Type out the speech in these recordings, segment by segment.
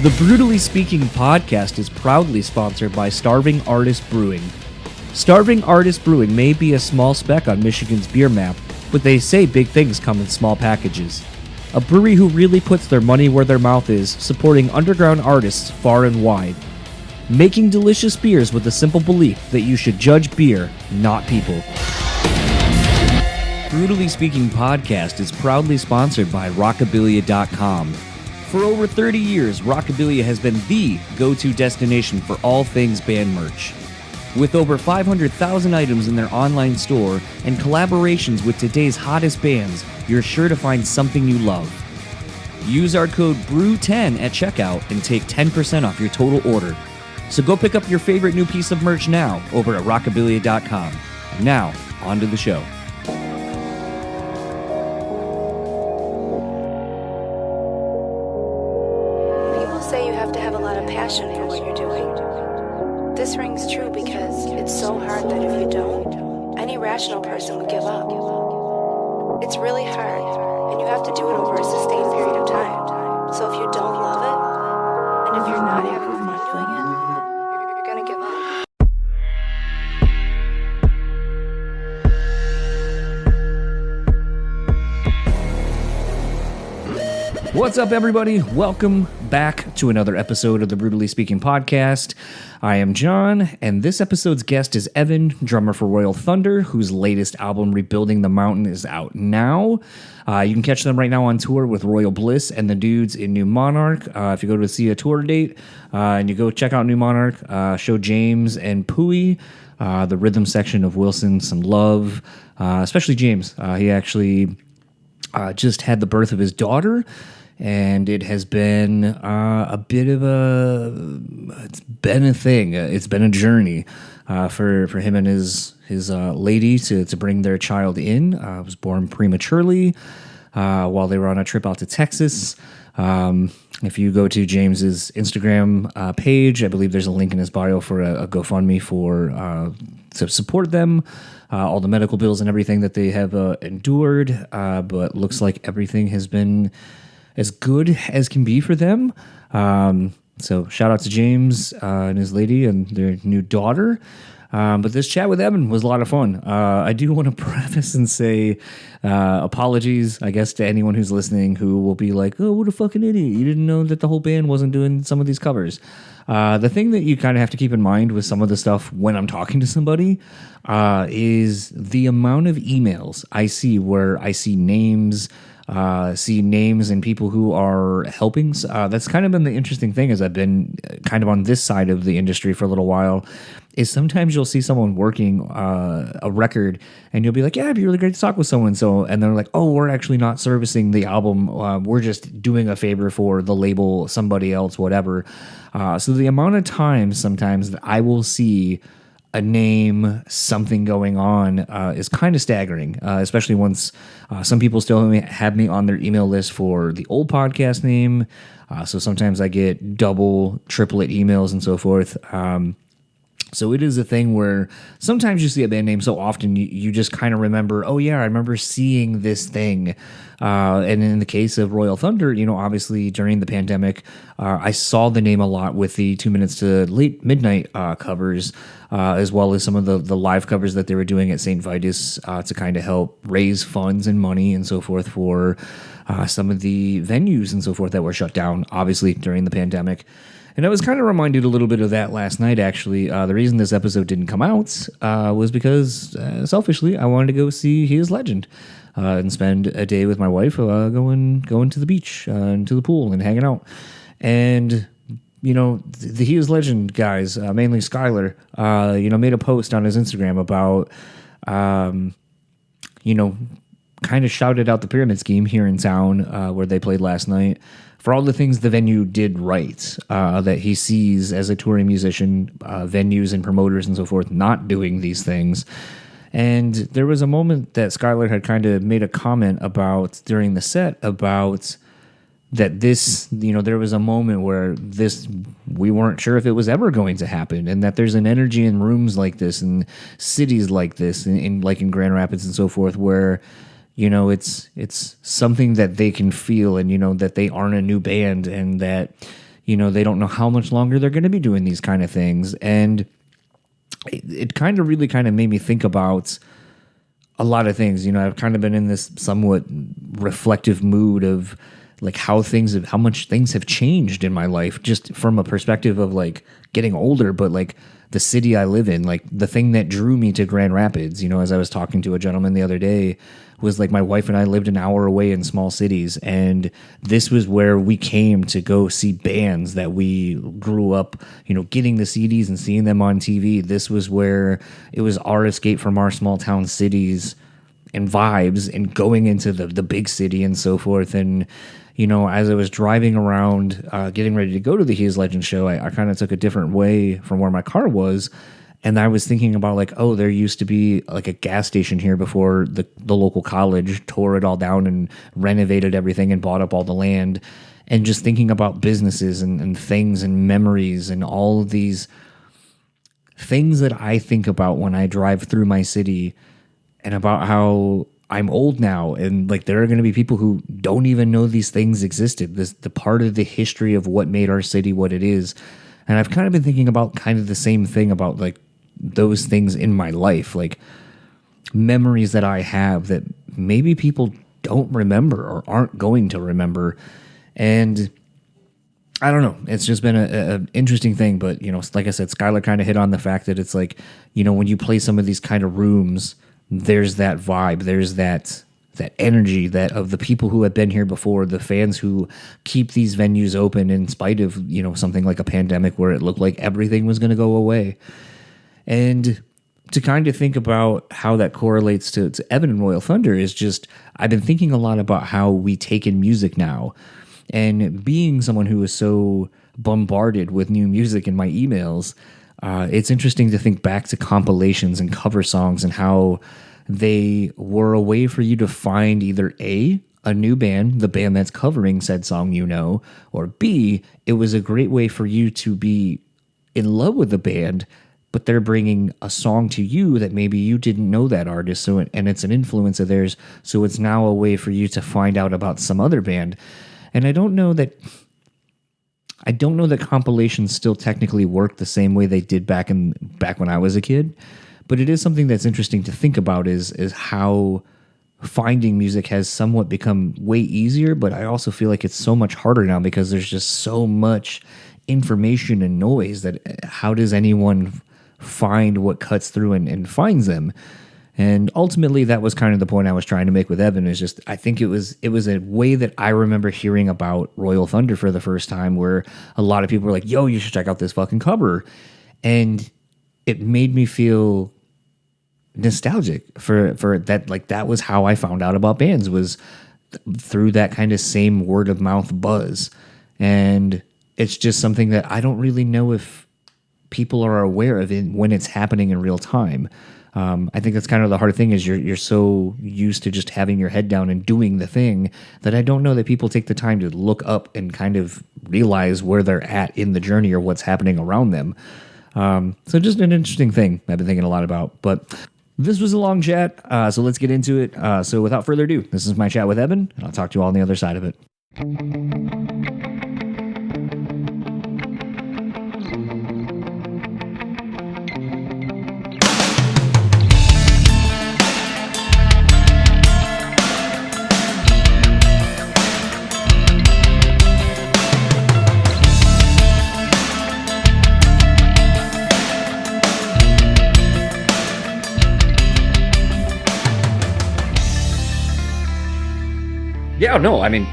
The Brutally Speaking podcast is proudly sponsored by Starving Artist Brewing. Starving Artist Brewing may be a small speck on Michigan's beer map, but they say big things come in small packages. A brewery who really puts their money where their mouth is, supporting underground artists far and wide. Making delicious beers with the simple belief that you should judge beer, not people. Brutally Speaking podcast is proudly sponsored by rockabilia.com. For over 30 years, Rockabilia has been the go-to destination for all things band merch. With over 500,000 items in their online store and collaborations with today's hottest bands, you're sure to find something you love. Use our code BREW10 at checkout and take 10% off your total order. So go pick up your favorite new piece of merch now over at rockabilia.com. Now, on to the show. Say you have to have a lot of passion for what you're doing. This rings true because it's so hard that if you don't, any rational person would give up. It's really hard, and you have to do it over a sustained period of time. So if you don't love it, and if you're not having fun doing it, you're gonna give up. What's up, everybody? Welcome back to another episode of the Brutally Speaking podcast. I am John, and this episode's guest is Evan, drummer for Royal Thunder, whose latest album, Rebuilding the Mountain, is out now. You can catch them right now on tour with Royal Bliss and the Dudes in New Monarch. If you go to see a tour date and you go check out New Monarch, show James and Pooey, the rhythm section of Wilson, some love, especially James. He actually just had the birth of his daughter. And it has been a bit of it's been a thing. It's been a journey for him and his lady to bring their child in. Was born prematurely while they were on a trip out to Texas. If you go to James's Instagram page, I believe there's a link in his bio for a GoFundMe to support them. All the medical bills and everything that they have endured. But looks like everything has been as good as can be for them. So shout out to James and his lady and their new daughter. But this chat with Evan was a lot of fun. I do want to preface and say apologies, I guess, to anyone who's listening who will be like, oh, what a fucking idiot. You didn't know that the whole band wasn't doing some of these covers. The thing that you kind of have to keep in mind with some of the stuff when I'm talking to somebody is the amount of emails I see where I see names and people who are helping. That's kind of been the interesting thing as I've been kind of on this side of the industry for a little while, is sometimes you'll see someone working a record and you'll be like, yeah, it'd be really great to talk with so-and-so. And they're like, oh, we're actually not servicing the album. We're just doing a favor for the label, somebody else, whatever. So the amount of times sometimes that I will see a name, something going on is kind of staggering, especially once some people still have me on their email list for the old podcast name. So sometimes I get double, triplet emails and so forth. So it is a thing where sometimes you see a band name so often you just kind of remember, oh yeah, I remember seeing this thing. And in the case of Royal Thunder, obviously during the pandemic, I saw the name a lot with the 2 Minutes to Late Midnight covers, as well as some of the live covers that they were doing at St. Vitus to kind of help raise funds and money and so forth for some of the venues and so forth that were shut down, obviously, during the pandemic. And I was kind of reminded a little bit of that last night, actually. The reason this episode didn't come out was because, selfishly, I wanted to go see He Is Legend and spend a day with my wife going to the beach and to the pool and hanging out. And, the He Is Legend guys, mainly Skylar, made a post on his Instagram about, kind of shouted out the Pyramid Scheme here in town where they played last night for all the things the venue did right, that he sees as a touring musician, venues and promoters and so forth not doing these things. And there was a moment that Skylar had kind of made a comment about during the set about that this, there was a moment where we weren't sure if it was ever going to happen, and that there's an energy in rooms like this and cities like this, in Grand Rapids and so forth, where it's something that they can feel, and that they aren't a new band, and that they don't know how much longer they're going to be doing these kind of things. And it kind of really kind of made me think about a lot of things. I've kind of been in this somewhat reflective mood of like how much things have changed in my life, just from a perspective of like getting older, but like the city I live in, like the thing that drew me to Grand Rapids, as I was talking to a gentleman the other day, was like my wife and I lived an hour away in small cities, and this was where we came to go see bands that we grew up, getting the CDs and seeing them on TV. This was where it was our escape from our small town cities and vibes and going into the big city and so forth. And as I was driving around, getting ready to go to the He Is Legend show, I kind of took a different way from where my car was. And I was thinking about like, oh, there used to be like a gas station here before the local college tore it all down and renovated everything and bought up all the land. And just thinking about businesses and things and memories and all of these things that I think about when I drive through my city, and about how I'm old now, and like there are going to be people who don't even know these things existed. The part of the history of what made our city what it is. And I've kind of been thinking about kind of the same thing about like those things in my life, like memories that I have that maybe people don't remember or aren't going to remember. And I don't know. It's just been an interesting thing. But, like I said, Skylar kind of hit on the fact that it's like, when you play some of these kind of rooms, there's that vibe, there's that energy that of the people who have been here before, the fans who keep these venues open in spite of, something like a pandemic where it looked like everything was going to go away. And to kind of think about how that correlates to Evan and Royal Thunder is just, I've been thinking a lot about how we take in music now. And being someone who is so bombarded with new music in my emails, it's interesting to think back to compilations and cover songs and how they were a way for you to find either A, a new band, the band that's covering said song, or B, it was a great way for you to be in love with the band, but they're bringing a song to you that maybe you didn't know that artist, and it's an influence of theirs, so it's now a way for you to find out about some other band. And I don't know that compilations still technically work the same way they did back when I was a kid, but it is something that's interesting to think about is how finding music has somewhat become way easier, but I also feel like it's so much harder now because there's just so much information and noise that how does anyone find what cuts through and finds them? And ultimately, that was kind of the point I was trying to make with Evan. Is just I think it was a way that I remember hearing about Royal Thunder for the first time, where a lot of people were like, "Yo, you should check out this fucking cover," and it made me feel nostalgic for that. Like that was how I found out about bands, was through that kind of same word of mouth buzz. And it's just something that I don't really know if people are aware of it when it's happening in real time. I think that's kind of the hard thing is you're so used to just having your head down and doing the thing that I don't know that people take the time to look up and kind of realize where they're at in the journey or what's happening around them. So just an interesting thing I've been thinking a lot about. But this was a long chat, so let's get into it. So without further ado, this is my chat with Evan, and I'll talk to you all on the other side of it. Yeah, no, I mean,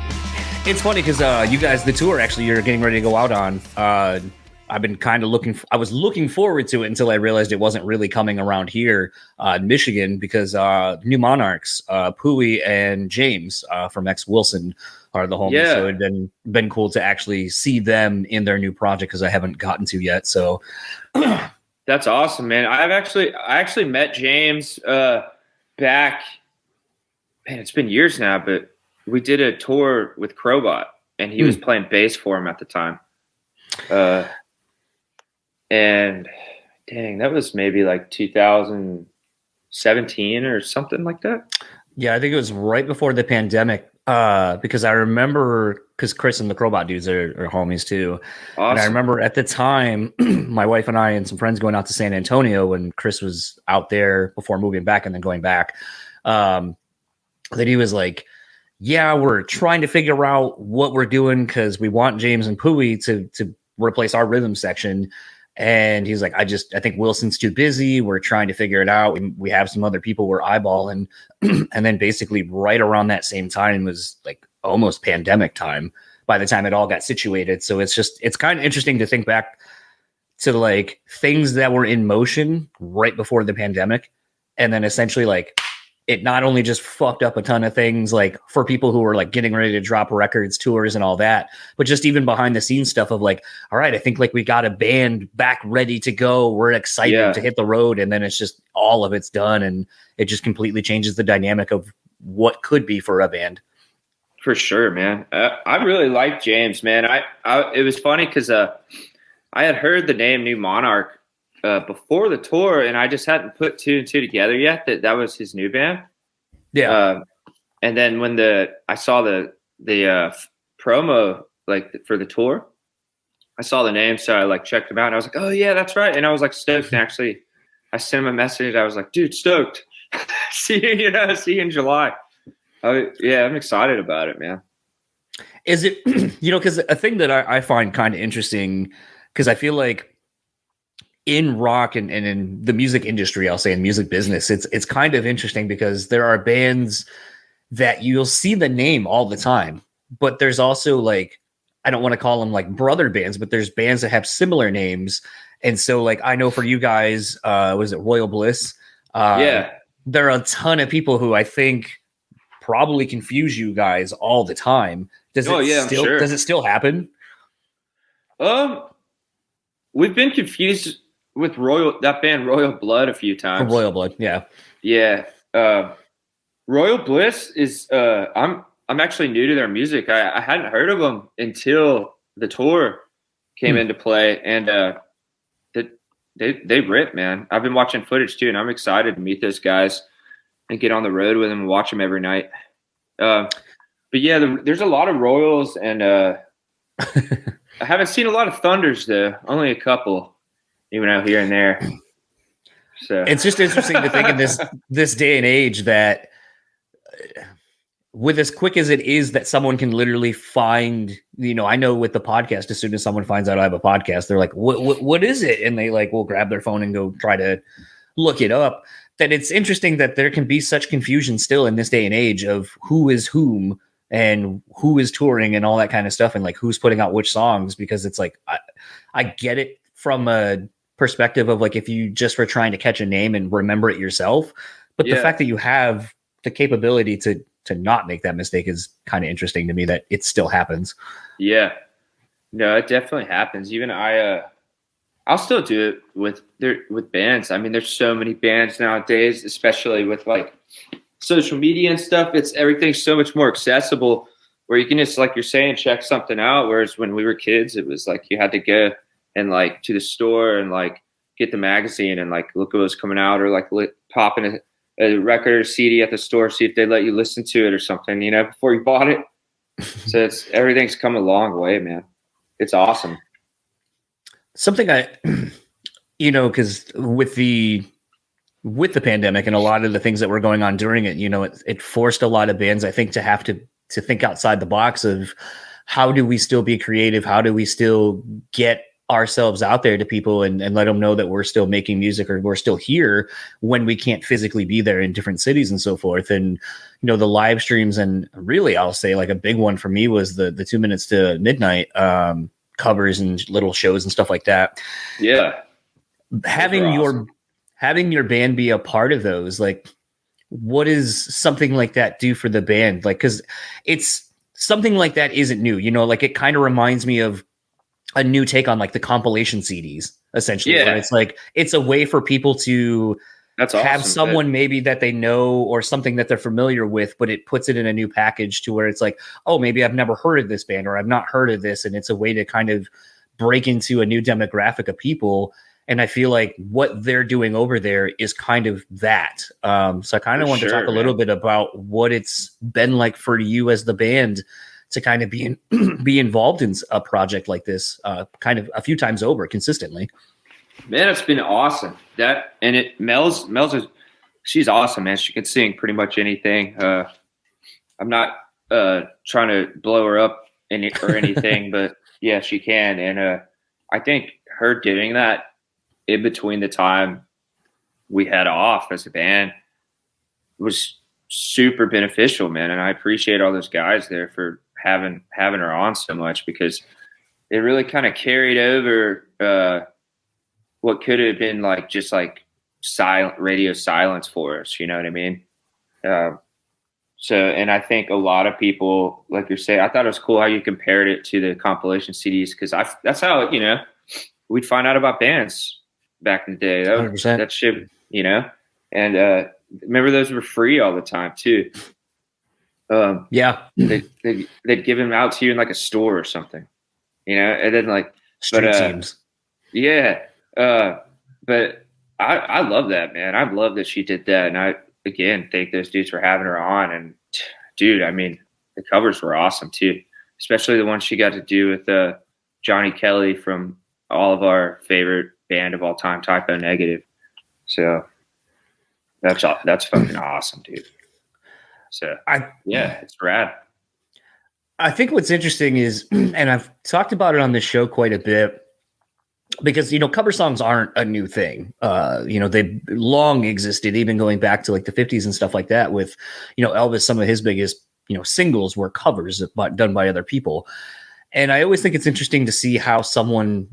it's funny because you guys, the tour actually you're getting ready to go out on, I've been kind of I was looking forward to it until I realized it wasn't really coming around here in Michigan because New Monarchs, Pooey and James from X Wilson are the homies. Yeah. So it'd been cool to actually see them in their new project because I haven't gotten to yet. So that's awesome, man. I actually met James back, man, it's been years now, but we did a tour with Crowbot, and he was playing bass for him at the time. And dang, that was maybe like 2017 or something like that. Yeah, I think it was right before the pandemic Because I remember, because Chris and the Crowbot dudes are homies too. Awesome. And I remember at the time, my wife and I and some friends going out to San Antonio when Chris was out there before moving back and then going back. That he was like, yeah, we're trying to figure out what we're doing because we want James and Pooey to replace our rhythm section. And he's like, I think Wilson's too busy. We're trying to figure it out. We have some other people we're eyeballing. And then basically right around that same time was like almost pandemic time by the time it all got situated. So it's kind of interesting to think back to like things that were in motion right before the pandemic. And then essentially like it not only just fucked up a ton of things like for people who were like getting ready to drop records, tours and all that, but just even behind the scenes stuff of like, all right, I think like we got a band back ready to go. We're excited to hit the road. And then it's just all of it's done. And it just completely changes the dynamic of what could be for a band. For sure, man. I really like James, man. It was funny because I had heard the name New Monarch before the tour, and I just hadn't put two and two together yet that was his new band. Yeah. And then when I saw the promo like for the tour, I saw the name, so I like checked him out, and I was like, oh yeah, that's right. And I was like stoked. And actually, I sent him a message. I was like, dude, stoked. see you in July. Yeah, I'm excited about it, man. Is it, because a thing that I find kind of interesting, because I feel like in rock and in the music industry, I'll say in music business, it's kind of interesting because there are bands that you'll see the name all the time, but there's also like, I don't want to call them like brother bands, but there's bands that have similar names. And so like, I know for you guys, was it Royal Bliss? Yeah. There are a ton of people who I think probably confuse you guys all the time. Does it still happen? We've been confused with that band Royal Blood a few times. Royal Blood, yeah. Yeah. Royal Bliss is I'm actually new to their music. I hadn't heard of them until the tour came into play, and they rip, man. I've been watching footage too, and I'm excited to meet those guys and get on the road with them and watch them every night. But yeah, there's a lot of Royals, and I haven't seen a lot of Thunders though. Only a couple, even out here and there. So it's just interesting to think in this day and age that with as quick as it is that someone can literally find, I know with the podcast, as soon as someone finds out I have a podcast, they're like, what is it? And they like will grab their phone and go try to look it up. That it's interesting that there can be such confusion still in this day and age of who is whom and who is touring and all that kind of stuff, and like who's putting out which songs, because it's like I get it from a perspective of like if you just were trying to catch a name and remember it yourself, but the fact that you have the capability to not make that mistake is kind of interesting to me, that it still happens. Yeah, no, it definitely happens. Even I'll still do it with bands. I mean, there's so many bands nowadays, especially with like social media and stuff. Everything's so much more accessible where you can just, like you're saying, check something out. Whereas when we were kids, it was like you had to go and like to the store and like get the magazine and like look what was coming out, or like pop in a record or CD at the store, see if they let you listen to it or something, before you bought it. So everything's come a long way, man. It's awesome. Something because with the pandemic and a lot of the things that were going on during it, it forced a lot of bands, I think, to have to think outside the box of how do we still be creative? How do we still get ourselves out there to people and let them know that we're still making music or we're still here when we can't physically be there in different cities and so forth. And, the live streams, and really I'll say like a big one for me was the 2 minutes to midnight, covers and little shows and stuff like that. Yeah. Having your band be a part of those, like what does something like that do for the band? Like, cause it's something like that isn't new, like it kind of reminds me of a new take on like the compilation CDs essentially. Yeah. It's like, it's a way for people to have awesome, someone maybe that they know or something that they're familiar with, but it puts it in a new package to where it's like, oh, maybe I've never heard of this band or I've not heard of this. And it's a way to kind of break into a new demographic of people. And I feel like what they're doing over there is kind of that. So I kind of want to talk a little bit about what it's been like for you as the band to kind of be involved in a project like this, kind of a few times over consistently. Man, it's been awesome. Mel's she's awesome, man. She can sing pretty much anything. I'm not trying to blow her up or anything, but yeah, she can. And I think her doing that in between the time we had off as a band was super beneficial, man. And I appreciate all those guys there for having her on so much, because it really kind of carried over what could have been like just like radio silence for us, you know what I mean? And I think a lot of people, like you're saying, I thought it was cool how you compared it to the compilation CDs, because that's how, you know, we'd find out about bands back in the day. That shit, you know? And remember, those were free all the time too. Yeah. They'd give them out to you in like a store or something, you know? And then like street teams. Yeah. But I love that, man. I love that she did that. And I, again, thank those dudes for having her on. And dude, I mean, the covers were awesome too, especially the one she got to do with Johnny Kelly from all of our favorite band of all time, Typo Negative. So that's fucking awesome, dude. So it's rad. I think what's interesting is, and I've talked about it on this show quite a bit, because, you know, cover songs aren't a new thing. You know, they've long existed, even going back to like the 50s and stuff like that with, you know, Elvis, some of his biggest, you know, singles were covers done by other people. And I always think it's interesting to see how someone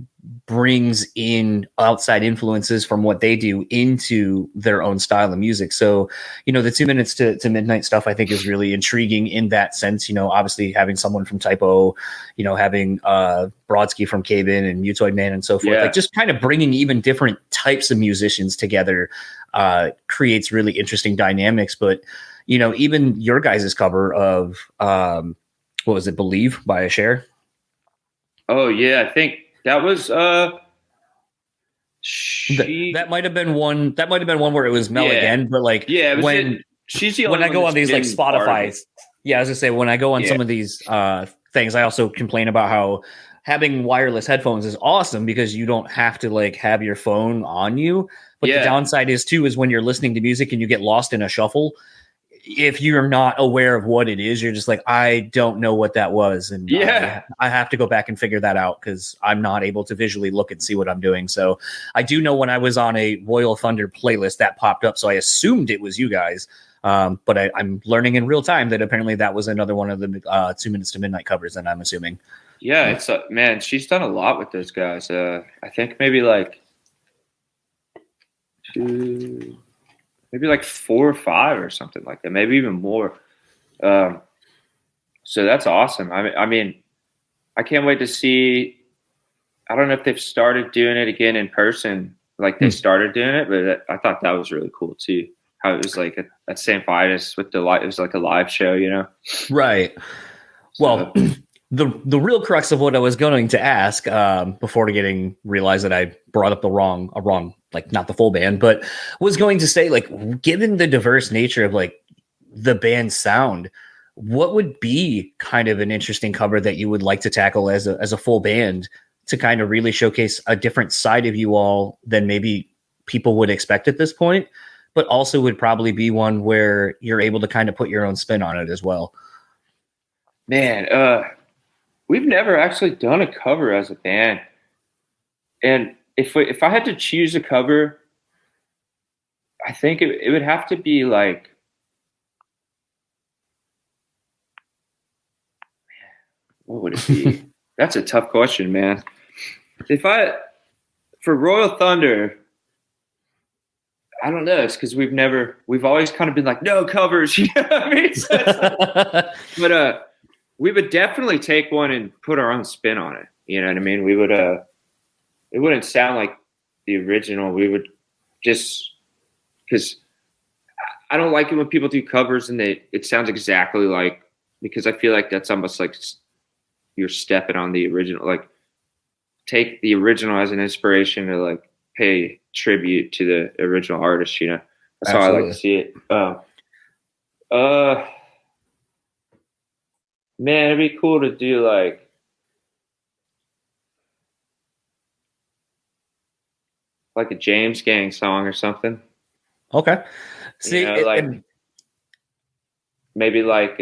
brings in outside influences from what they do into their own style of music. So, you know, the 2 Minutes to Midnight stuff, I think, is really intriguing in that sense. You know, obviously having someone from Typo, you know, having Brodsky from Cave-In and Mutoid Man and so forth, like just kind of bringing even different types of musicians together creates really interesting dynamics. But, you know, even your guys' cover of, what was it, Believe by Cher? Oh yeah, I think that was that might have been one. That might have been one where it was Mel again, but like she's the when I go on these like Spotify, I was gonna say, when I go on some of these things, I also complain about how having wireless headphones is awesome because you don't have to like have your phone on you. But the downside is when you're listening to music and you get lost in a shuffle, if you're not aware of what it is, you're just like, I don't know what that was. And I have to go back and figure that out because I'm not able to visually look and see what I'm doing. So I do know when I was on a Royal Thunder playlist that popped up. So I assumed it was you guys. But I'm learning in real time that apparently that was another one of the 2 Minutes to Midnight covers, and I'm assuming. Yeah, it's man, she's done a lot with those guys. I think maybe like 4 or 5 or something like that, maybe even more. So that's awesome. I mean, I can't wait to see. I don't know if they've started doing it again in person, like they started doing it, but I thought that was really cool too. How it was like at St. Vitus with it was like a live show, you know? Right. Well, the real crux of what I was going to ask before realized that I brought up a wrong, like not the full band, but was going to say, like, given the diverse nature of like the band's sound, what would be kind of an interesting cover that you would like to tackle as a full band to kind of really showcase a different side of you all than maybe people would expect at this point, but also would probably be one where you're able to kind of put your own spin on it as well? Man, we've never actually done a cover as a band. And if I had to choose a cover, I think it would have to be like, what would it be? That's a tough question, man. For Royal Thunder, I don't know. It's because we've always kind of been like, no covers. You know what I mean? But we would definitely take one and put our own spin on it. You know what I mean? We would, it wouldn't sound like the original. We would just, because I don't like it when people do covers and it sounds exactly like, because I feel like that's almost like you're stepping on the original, like take the original as an inspiration to like pay tribute to the original artist. That's how I like to see it. Man, it'd be cool to do like a James Gang song or something. Okay. See, maybe like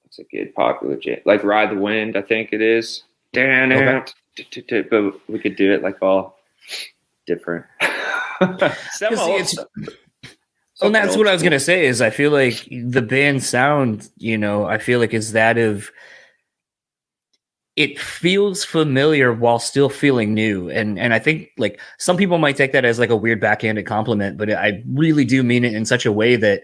what's a good popular like Ride the Wind, I think it is. Okay. But we could do it like all different. And that's what I was gonna say is I feel like the band sound, I feel like is that of it feels familiar while still feeling new. And I think like some people might take that as like a weird backhanded compliment, but I really do mean it in such a way that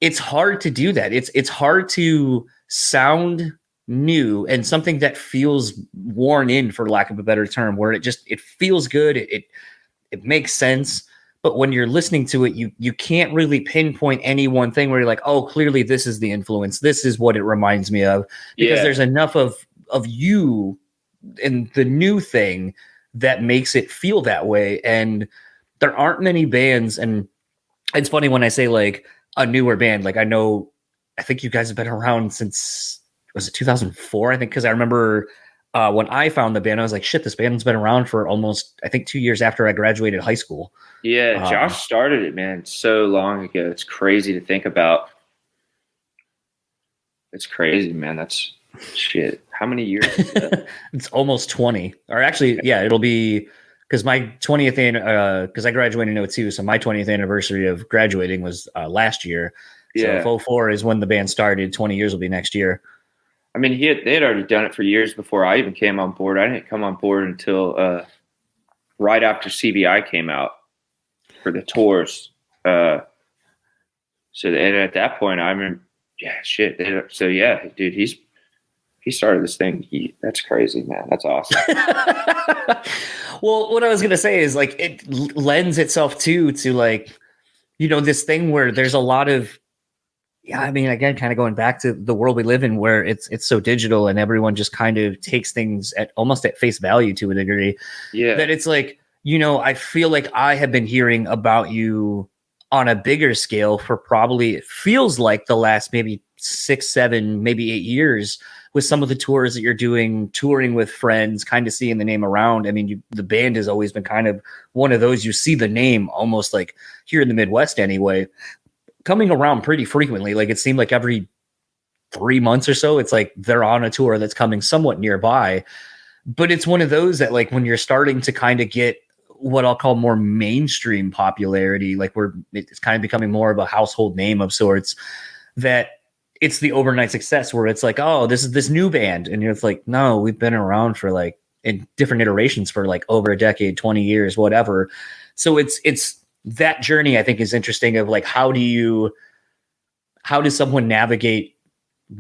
it's hard to do that. It's hard to sound new and something that feels worn in, for lack of a better term, where it feels good. It makes sense. But when you're listening to it, you can't really pinpoint any one thing where you're like, oh, clearly this is the influence. This is what it reminds me of, because there's enough of you and the new thing that makes it feel that way. And there aren't many bands. And it's funny when I say like a newer band, like I think you guys have been around since, was it 2004? I think, because I remember when I found the band, I was like, shit, this band's been around for almost, I think 2 years after I graduated high school. Yeah, Josh started it, man, so long ago. It's crazy to think about. It's crazy, man. That's shit. How many years is that? It's almost 20. Or actually, yeah, it'll be, because my 20th, because I graduated in 2002, so my 20th anniversary of graduating was last year. So if 2004 is when the band started, 20 years will be next year. I mean, they had already done it for years before I even came on board. I didn't come on board until right after CBI came out for the tours. So at that point, I remember, yeah, shit. So yeah, dude, he started this thing. That's crazy, man. That's awesome. Well, what I was gonna say is like it lends itself to like, this thing where there's a lot of, I mean, again, kind of going back to the world we live in where it's so digital and everyone just kind of takes things almost at face value to a degree. Yeah. That it's like, I feel like I have been hearing about you on a bigger scale for probably, it feels like the last maybe 6, 7, maybe 8 years with some of the tours that you're doing, touring with friends, kind of seeing the name around. I mean, the band has always been kind of one of those, you see the name almost like here in the Midwest anyway, coming around pretty frequently. Like it seemed like every 3 months or so, it's like they're on a tour that's coming somewhat nearby. But it's one of those that like when you're starting to kind of get what I'll call more mainstream popularity, like it's kind of becoming more of a household name of sorts, that it's the overnight success where it's like, oh, this is this new band. And it's like, no, we've been around for like in different iterations for like over a decade, 20 years, whatever. So it's that journey, I think, is interesting of like, how does someone navigate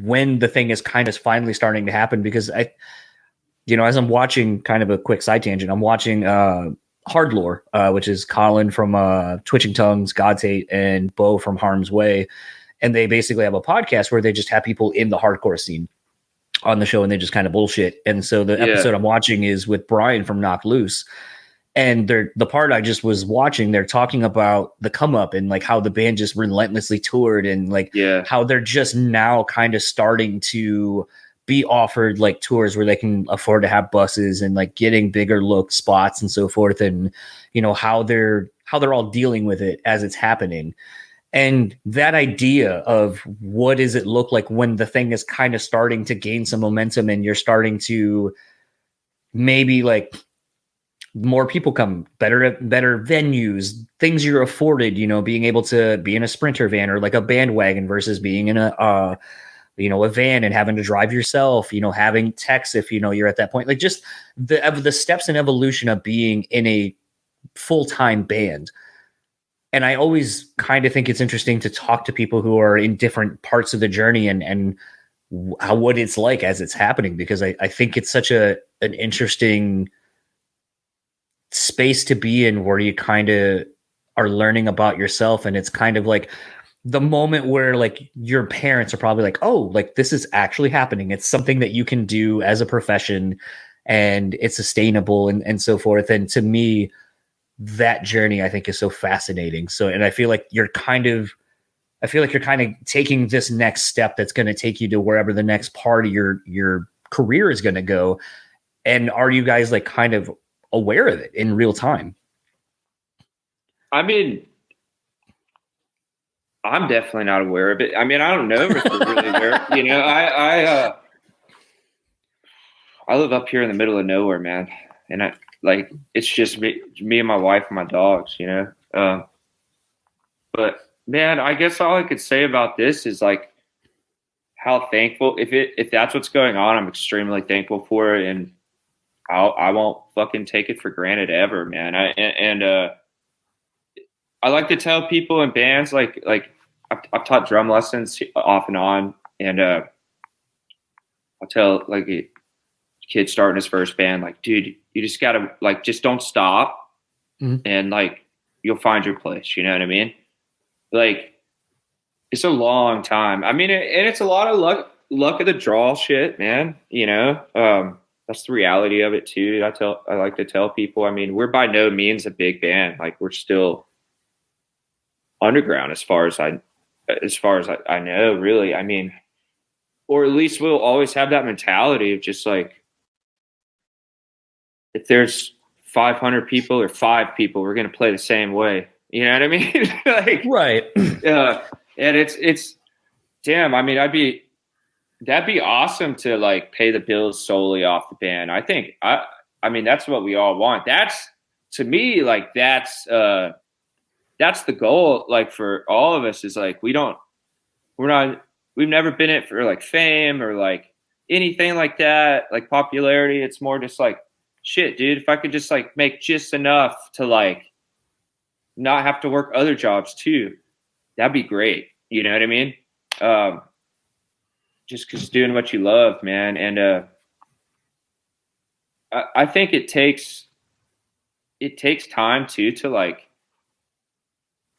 when the thing is kind of finally starting to happen? Because as I'm watching, kind of a quick side tangent, I'm watching Hard Lore, which is Colin from Twitching Tongues, God's Hate, and Bo from Harm's Way. And they basically have a podcast where they just have people in the hardcore scene on the show and they just kind of bullshit. And so the episode I'm watching is with Brian from Knock Loose. And the part I just was watching, they're talking about the come up and like how the band just relentlessly toured and like how they're just now kind of starting to be offered like tours where they can afford to have buses and like getting bigger look spots and so forth. And, how they're all dealing with it as it's happening. And that idea of what does it look like when the thing is kind of starting to gain some momentum and you're starting to maybe like more people come, better venues, things you're afforded, being able to be in a Sprinter van or like a bandwagon versus being in a van and having to drive yourself, having techs if, you're at that point, like just the steps and evolution of being in a full-time band. And I always kind of think it's interesting to talk to people who are in different parts of the journey and what it's like as it's happening, because I think it's such an interesting space to be in where you kind of are learning about yourself. And it's kind of like the moment where like your parents are probably like, oh, like this is actually happening. It's something that you can do as a profession and it's sustainable and so forth. And to me, that journey I think is so fascinating. So, and I feel like you're kind of taking this next step that's going to take you to wherever the next part of your career is going to go. And are you guys like kind of aware of it in real time? I mean, I'm definitely not aware of it. I mean, I don't know if we're really aware. You know, I live up here in the middle of nowhere, man, and it's just me and my wife and my dogs. You know, but man, I guess all I could say about this is like how thankful. If that's what's going on, I'm extremely thankful for it, and I won't fucking take it for granted ever, man. I like to tell people in bands, like I've taught drum lessons off and on, and I'll tell like a kid starting his first band, like, dude, you just gotta like just don't stop, and like you'll find your place. You know what I mean? Like it's a long time. I mean, and it's a lot of luck of the draw shit, man. You know, that's the reality of it too. I like to tell people. I mean, we're by no means a big band. Like we're still underground as far as I know, really. I mean, or at least we'll always have that mentality of just like, if there's 500 people or 5 people, we're going to play the same way. You know what I mean? Like, right. And it's damn. I mean, that'd be awesome to like pay the bills solely off the band. I think, I mean, that's what we all want. That's to me, like, that's the goal, like for all of us is like, we've never been it for like fame or like anything like that, like popularity. It's more just like, shit, dude, if I could just like make just enough to like not have to work other jobs too, that'd be great. You know what I mean? Just cause doing what you love, man. And, I think it takes time too, to like,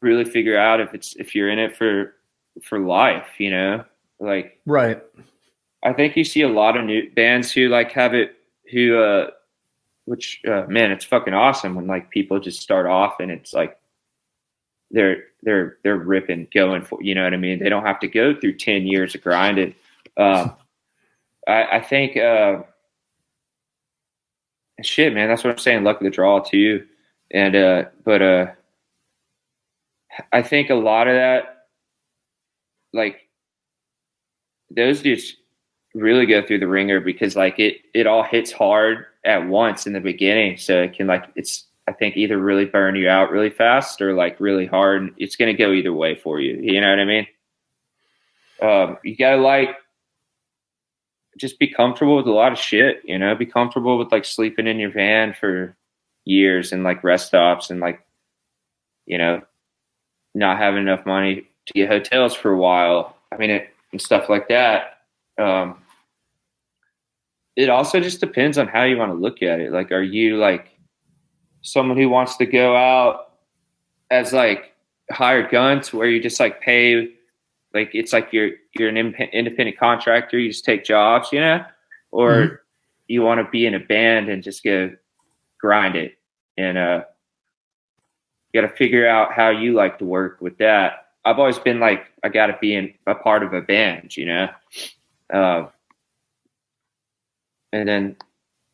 really figure out if you're in it for life, you know, like, right. I think you see a lot of new bands who like have it, which man, it's fucking awesome when like people just start off and it's like, they're ripping, going for, you know what I mean? They don't have to go through 10 years of grinding. I think, shit, man, that's what I'm saying. Luck of the draw too. And, but, I think a lot of that, like, those dudes really go through the ringer because like it all hits hard at once in the beginning. So it can like, I think either really burn you out really fast or like really hard. It's going to go either way for you. You know what I mean? You gotta like, just be comfortable with a lot of shit, you know, be comfortable with like sleeping in your van for years and like rest stops and like, you know, not having enough money to get hotels for a while. I mean, and stuff like that. It also just depends on how you want to look at it. Like, are you like someone who wants to go out as like hired gun to where you just like pay, like, it's like you're an independent contractor, you just take jobs, you know, or you want to be in a band and just go grind it. And, you got to figure out how you like to work with that. I've always been like, I got to be in a part of a band, you know? And then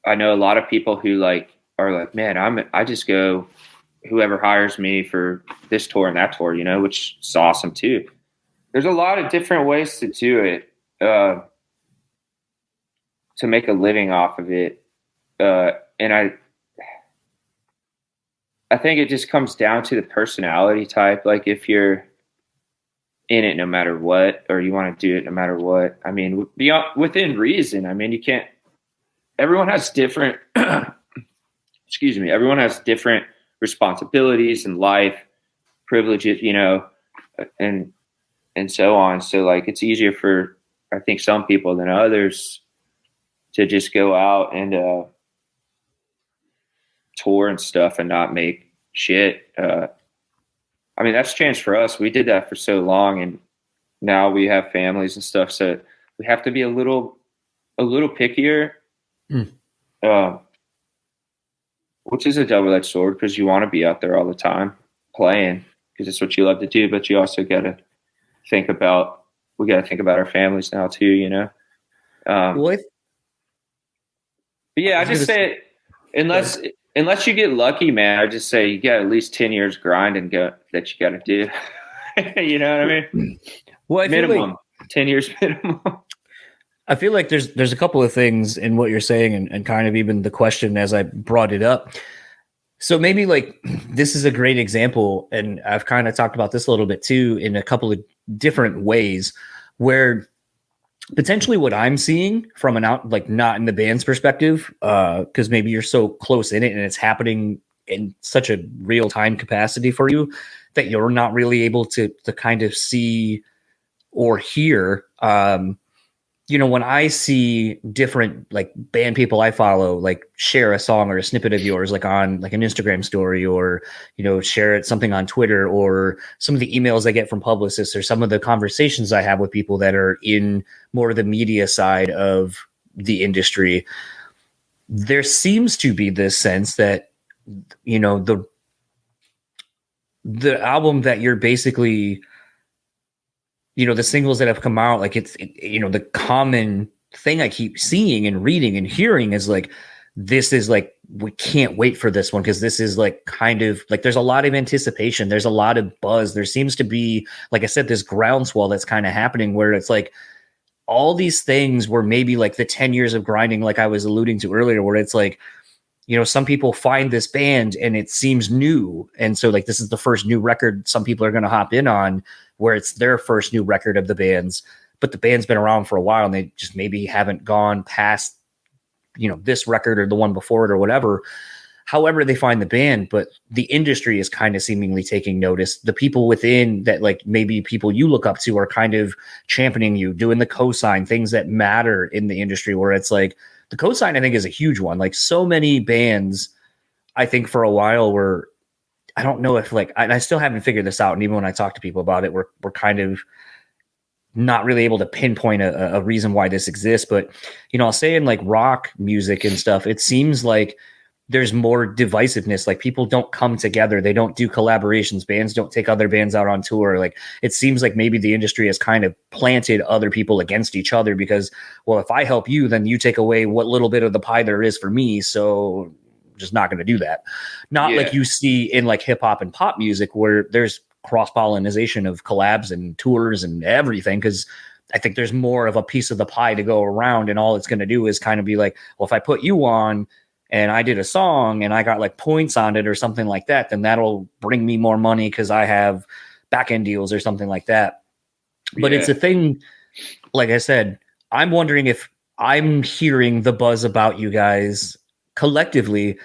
I know a lot of people who like are like, man, I just go whoever hires me for this tour and that tour, you know, which is awesome too. There's a lot of different ways to do it, to make a living off of it. And I think it just comes down to the personality type. Like if you're in it no matter what, or you want to do it no matter what, I mean, within reason. I mean, everyone has different, excuse me, everyone has different responsibilities in life, privileges, you know, and so on. So like, it's easier for, I think, some people than others to just go out and, tour and stuff and not make shit. I mean, that's changed for us. We did that for so long, and now we have families and stuff, so we have to be a little pickier. uh, which is a double-edged sword because you want to be out there all the time playing because it's what you love to do, but you also got to think about our families now too, you know. Well, But yeah, I just say unless you get lucky, man, I just say you got at least 10 years grind and go that you got to do. You know what I mean? well, Minimum 10 years minimum. I feel like there's a couple of things in what you're saying and kind of even the question as I brought it up. So maybe like this is a great example, and I've kind of talked about this a little bit too in a couple of different ways where potentially what I'm seeing from an out, like not in the band's perspective, because maybe you're so close in it and it's happening in such a real time capacity for you that you're not really able to kind of see or hear. When I see different like band people I follow, like share a song or a snippet of yours, like on like an Instagram story or, share it something on Twitter, or some of the emails I get from publicists or some of the conversations I have with people that are in more of the media side of the industry, there seems to be this sense that, the album that you're basically, the singles that have come out, like the common thing I keep seeing and reading and hearing is like, this is like, we can't wait for this one because this is like kind of like there's a lot of anticipation. There's a lot of buzz. There seems to be, like I said, this groundswell that's kind of happening where it's like all these things were maybe like the 10 years of grinding, like I was alluding to earlier, where it's like, some people find this band and it seems new. And so like, this is the first new record some people are going to hop in on where it's their first new record of the band's, but the band's been around for a while and they just maybe haven't gone past, this record or the one before it or whatever. However they find the band, but the industry is kind of seemingly taking notice. The people within that, like maybe people you look up to are kind of championing you, doing the cosign, things that matter in the industry where it's like, the cosign, I think, is a huge one. Like so many bands, I think for a while were, I don't know if like, I still haven't figured this out. And even when I talk to people about it, we're kind of not really able to pinpoint a reason why this exists. But, I'll say in like rock music and stuff, it seems like there's more divisiveness. Like people don't come together. They don't do collaborations. Bands don't take other bands out on tour. Like it seems like maybe the industry has kind of planted other people against each other because, well, if I help you, then you take away what little bit of the pie there is for me. So I'm just not going to do that. Not like you see in like hip hop and pop music where there's cross-pollination of collabs and tours and everything. Cause I think there's more of a piece of the pie to go around. And all it's going to do is kind of be like, well, if I put you on, and I did a song and I got like points on it or something like that, then that'll bring me more money because I have back end deals or something like that. But it's a thing, like I said, I'm wondering if I'm hearing the buzz about you guys collectively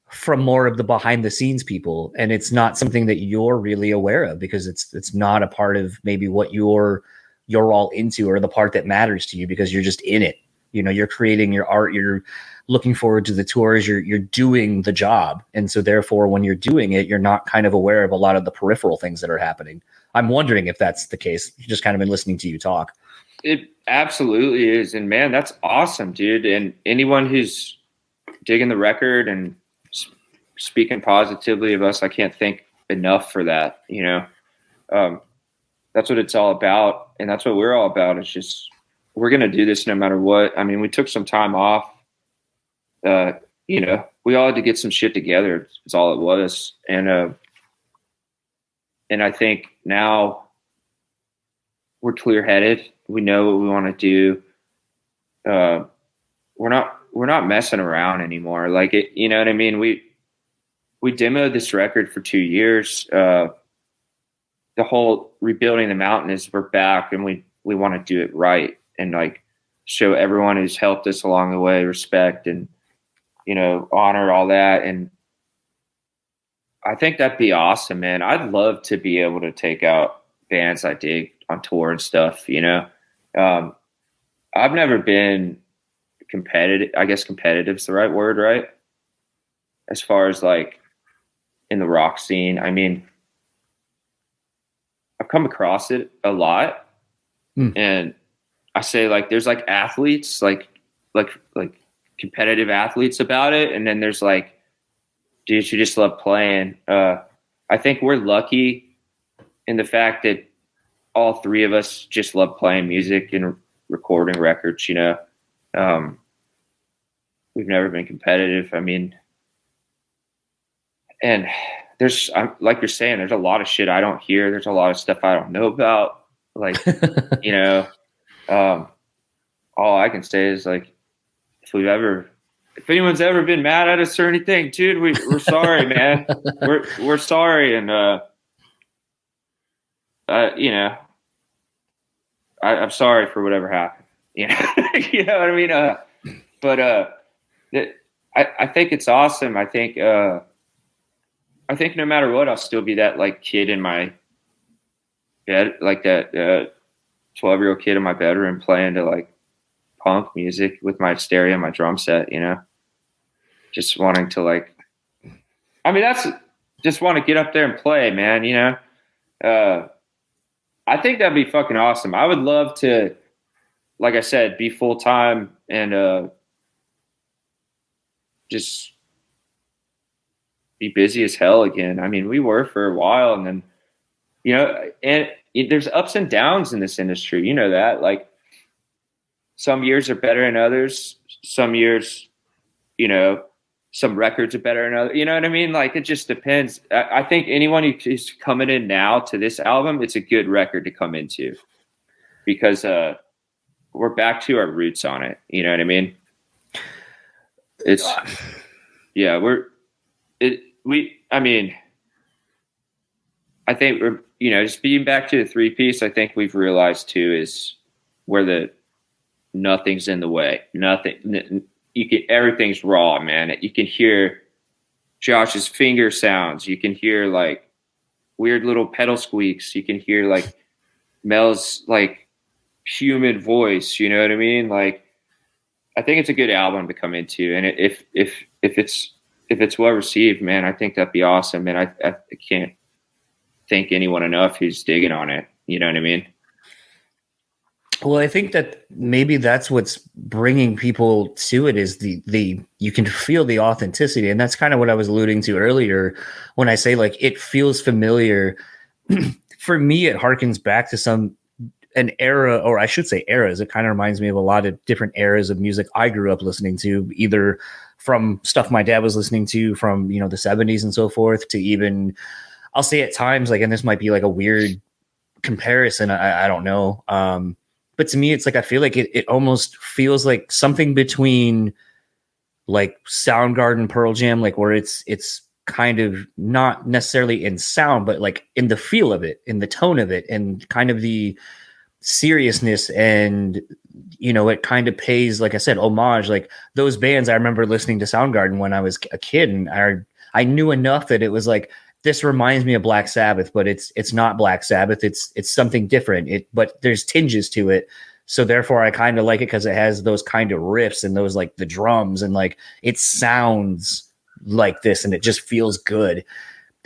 from more of the behind the scenes people. And it's not something that you're really aware of because it's not a part of maybe what you're all into or the part that matters to you because you're just in it. You're creating your art, you're looking forward to the tours, you're doing the job. And so therefore, when you're doing it, you're not kind of aware of a lot of the peripheral things that are happening. I'm wondering if that's the case. You've just kind of been listening to you talk. It absolutely is. And man, that's awesome, dude. And anyone who's digging the record and speaking positively of us, I can't thank enough for that. That's what it's all about. And that's what we're all about. It's just, we're going to do this no matter what. I mean, we took some time off. We all had to get some shit together. It's all it was. And I think now we're clear headed. We know what we want to do. We're not messing around anymore. Like it, you know what I mean? We demoed this record for 2 years. The whole rebuilding the mountain is we're back and we want to do it right. And like show everyone who's helped us along the way respect and, honor all that. And I think that'd be awesome, man. I'd love to be able to take out bands I dig on tour and stuff, I've never been competitive. I guess competitive is the right word, right? As far as like in the rock scene, I mean, I've come across it a lot. And I say like there's like athletes like competitive athletes about it, and then there's like dudes who just love playing. I think we're lucky in the fact that all three of us just love playing music and recording records, you know. We've never been competitive. I mean, and there's, like you're saying, there's a lot of shit I don't hear. There's a lot of stuff I don't know about. Like, you know, all I can say is like, if anyone's ever been mad at us or anything, dude, we're sorry, man. We're sorry. And, you know, I'm sorry for whatever happened. You know, you know what I mean? But I think it's awesome. I think no matter what, I'll still be that like kid in my bed, like that 12-year-old kid in my bedroom playing to like punk music with my stereo and my drum set, you know, just wanting to like, I mean, that's just want to get up there and play, man. You know, I think that'd be fucking awesome. I would love to, like I said, be full time and just be busy as hell again. I mean, we were for a while, and then, you know, and there's ups and downs in this industry. You know that, like, some years are better than others. Some years, you know, some records are better than others. You know what I mean? Like, it just depends. I think anyone who's coming in now to this album, it's a good record to come into because we're back to our roots on it. You know what I mean? It's, yeah, I mean, I think we're, you know, just being back to the 3-piece, I think we've realized too is where nothing's in the way. Nothing. Everything's raw, man. You can hear Josh's finger sounds. You can hear like weird little pedal squeaks. You can hear like Mel's like human voice. You know what I mean? Like, I think it's a good album to come into, and if it's well received, man, I think that'd be awesome. And I can't thank anyone enough who's digging on it. You know what I mean? Well, I think that maybe that's what's bringing people to it is the you can feel the authenticity. And that's kind of what I was alluding to earlier when I say like it feels familiar. For me, it harkens back to an era, or I should say eras. It kind of reminds me of a lot of different eras of music I grew up listening to, either from stuff my dad was listening to from, you know, the 70s and so forth, to even, I'll say at times, like, and this might be like a weird comparison, I don't know. But to me, it's like, I feel like it almost feels like something between like Soundgarden, Pearl Jam, like where it's kind of not necessarily in sound, but like in the feel of it, in the tone of it, and kind of the seriousness. And, you know, it kind of pays, like I said, homage. Like those bands, I remember listening to Soundgarden when I was a kid, and I knew enough that it was like, this reminds me of Black Sabbath, but it's not Black Sabbath. It's something different. But there's tinges to it. So therefore I kind of like it because it has those kind of riffs and those like the drums, and like it sounds like this and it just feels good.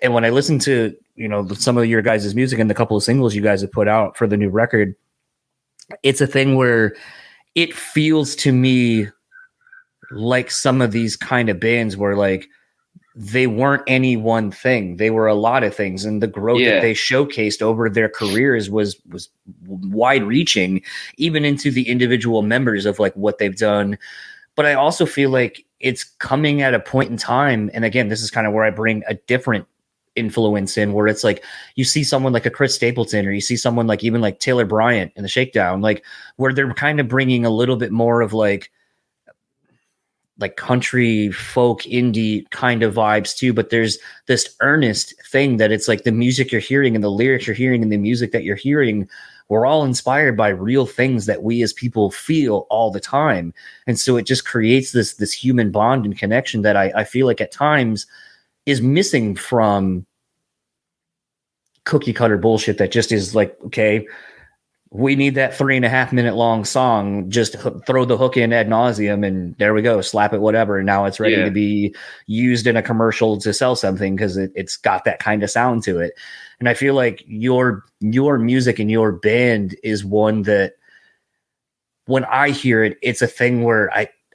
And when I listen to, you know, some of your guys' music and the couple of singles you guys have put out for the new record, it's a thing where it feels to me like some of these kind of bands where like they weren't any one thing. They were a lot of things. And the growth that they showcased over their careers was wide reaching, even into the individual members of like what they've done. But I also feel like it's coming at a point in time. And again, this is kind of where I bring a different influence in, where it's like, you see someone like a Chris Stapleton, or you see someone like even like Taylor Bryant in the Shakedown, like where they're kind of bringing a little bit more of like country folk indie kind of vibes too, but there's this earnest thing that it's like the music you're hearing and the lyrics you're hearing and the music that you're hearing, we're all inspired by real things that we as people feel all the time. And so it just creates this human bond and connection that I feel like at times is missing from cookie cutter bullshit that just is like, okay, we need that 3.5 minute long song. Just throw the hook in ad nauseum, and there we go. Slap it, whatever. And now it's ready to be used in a commercial to sell something because it's got that kind of sound to it. And I feel like your music and your band is one that when I hear it, it's a thing where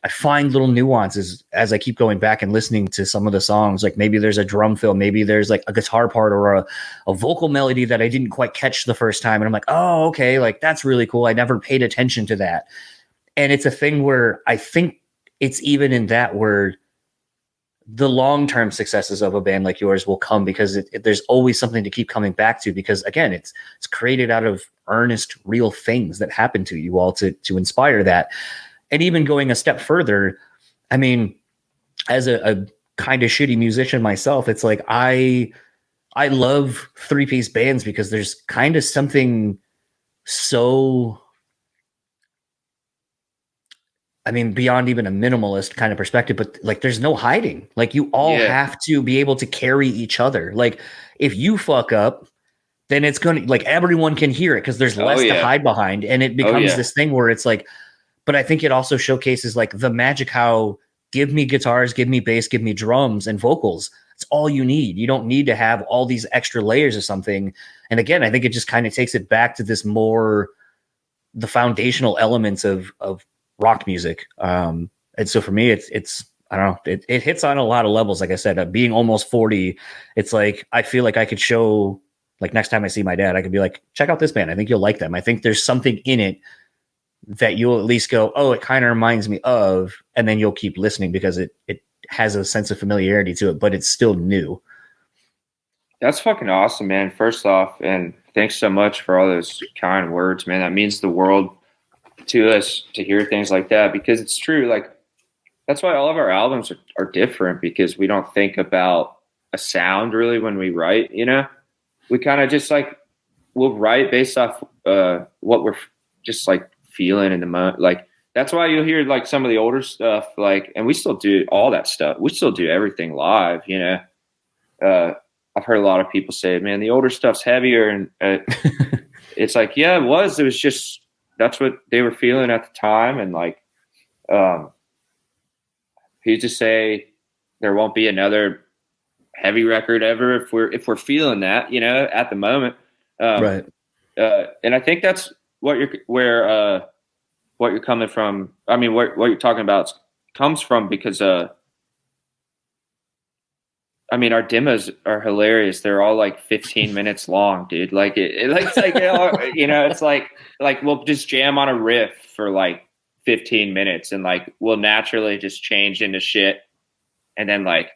find little nuances as I keep going back and listening to some of the songs. Like maybe there's a drum fill, maybe there's like a guitar part or a vocal melody that I didn't quite catch the first time. And I'm like, oh, okay, like that's really cool. I never paid attention to that. And it's a thing where I think it's even in that where the long-term successes of a band like yours will come, because there's always something to keep coming back to, because again, it's created out of earnest, real things that happen to you all to inspire that. And even going a step further, I mean, as a kind of shitty musician myself, it's like I love three-piece bands because there's kind of something so, I mean, beyond even a minimalist kind of perspective, but like there's no hiding. Like you all have to be able to carry each other. Like if you fuck up, then it's going to, like, everyone can hear it because there's less to hide behind. And it becomes this thing where it's like, but I think it also showcases like the magic, how give me guitars, give me bass, give me drums and vocals. It's all you need. You don't need to have all these extra layers of something. And again, I think it just kind of takes it back to this more, the foundational elements of rock music. And so for me, it's I don't know, it hits on a lot of levels. Like I said, being almost 40, it's like, I feel like I could show, like next time I see my dad, I could be like, check out this band. I think you'll like them. I think there's something in it that you'll at least go, oh, it kind of reminds me of, and then you'll keep listening because it has a sense of familiarity to it, but it's still new. That's fucking awesome, man. First off, and thanks so much for all those kind words, man. That means the world to us to hear things like that, because it's true. Like, that's why all of our albums are different, because we don't think about a sound really when we write, you know? We kind of just like, we'll write based off what we're just like feeling in the moment. Like, that's why you'll hear like some of the older stuff, like, and we still do all that stuff. We still do everything live, you know? I've heard a lot of people say, man, the older stuff's heavier. And it's like, yeah, it was just, that's what they were feeling at the time. And like, who's to say there won't be another heavy record ever if we're feeling that, you know, at the moment. Right. And I think that's what you're coming from. I mean, what you're talking about comes from, because I mean, our demos are hilarious. They're all like 15 minutes long, dude. Like it's like, you know, it's like we'll just jam on a riff for like 15 minutes and like we'll naturally just change into shit and then like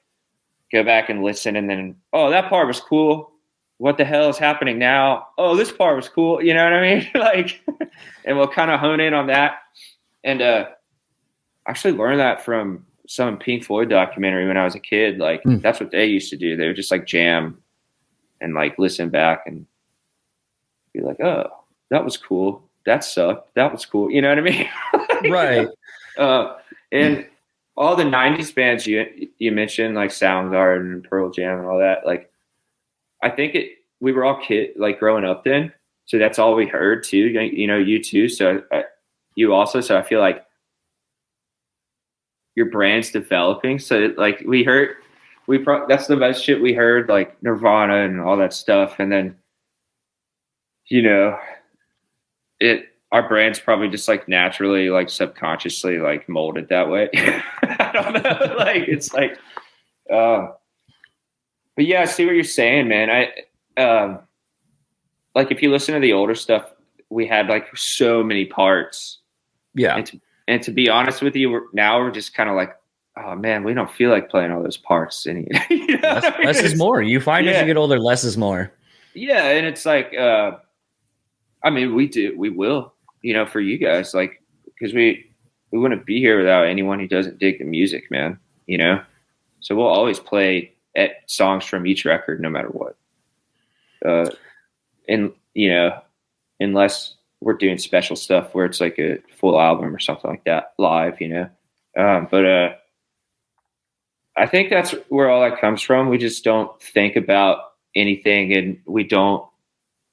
go back and listen. And then, oh, that part was cool. What the hell is happening now? Oh, this part was cool. You know what I mean? Like, and we'll kind of hone in on that. And actually learned that from some Pink Floyd documentary when I was a kid. Like that's what they used to do. They would just like jam and like listen back and be like, oh, that was cool. That sucked. That was cool. You know what I mean? Right. And all the 90s bands you mentioned, like Soundgarden and Pearl Jam and all that, like I think we were all like growing up then. So that's all we heard too. You know, you too. So you also, so I feel like your brand's developing. So like that's the best shit we heard, like Nirvana and all that stuff. And then, you know, our brand's probably just like naturally, like subconsciously, like molded that way. I don't know. Like, it's like, but yeah, I see what you're saying, man. Like if you listen to the older stuff, we had like so many parts. Yeah. And to be honest with you, now we're just kind of like, oh man, we don't feel like playing all those parts. You know less is more. You find as you get older, less is more. Yeah. And it's like, I mean, we will, you know, for you guys, like, because we wouldn't be here without anyone who doesn't dig the music, man, you know? So we'll always play songs from each record, no matter what. And, you know, unless we're doing special stuff where it's like a full album or something like that live, you know? But I think that's where all that comes from. We just don't think about anything, and we don't,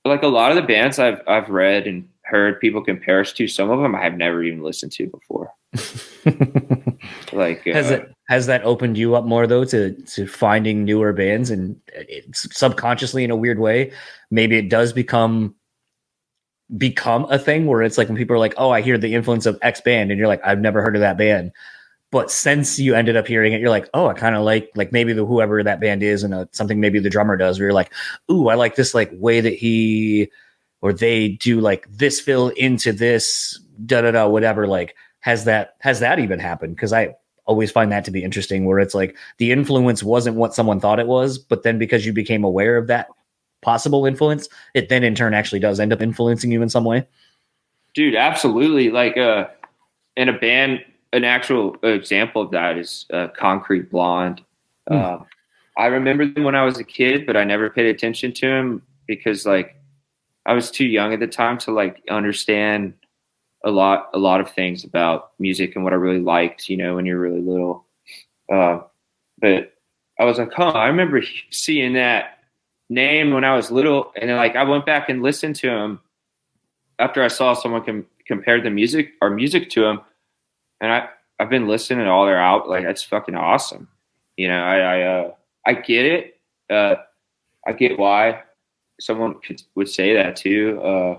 like a lot of the bands I've read and heard people compare us to, some of them I have never even listened to before. Like, has that opened you up more though to finding newer bands, and it's subconsciously in a weird way, maybe it does become a thing where it's like when people are like, oh, I hear the influence of X band, and you're like, I've never heard of that band. But since you ended up hearing it, you're like, oh, I kind of like maybe whoever that band is and something maybe the drummer does, where you're like, ooh, I like this like way that he or they do like this fill into this whatever. Like, has that even happened? Because I always find that to be interesting, where it's like the influence wasn't what someone thought it was, but then because you became aware of that possible influence, it then in turn actually does end up influencing you in some way. Dude, absolutely. Like in a band, an actual example of that is Concrete Blonde. I remember them when I was a kid, but I never paid attention to them because like I was too young at the time to like understand a lot of things about music and what I really liked, you know, when you're really little. But I was like, I remember seeing that name when I was little, and then like I went back and listened to him after I saw someone compare the music to him, and I've been listening to all their out. Like that's fucking awesome. You know, I get it. I get why someone would say that too.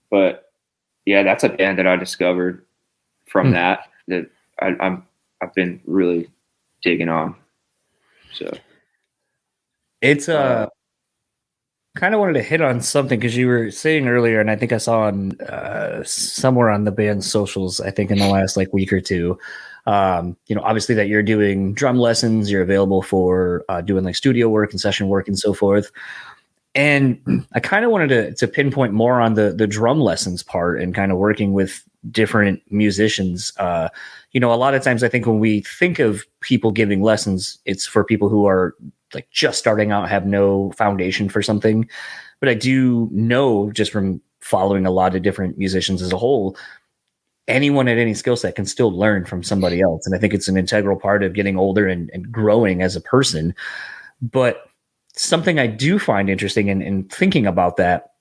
But yeah, that's a band that I discovered from that I've been really digging on. So it's kind of wanted to hit on something because you were saying earlier, and I think I saw on somewhere on the band's socials, I think in the last like week or two, you know, obviously that you're doing drum lessons, you're available for doing like studio work and session work and so forth. And I kind of wanted to pinpoint more on the drum lessons part and kind of working with different musicians. You know, a lot of times I think when we think of people giving lessons, it's for people who are like just starting out, have no foundation for something. But I do know just from following a lot of different musicians as a whole, anyone at any skill set can still learn from somebody else. And I think it's an integral part of getting older and growing as a person. But something I do find interesting in thinking about that,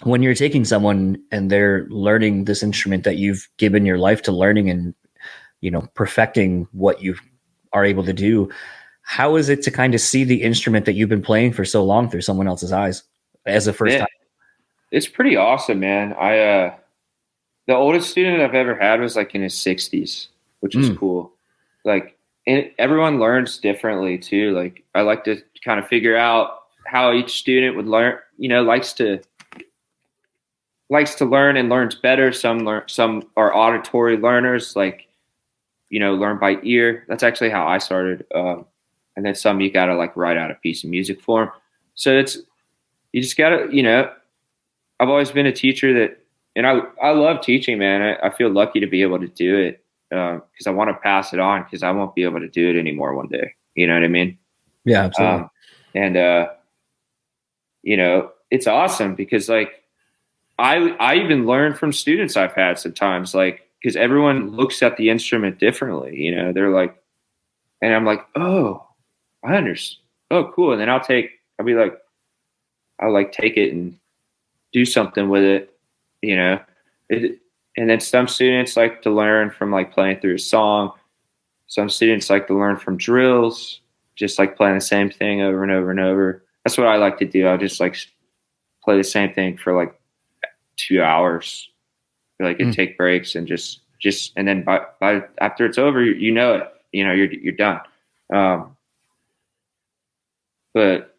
when you're taking someone and they're learning this instrument that you've given your life to learning and, you know, perfecting what you are able to do, how is it to kind of see the instrument that you've been playing for so long through someone else's eyes as a first time? It's pretty awesome, man. The oldest student I've ever had was like in his 60s, which is cool. Like, and everyone learns differently too. Like, I like to kind of figure out how each student would learn, you know, likes to learn and learns better. Some are auditory learners, like, you know, learn by ear. That's actually how I started. And then some you got to like write out a piece of music for them. So you just got to, you know, I've always been a teacher that, and I love teaching, man. I feel lucky to be able to do it because I want to pass it on because I won't be able to do it anymore one day. You know what I mean? Yeah, absolutely. And you know, it's awesome because like I even learn from students I've had sometimes, like, because everyone looks at the instrument differently. You know, they're like, and I'm like, oh, I understand. Oh, cool. And then I'll take it and do something with it, you know. And then some students like to learn from like playing through a song. Some students like to learn from drills, just like playing the same thing over and over and over. That's what I like to do. I'll just like play the same thing for like 2 hours. Like and take breaks and just and then by after it's over, you know it. You know, you're done. But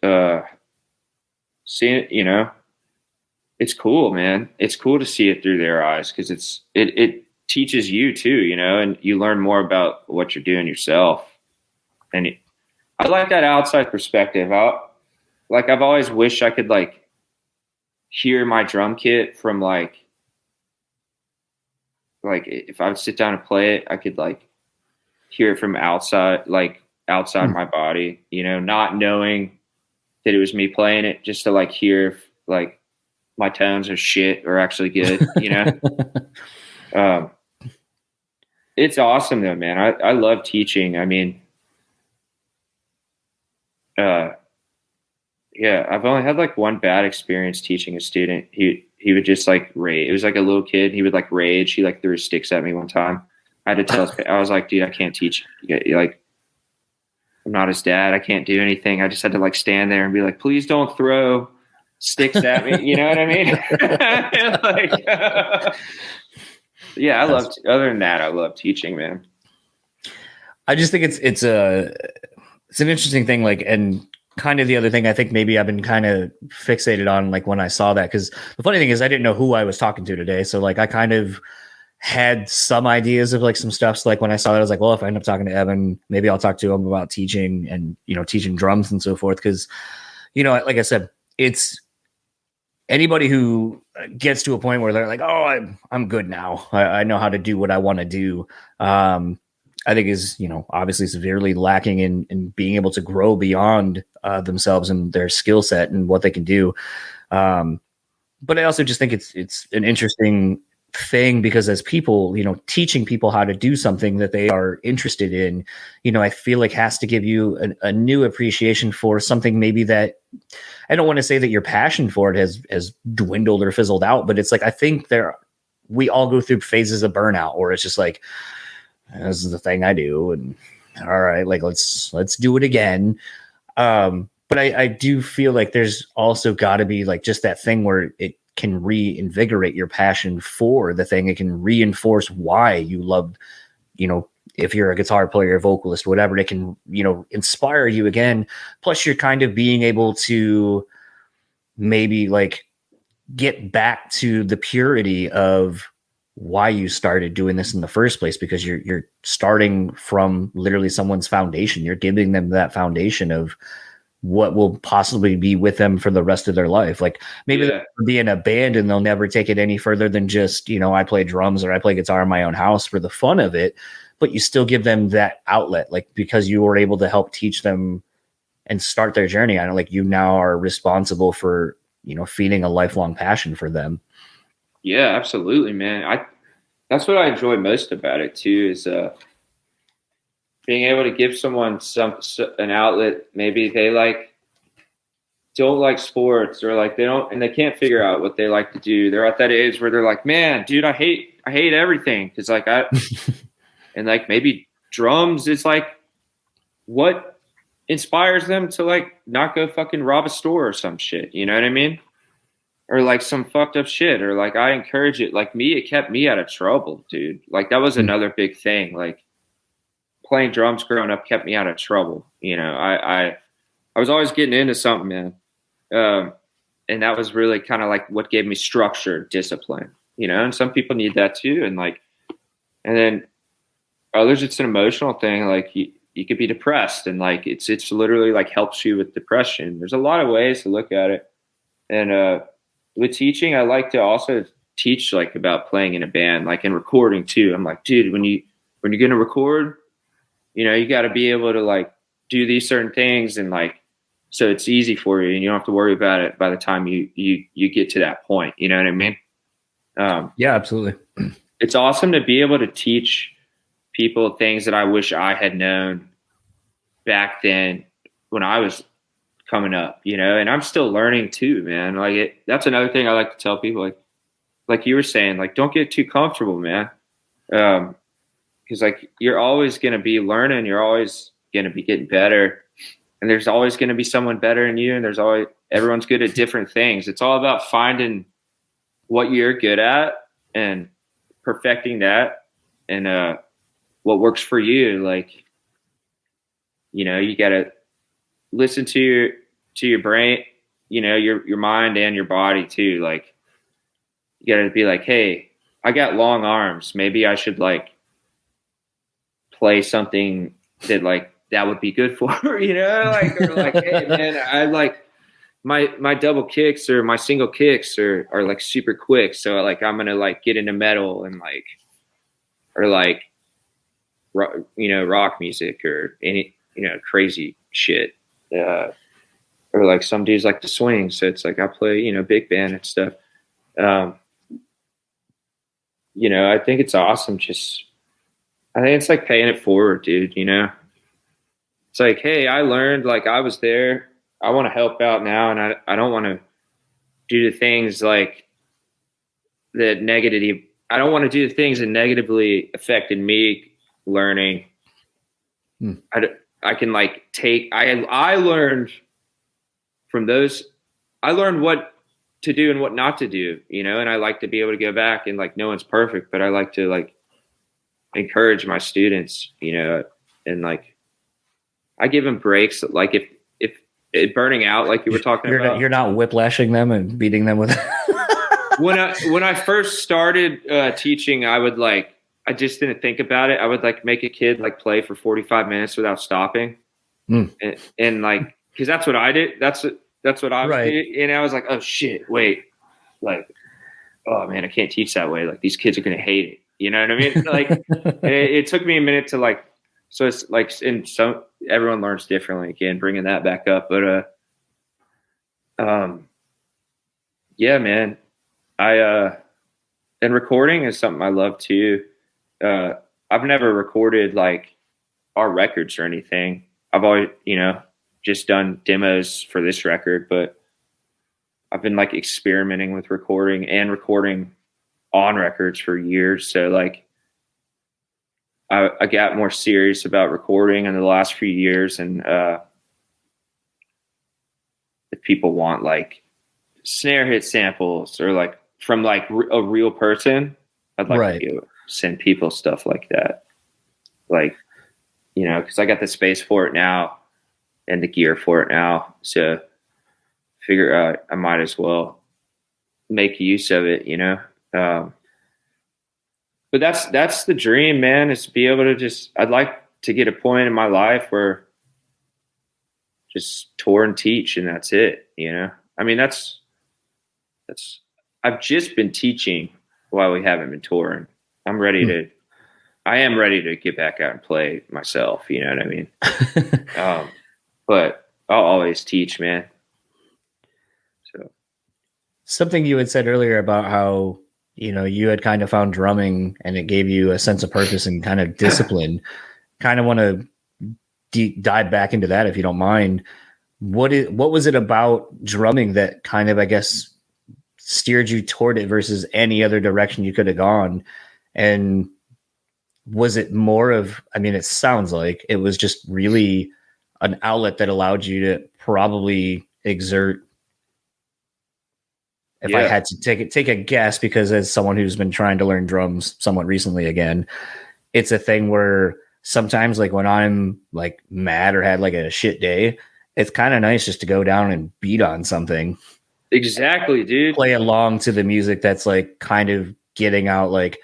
seeing it, you know, it's cool, man. It's cool to see it through their eyes because it teaches you too, you know, and you learn more about what you're doing yourself. And I like that outside perspective. I've always wished I could like hear my drum kit from like if I would sit down and play it, I could like hear it from outside my body, you know, not knowing that it was me playing it, just to like hear if like my tones are shit or actually good, you know. It's awesome though, man. I love teaching. I mean, yeah, I've only had like one bad experience teaching a student. He would just like rage. It was like a little kid. He would like rage. He like threw sticks at me one time. I had to tell I was like, dude, I can't teach. Like, I'm not his dad. I can't do anything. I just had to like stand there and be like, please don't throw sticks at me. You know what I mean? Like, yeah, other than that, I love teaching, man. I just think it's an interesting thing, like, and kind of the other thing I think maybe I've been kind of fixated on, like when I saw that, because the funny thing is I didn't know who I was talking to today, so like I kind of had some ideas of like some stuff. So like when I saw it, I was like, well, if I end up talking to Evan, maybe I'll talk to him about teaching and, you know, teaching drums and so forth. Cause, you know, like I said, it's anybody who gets to a point where they're like, oh, I'm good now. I know how to do what I want to do. I think is, you know, obviously severely lacking in being able to grow beyond themselves and their skill set and what they can do. But I also just think it's an interesting thing because as people, you know, teaching people how to do something that they are interested in, you know, I feel like has to give you a new appreciation for something maybe that I don't want to say that your passion for it has dwindled or fizzled out, but it's like, I think we all go through phases of burnout where it's just like, this is the thing I do. And all right, like, let's do it again. But I do feel like there's also gotta be like just that thing where it can reinvigorate your passion for the thing. It can reinforce why you love, you know, if you're a guitar player, vocalist, whatever, it can, you know, inspire you again. Plus you're kind of being able to maybe like get back to the purity of why you started doing this in the first place, because you're starting from literally someone's foundation. You're giving them that foundation of what will possibly be with them for the rest of their life. Like maybe they'll be in a band and they'll never take it any further than just, you know, I play drums or I play guitar in my own house for the fun of it, but you still give them that outlet, like, because you were able to help teach them and start their journey. I don't like you now are responsible for, you know, feeding a lifelong passion for them. Yeah, absolutely, man. That's what I enjoy most about it too, is being able to give someone an outlet. Maybe they don't like sports, or like they can't figure out what they like to do. They're at that age where they're like, man, dude, I hate everything. Cause like and like maybe drums is like what inspires them to like not go fucking rob a store or some shit. You know what I mean? Or like some fucked up shit, or like I encourage it. Like me, it kept me out of trouble, dude. Like that was another big thing. Like playing drums growing up kept me out of trouble. You know, I was always getting into something, man. And that was really kind of like what gave me structure, discipline, you know, and some people need that too. And like, and then others, it's an emotional thing. Like you could be depressed, and like, it's literally like helps you with depression. There's a lot of ways to look at it. And, with teaching, I like to also teach like about playing in a band, like in recording too. I'm like, dude, when you're going to record, you know, you got to be able to like do these certain things, and like, so it's easy for you and you don't have to worry about it by the time you get to that point. You know what I mean? Yeah, absolutely. It's awesome to be able to teach people things that I wish I had known back then when I was coming up, you know, and I'm still learning too, man. Like that's another thing I like to tell people, like you were saying, like, don't get too comfortable, man. Cause like, you're always going to be learning. You're always going to be getting better, and there's always going to be someone better than you. And everyone's good at different things. It's all about finding what you're good at and perfecting that. And, what works for you. Like, you know, you got to listen to your brain, you know, your mind and your body too. Like, you got to be like, hey, I got long arms. Maybe I should like play something that would be good for, you know, like, or like, hey man, I like my double kicks or my single kicks are like super quick. So like, I'm going to like get into metal and like, or like, you know, rock music or any, you know, crazy shit. Or like some dudes like to swing. So it's like, I play, you know, big band and stuff. You know, I think it's awesome. I think it's like paying it forward, dude. You know, it's like, hey, I learned, like I was there. I want to help out now. And I don't want to do the things like that negatively. I don't want to do the things that negatively affected me learning. I can like I learned from those. I learned what to do and what not to do, you know, and I like to be able to go back and like, no one's perfect, but I like to like encourage my students, you know, and like I give them breaks. Like if it burning out, like you were talking about, you're not whiplashing them and beating them with. when I first started teaching, I just didn't think about it. I would like make a kid like play for 45 minutes without stopping, and like because that's what I did. That's what I right. did, and I was like, oh shit, wait, like, oh man, I can't teach that way. Like these kids are gonna hate it. You know what I mean? Like it took me a minute to like. So it's like, and some everyone learns differently. Again, bringing that back up, but yeah, man, and recording is something I love too. I've never recorded like our records or anything. I've always, just done demos for this record, but I've been like experimenting with recording on records for years. So like, I got more serious about recording in the last few years, and if people want like snare hit samples or like from like a real person, I'd like to send people stuff like that. Like, because I got the space for it now and the gear for it now, so figure out I might as well make use of it, But that's the dream, man, is to be able to I'd like to get a point in my life where just tour and teach and that's it, I mean, that's I've just been teaching while we haven't been touring. I am ready to get back out and play myself, you know what I mean? But I'll always teach, man. So something you had said earlier about how you had kind of found drumming and it gave you a sense of purpose and kind of discipline. Kind of want to dive back into that if you don't mind. What was it about drumming that kind of, I guess, steered you toward it versus any other direction you could have gone? And was it more of, I mean, it sounds like it was just really an outlet that allowed you to probably exert. If I had to take a guess, because as someone who's been trying to learn drums somewhat recently again, it's a thing where sometimes like when I'm like mad or had like a shit day, it's kind of nice just to go down and beat on something. Exactly, dude. Play along to the music that's like kind of getting out like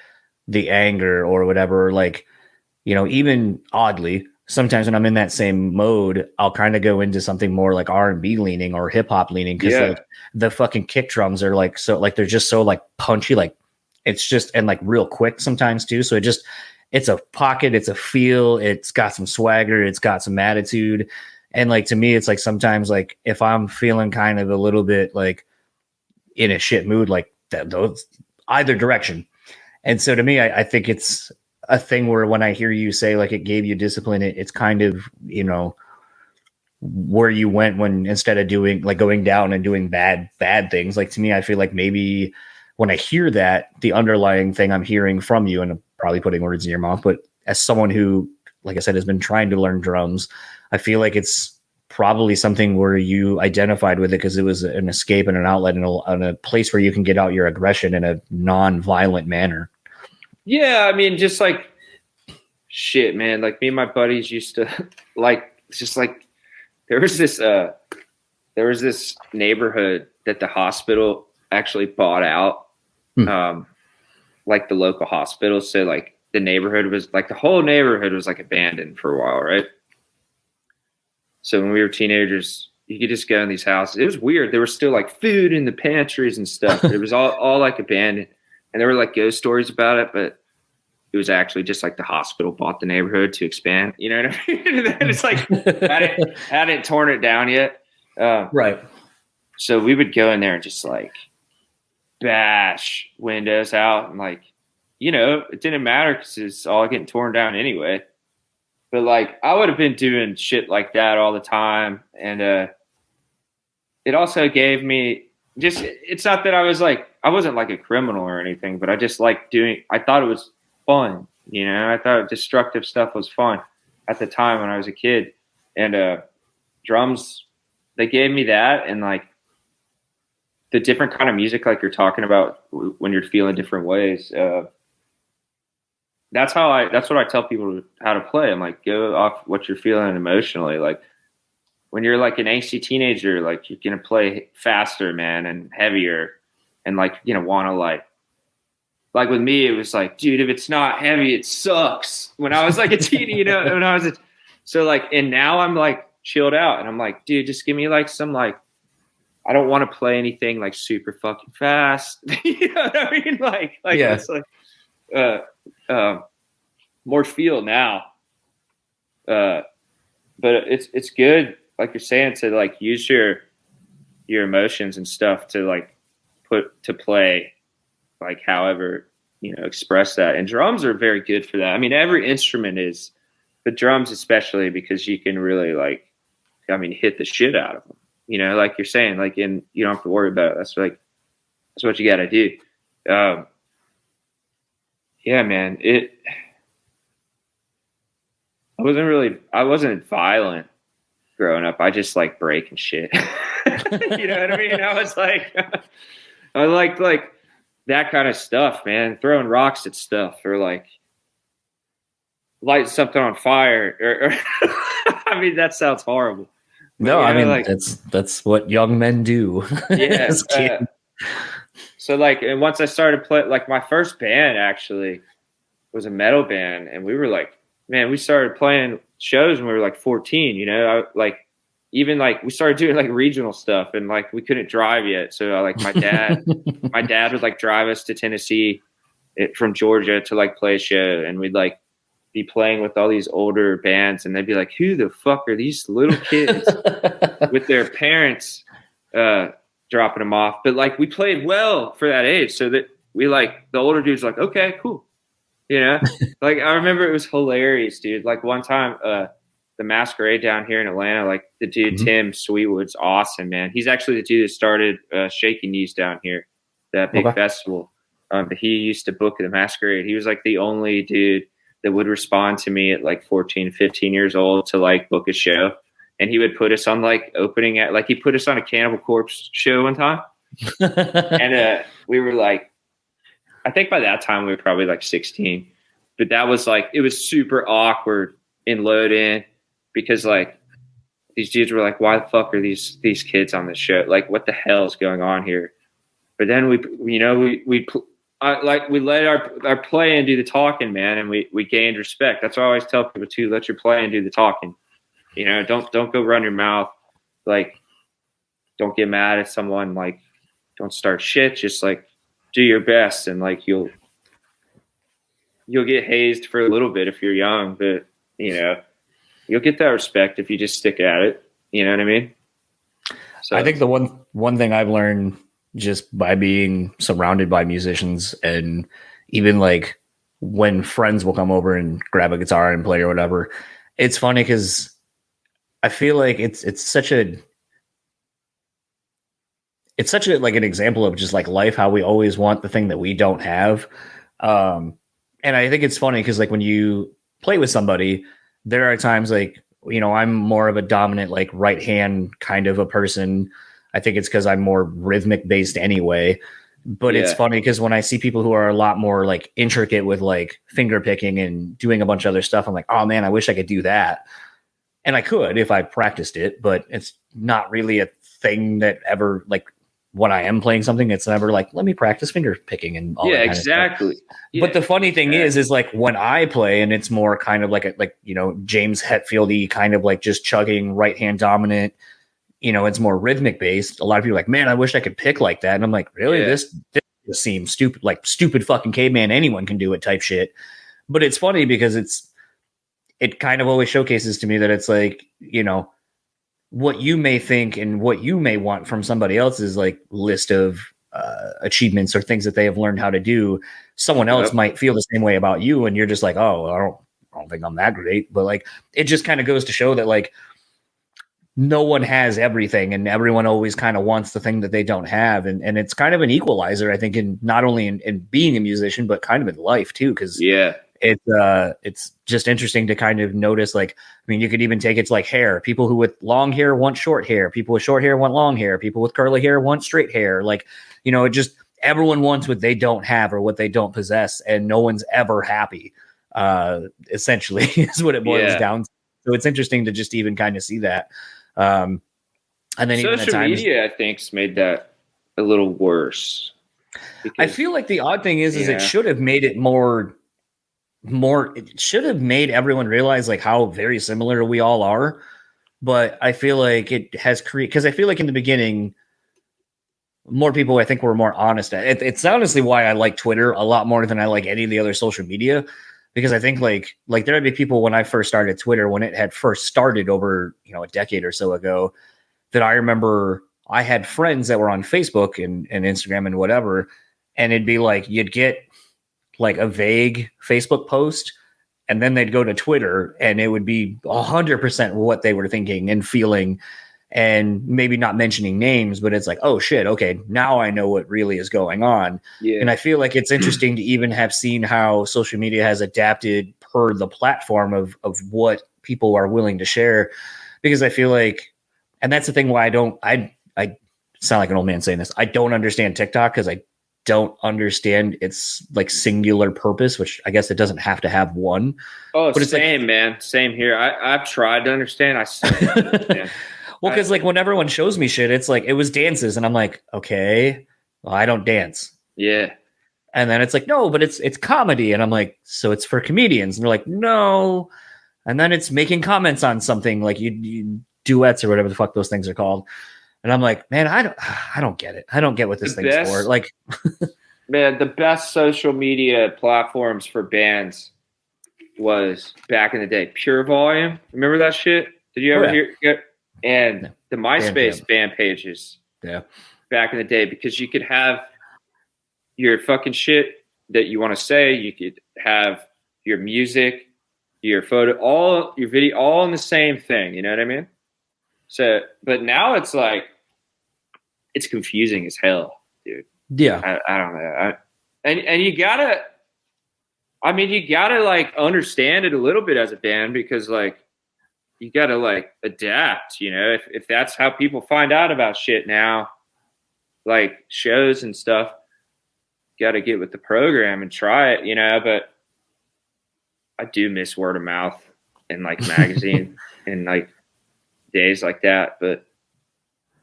the anger or whatever. Like, even oddly, sometimes when I'm in that same mode, I'll kind of go into something more like R&B leaning or hip hop leaning, because like the fucking kick drums are like so like they're just so like punchy, like it's just and like real quick sometimes too. So it's a pocket, it's a feel, it's got some swagger, it's got some attitude, and like to me, it's like sometimes like if I'm feeling kind of a little bit like in a shit mood, like those either direction. And so to me, I think it's a thing where when I hear you say like it gave you discipline, it's kind of, where you went when instead of doing like going down and doing bad things. Like to me, I feel like maybe when I hear that, the underlying thing I'm hearing from you, and I'm probably putting words in your mouth, but as someone who, like I said, has been trying to learn drums, I feel like it's probably something where you identified with it because it was an escape and an outlet and a place where you can get out your aggression in a non-violent manner. Yeah, I mean, just like shit, man. Like me and my buddies used to like just like there was this neighborhood that the hospital actually bought out, like the local hospital. So like the neighborhood was like the whole neighborhood was like abandoned for a while, right? So when we were teenagers, you could just go in these houses. It was weird. There was still like food in the pantries and stuff, but it was all like abandoned. And there were like ghost stories about it, but it was actually just like the hospital bought the neighborhood to expand. You know what I mean? And it's like hadn't torn it down yet. Right. So we would go in there and just like bash windows out, and like, it didn't matter because it's all getting torn down anyway. But like I would have been doing shit like that all the time, and it also gave me it's not that I wasn't like a criminal or anything, but I just like I thought it was fun. I thought destructive stuff was fun at the time when I was a kid, and drums, they gave me that, and like the different kind of music like you're talking about when you're feeling different ways. that's what I tell people how to play. I'm like, go off what you're feeling emotionally. Like when you're like an angsty teenager, like you're going to play faster, man, and heavier. And like, you know, want to like with me, it was like, dude, if it's not heavy, it sucks. When I was like a teeny, you know, when I was so like, and now I'm like chilled out and I'm like, dude, just give me like some, like, I don't want to play anything like super fucking fast. You know what I mean? Like, yeah. It's like, more feel now. But it's good, like you're saying, to like use your emotions and stuff to like put to play, like however, you know, express that. And drums are very good for that. I mean, every instrument is, but drums especially, because you can really like, I mean, hit the shit out of them. You know, like you're saying, like, and you don't have to worry about it. That's what you got to do. Yeah, man. I wasn't violent growing up. I just like breaking shit. You know what I mean? I was like, I like that kind of stuff, man. Throwing rocks at stuff, or like lighting something on fire. Or I mean, that sounds horrible. No, But, I mean, like, that's what young men do. Yeah. So like, and once I started playing, like my first band actually was a metal band, and we were like, man, we started playing shows when we were like 14. You know, even like we started doing like regional stuff, and like we couldn't drive yet, so like my dad would like drive us to Tennessee from Georgia to like play a show, and we'd like be playing with all these older bands, and they'd be like, who the fuck are these little kids with their parents dropping them off? But like we played well for that age, so that we like the older dudes like, okay, cool, you know. Like I remember it was hilarious, dude. Like one time the Masquerade down here in Atlanta, like the dude Tim Sweetwood's awesome, man. He's actually the dude that started Shaky Knees down here, that big festival. But he used to book the Masquerade. He was like the only dude that would respond to me at like 14, 15 years old to like book a show. And he would put us on like opening at, like he put us on a Cannibal Corpse show one time. And we were like, I think by that time we were probably like 16, but that was like, it was super awkward in load in, because like these dudes were like, why the fuck are these kids on this show? Like, what the hell is going on here? But then we let our play and do the talking, man, and we gained respect. That's what I always tell people too. Let your play and do the talking. You know, don't go run your mouth. Like, don't get mad at someone. Like, don't start shit. Just like do your best, and like you'll get hazed for a little bit if you're young, but you know, you'll get that respect if you just stick at it. You know what I mean? So I think the one thing I've learned just by being surrounded by musicians, and even like when friends will come over and grab a guitar and play or whatever, it's funny because I feel like it's such a like an example of just like life, how we always want the thing that we don't have. And I think it's funny because like when you play with somebody, there are times like, you know, I'm more of a dominant, like right hand kind of a person. I think it's because I'm more rhythmic based anyway. But it's funny because when I see people who are a lot more like intricate with like finger picking and doing a bunch of other stuff, I'm like, oh man, I wish I could do that. And I could if I practiced it, but it's not really a thing that ever, like when I am playing something, it's never like, let me practice finger picking and all that kind exactly. of stuff. Yeah, but the funny thing is like when I play and it's more kind of like, you know, James Hetfield-y kind of like just chugging right hand dominant, you know, it's more rhythmic based. A lot of people are like, man, I wish I could pick like that. And I'm like, really? Yeah. This seems stupid, like stupid fucking caveman. Anyone can do it type shit. But it's funny because it kind of always showcases to me that it's like, you know, what you may think and what you may want from somebody else's like list of achievements or things that they have learned how to do. Someone else might feel the same way about you. And you're just like, oh, I don't think I'm that great. But like, it just kind of goes to show that like, no one has everything and everyone always kind of wants the thing that they don't have. And it's kind of an equalizer, I think, in not only in being a musician, but kind of in life too. Cause it's just interesting to kind of notice, like, I mean, you could even take it to like hair. People who with long hair want short hair. People with short hair want long hair. People with curly hair want straight hair. Like, you know, it just, everyone wants what they don't have or what they don't possess. And no one's ever happy. essentially is what it boils down to. So it's interesting to just even kind of see that. And then social even at times, media, I think's made that a little worse. I feel like the odd thing is it should have made it more, it should have made everyone realize like how very similar we all are. But I feel like it has created, because I feel like in the beginning, more people, I think, were more honest. It's honestly why I like Twitter a lot more than I like any of the other social media, because I think like there would be people when I first started Twitter, when it had first started over, a decade or so ago, that I remember I had friends that were on Facebook and Instagram and whatever, and it'd be like you'd get like a vague Facebook post, and then they'd go to Twitter and it would be 100% what they were thinking and feeling, and maybe not mentioning names, but it's like, oh shit, okay, now I know what really is going on. Yeah. And I feel like it's interesting to even have seen how social media has adapted per the platform of what people are willing to share, because I feel like, and that's the thing why I sound like an old man saying this, I don't understand TikTok, because I don't understand its like singular purpose, which I guess it doesn't have to have one. Oh, but it's same, like, man. Same here. I've tried to understand. I still don't understand. Well, because like when everyone shows me shit, it's like it was dances, and I'm like, okay, well, I don't dance. Yeah. And then it's like, no, but it's comedy, and I'm like, so it's for comedians, and they're like, no. And then it's making comments on something like you duets or whatever the fuck those things are called. And I'm like, man, I don't get it. I don't get what this thing's for. Like, man, the best social media platforms for bands was back in the day. Pure Volume. Remember that shit? Did you ever hear it? And the MySpace band pages. Yeah. Back in the day, because you could have your fucking shit that you want to say. You could have your music, your photo, all your video, all in the same thing. You know what I mean? So, but now it's like, it's confusing as hell, dude. Yeah. I don't know. And you gotta like understand it a little bit as a band, because like you gotta like adapt, if that's how people find out about shit now, like shows and stuff, gotta get with the program and try it, but I do miss word of mouth and like magazine and like days like that. But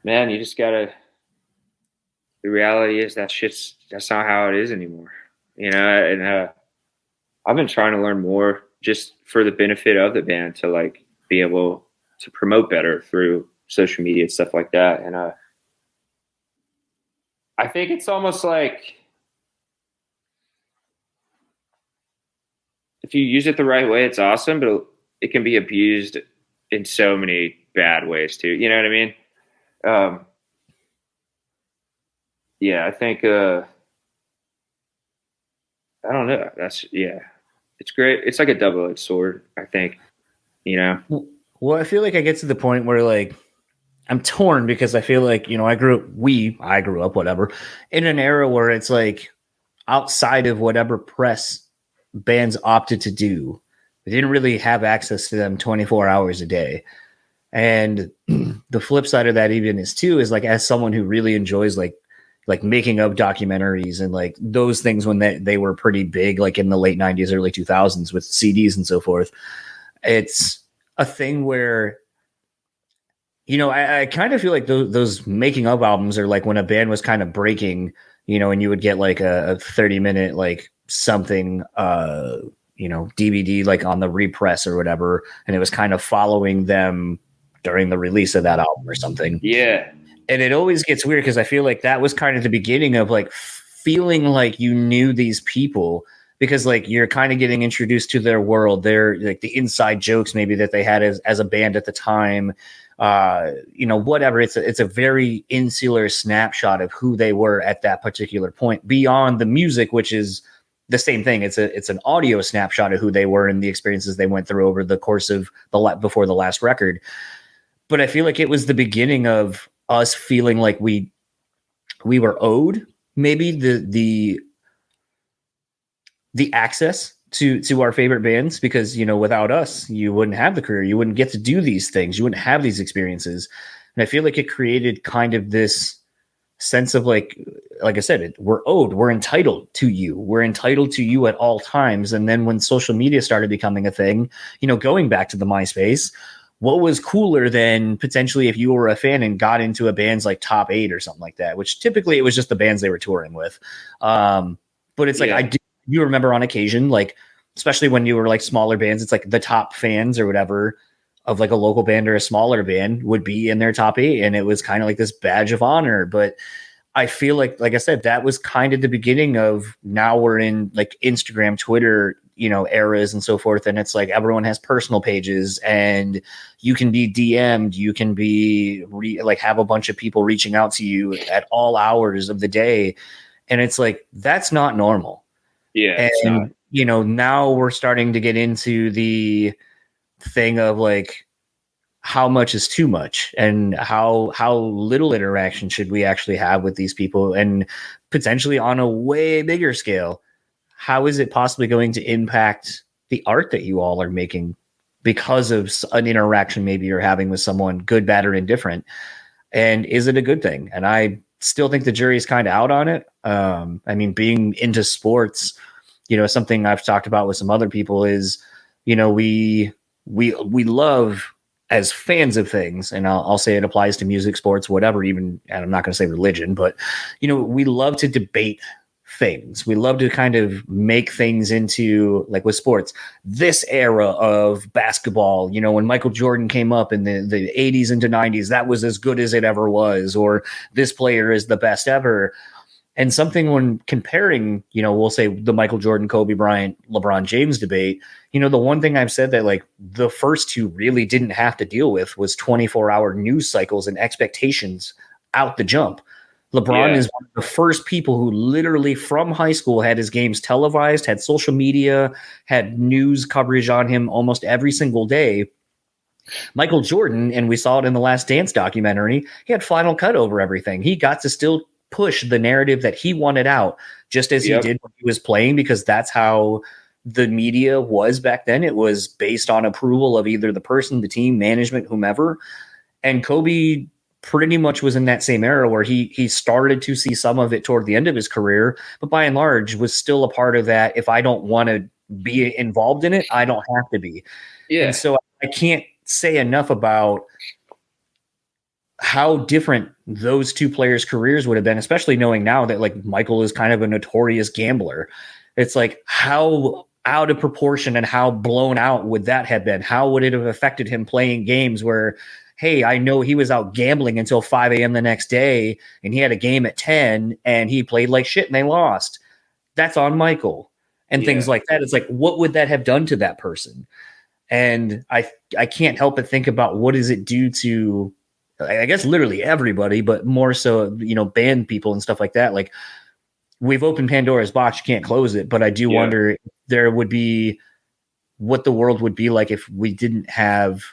man, you just gotta, the reality is that's not how it is anymore, and I've been trying to learn more just for the benefit of the band, to like be able to promote better through social media and stuff like that. And I think it's almost like if you use it the right way, it's awesome, but it can be abused in so many bad ways too. You know what I mean? Yeah, I think, I don't know. It's great. It's like a double-edged sword, I think, Well, I feel like I get to the point where like I'm torn, because I feel like, I grew up, whatever, in an era where it's like outside of whatever press bands opted to do, they didn't really have access to them 24 hours a day. And the flip side of that even is like, as someone who really enjoys like making of documentaries and like those things when they were pretty big, like in the late 90s, early 2000s with CDs and so forth, it's a thing where, I kind of feel like those making of albums are like when a band was kind of breaking, and you would get like a 30-minute, like something, DVD, like on the repress or whatever. And it was kind of following them during the release of that album or something. Yeah. And it always gets weird, because I feel like that was kind of the beginning of like feeling like you knew these people, because like you're kind of getting introduced to their world. They're like the inside jokes maybe that they had as a band at the time, whatever. It's a very insular snapshot of who they were at that particular point, beyond the music, which is the same thing. It's an audio snapshot of who they were and the experiences they went through over the course of before the last record. But I feel like it was the beginning of us feeling like we were owed maybe the access to our favorite bands, because without us you wouldn't have the career, you wouldn't get to do these things, you wouldn't have these experiences. And I feel like it created kind of this sense of like I said, we're entitled to you. We're entitled to you at all times. And then when social media started becoming a thing, going back to the MySpace, what was cooler than potentially if you were a fan and got into a band's like top 8 or something like that, which typically it was just the bands they were touring with. But it's like, you remember on occasion, like, especially when you were like smaller bands, it's like the top fans or whatever of like a local band or a smaller band would be in their top 8. And it was kind of like this badge of honor. But I feel like I said, that was kind of the beginning of, now we're in like Instagram, Twitter, eras and so forth. And it's like everyone has personal pages and you can be DM'd, you can be have a bunch of people reaching out to you at all hours of the day. And it's like, that's not normal. Yeah. And, now we're starting to get into the thing of like, how much is too much and how little interaction should we actually have with these people, and potentially on a way bigger scale, how is it possibly going to impact the art that you all are making because of an interaction maybe you're having with someone, good, bad, or indifferent? And is it a good thing? And I still think the jury's kind of out on it. I mean, being into sports, something I've talked about with some other people is, we love, as fans of things, and I'll say it applies to music, sports, whatever, even, and I'm not going to say religion, but, we love to debate things. We love to kind of make things into, like with sports, this era of basketball, when Michael Jordan came up in the 80s into 90s, that was as good as it ever was, or this player is the best ever. And something when comparing, we'll say the Michael Jordan, Kobe Bryant, LeBron James debate, the one thing I've said that like the first two really didn't have to deal with was 24-hour news cycles and expectations out the jump. LeBron is one of the first people who literally from high school had his games televised, had social media, had news coverage on him almost every single day. Michael Jordan, and we saw it in the Last Dance documentary, he had Final Cut over everything. He got to still push the narrative that he wanted out, just as he did when he was playing, because that's how the media was back then. It was based on approval of either the person, the team, management, whomever. And Kobe pretty much was in that same era where he started to see some of it toward the end of his career, but by and large was still a part of that. If I don't want to be involved in it, I don't have to be. Yeah. And so I can't say enough about how different those two players' careers would have been, especially knowing now that like Michael is kind of a notorious gambler. It's like, how out of proportion and how blown out would that have been? How would it have affected him playing games where, hey, I know he was out gambling until 5 a.m. the next day and he had a game at 10 and he played like shit and they lost. That's on Michael and things like that. It's like, what would that have done to that person? And I can't help but think about, what does it do to, I guess, literally everybody, but more so, band people and stuff like that. Like, we've opened Pandora's box, you can't close it, but I do wonder if there would be, what the world would be like if we didn't have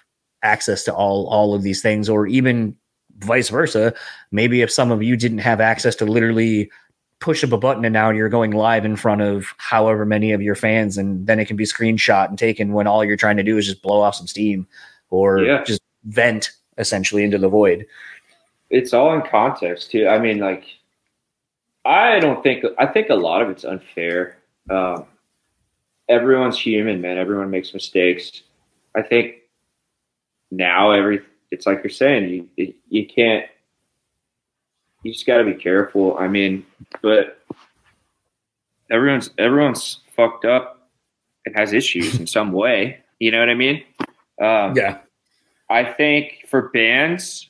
access to all of these things, or even vice versa. Maybe if some of you didn't have access to literally push up a button and now you're going live in front of however many of your fans, and then it can be screenshot and taken when all you're trying to do is just blow off some steam or just vent essentially into the void. It's all in context too. I mean, like, I think a lot of it's unfair. Everyone's human, man. Everyone makes mistakes. I think now it's like you're saying, you can't, you just got to be careful. I mean, but everyone's fucked up and has issues in some way. You know what I mean? I think for bands,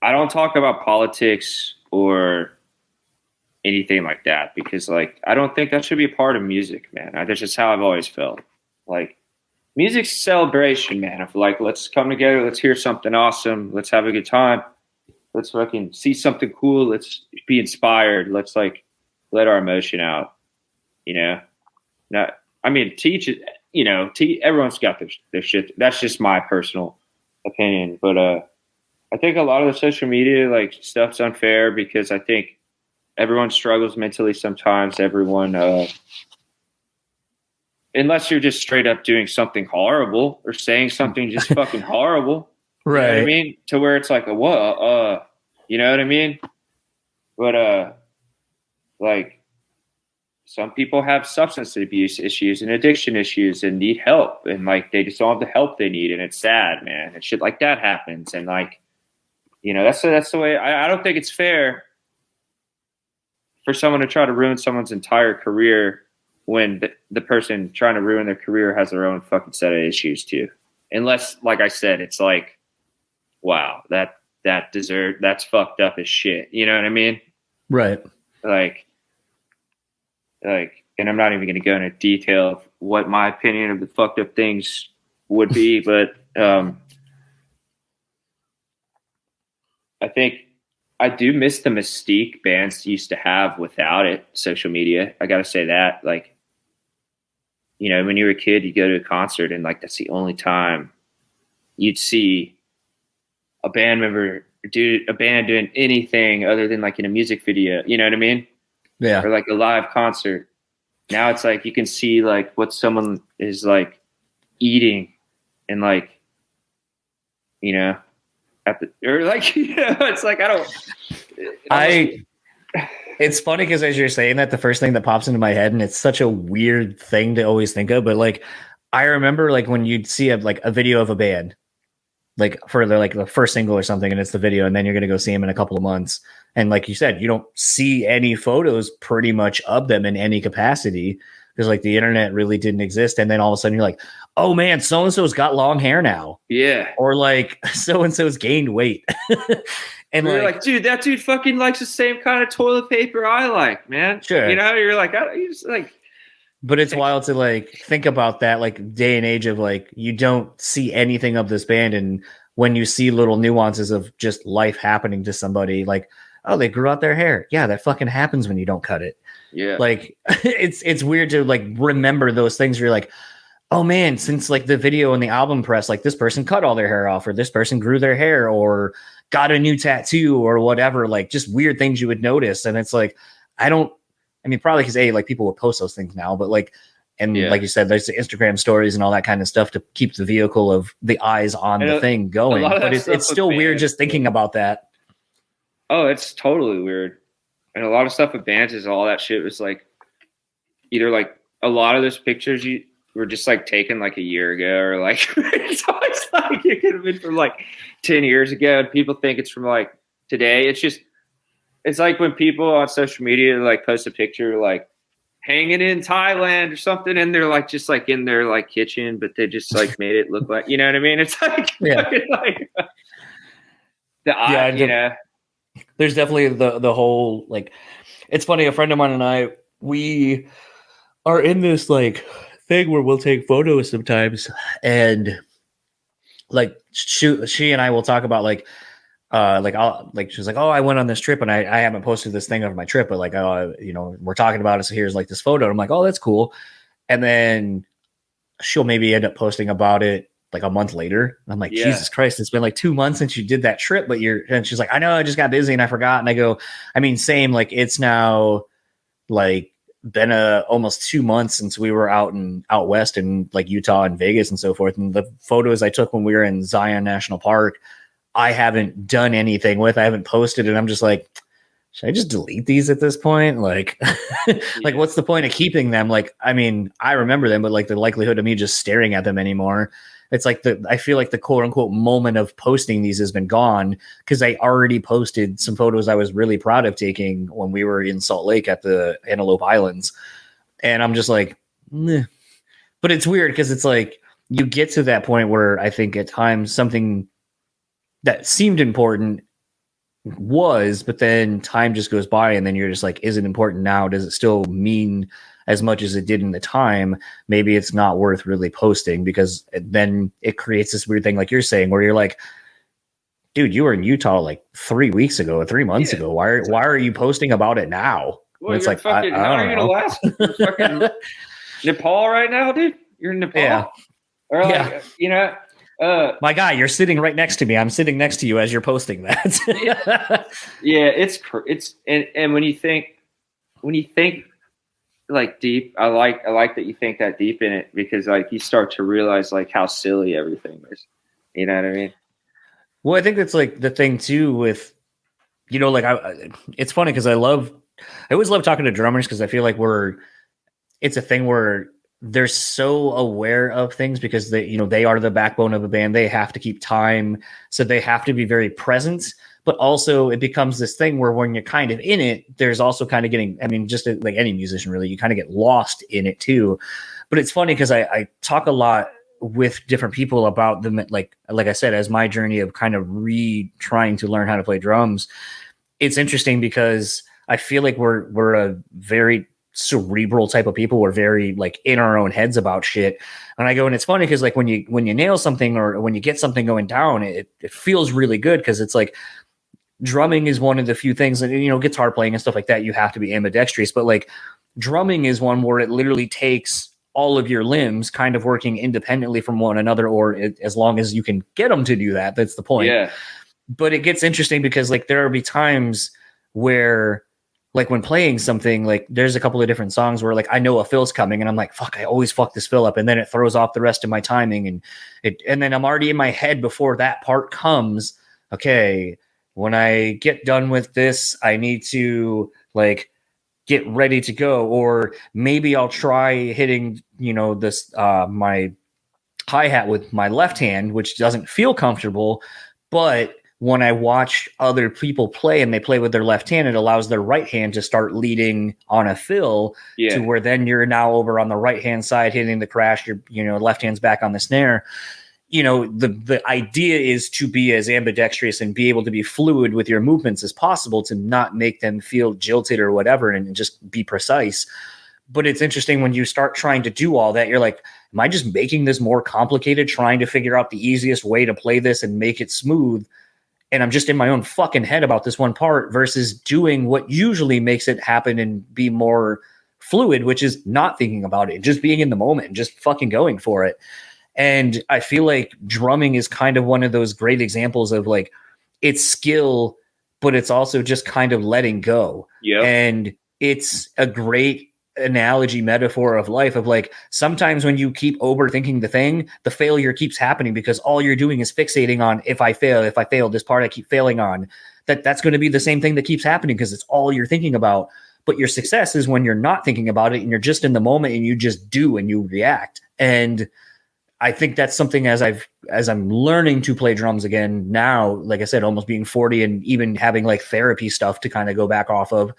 I don't talk about politics or anything like that, because like, I don't think that should be a part of music, man. That's just how I've always felt. Like, music's celebration, man. Of like, let's come together, let's hear something awesome, let's have a good time, let's fucking see something cool, let's be inspired, let's like let our emotion out, Not, I mean, teach it, everyone's got their shit. That's just my personal opinion, but I think a lot of the social media like stuff's unfair, because I think everyone struggles mentally sometimes. Everyone, unless you're just straight up doing something horrible or saying something just fucking horrible, You know what I Right. mean? To where it's like, what? You know what I mean? But like some people have substance abuse issues and addiction issues and need help, and like they just don't have the help they need, and it's sad, man. And shit like that happens, and like, you know, that's the way. I don't think it's fair for someone to try to ruin someone's entire career when the person trying to ruin their career has their own fucking set of issues too. Unless, like I said, it's like, wow, that's fucked up as shit. You know what I mean? Right. Like, and I'm not even going to go into detail of what my opinion of the fucked up things would be, but I think I do miss the mystique bands used to have without it, social media. I got to say that, like, you know, when you were a kid, you go to a concert and like, that's the only time you'd see a band member a band doing anything other than like in a music video, you know what I mean? Yeah. Or like a live concert. Now it's like, you can see like what someone is like eating and like, you know, or like, you know, it's like, it's funny because as you're saying that, the first thing that pops into my head, and it's such a weird thing to always think of, but like, I remember like when you'd see a video of a band, like for the first single or something, and it's the video, and then you're going to go see them in a couple of months. And like you said, you don't see any photos pretty much of them in any capacity because like the internet really didn't exist. And then all of a sudden you're like, oh man, so-and-so's got long hair now. Yeah. Or like so-and-so's gained weight. And you're like, dude, that dude fucking likes the same kind of toilet paper I like, man. Sure. You know, you're like, you just like. But it's wild to like think about that, like day and age of like, you don't see anything of this band. And when you see little nuances of just life happening to somebody, like, oh, they grew out their hair. Yeah, that fucking happens when you don't cut it. Yeah. Like it's weird to like remember those things where you're like, oh man, since like the video and the album press, like this person cut all their hair off, or this person grew their hair, or got a new tattoo, or whatever, like just weird things you would notice. And it's like, I mean, probably because like people will post those things now, but like, and like you said, there's the Instagram stories and all that kind of stuff to keep the vehicle of the eyes on the thing going. But it's still weird just thinking about that. Oh, it's totally weird. And a lot of stuff with bands is all that shit was like, either like a lot of those pictures you were just like taken like a year ago, or like, it's always like it could have been from like 10 years ago. And people think it's from like today. It's like when people on social media like post a picture like hanging in Thailand or something, and they're like just like in their like kitchen, but they just like made it look like, you know what I mean? It's like, like the eye, you know. There's definitely the whole like, it's funny. A friend of mine and I, we are in this like thing where we'll take photos sometimes, and like she and I will talk about like she's like, oh, I went on this trip and I haven't posted this thing of my trip, but like, oh, you know, we're talking about it. So here's like this photo. I'm like, oh, that's cool. And then she'll maybe end up posting about it like a month later. And I'm like, Jesus Christ, it's been like 2 months since you did that trip, but and she's like, I know, I just got busy and I forgot. And I go, I mean, same, like it's now like been almost 2 months since we were out west in like Utah and Vegas and so forth. And the photos I took when we were in Zion National Park, I haven't done anything with. I haven't posted, and I'm just like, should I just delete these at this point? Like, like what's the point of keeping them? Like, I mean, I remember them, but like the likelihood of me just staring at them anymore, it's like I feel like the quote unquote moment of posting these has been gone because I already posted some photos I was really proud of taking when we were in Salt Lake at the Antelope Islands. And I'm just like, meh. But it's weird because it's like you get to that point where I think at times something that seemed important but then time just goes by and then you're just like, is it important now? Does it still mean as much as it did in the time? Maybe it's not worth really posting, because then it creates this weird thing like you're saying where you're like, dude, you were in Utah like 3 weeks ago or 3 months ago. Why are you posting about it now? Well, it's like, fucking, I don't know. Alaska. You're fucking Nepal right now, dude. You're in Nepal. Yeah. Or like, you know, my guy, you're sitting right next to me. I'm sitting next to you as you're posting that. Yeah, it's and when you think like deep, I like that you think that deep in it, because like you start to realize like how silly everything is. You know what I mean? Well, I think that's like the thing too with, like it's funny because I always love talking to drummers because I feel like it's a thing where they're so aware of things because they are the backbone of a band. They have to keep time. So they have to be very present, but also it becomes this thing where when you're kind of in it, there's also kind of just like any musician really, you kind of get lost in it too. But it's funny because I talk a lot with different people about them, like I said, as my journey of kind of trying to learn how to play drums. It's interesting because I feel like we're a very cerebral type of people. We're very like in our own heads about shit. And I go, and it's funny because like when you nail something or when you get something going down, it feels really good because it's like drumming is one of the few things that, guitar playing and stuff like that, you have to be ambidextrous, but like drumming is one where it literally takes all of your limbs kind of working independently from one another, or as long as you can get them to do that, that's the point. Yeah. But it gets interesting because like there will be times where like when playing something, like there's a couple of different songs where like I know a fill's coming and I'm like, fuck, I always fuck this fill up. And then it throws off the rest of my timing. And then I'm already in my head before that part comes. Okay, when I get done with this, I need to like get ready to go, or maybe I'll try hitting, this my hi-hat with my left hand, which doesn't feel comfortable, but when I watch other people play and they play with their left hand, it allows their right hand to start leading on a fill to where then you're now over on the right hand side hitting the crash, your left hand's back on the snare. The idea is to be as ambidextrous and be able to be fluid with your movements as possible to not make them feel jilted or whatever and just be precise. But it's interesting when you start trying to do all that, you're like, am I just making this more complicated, trying to figure out the easiest way to play this and make it smooth? And I'm just in my own fucking head about this one part versus doing what usually makes it happen and be more fluid, which is not thinking about it, just being in the moment and just fucking going for it. And I feel like drumming is kind of one of those great examples of like, it's skill, but it's also just kind of letting go. Yeah. And it's a great analogy metaphor of life of like, sometimes when you keep overthinking the thing, the failure keeps happening because all you're doing is fixating on if I fail this part I keep failing on, that's going to be the same thing that keeps happening because it's all you're thinking about. But your success is when you're not thinking about it and you're just in the moment and you just do and you react. And I think that's something as I'm learning to play drums again now, like I said, almost being 40 and even having like therapy stuff to kind of go back off of.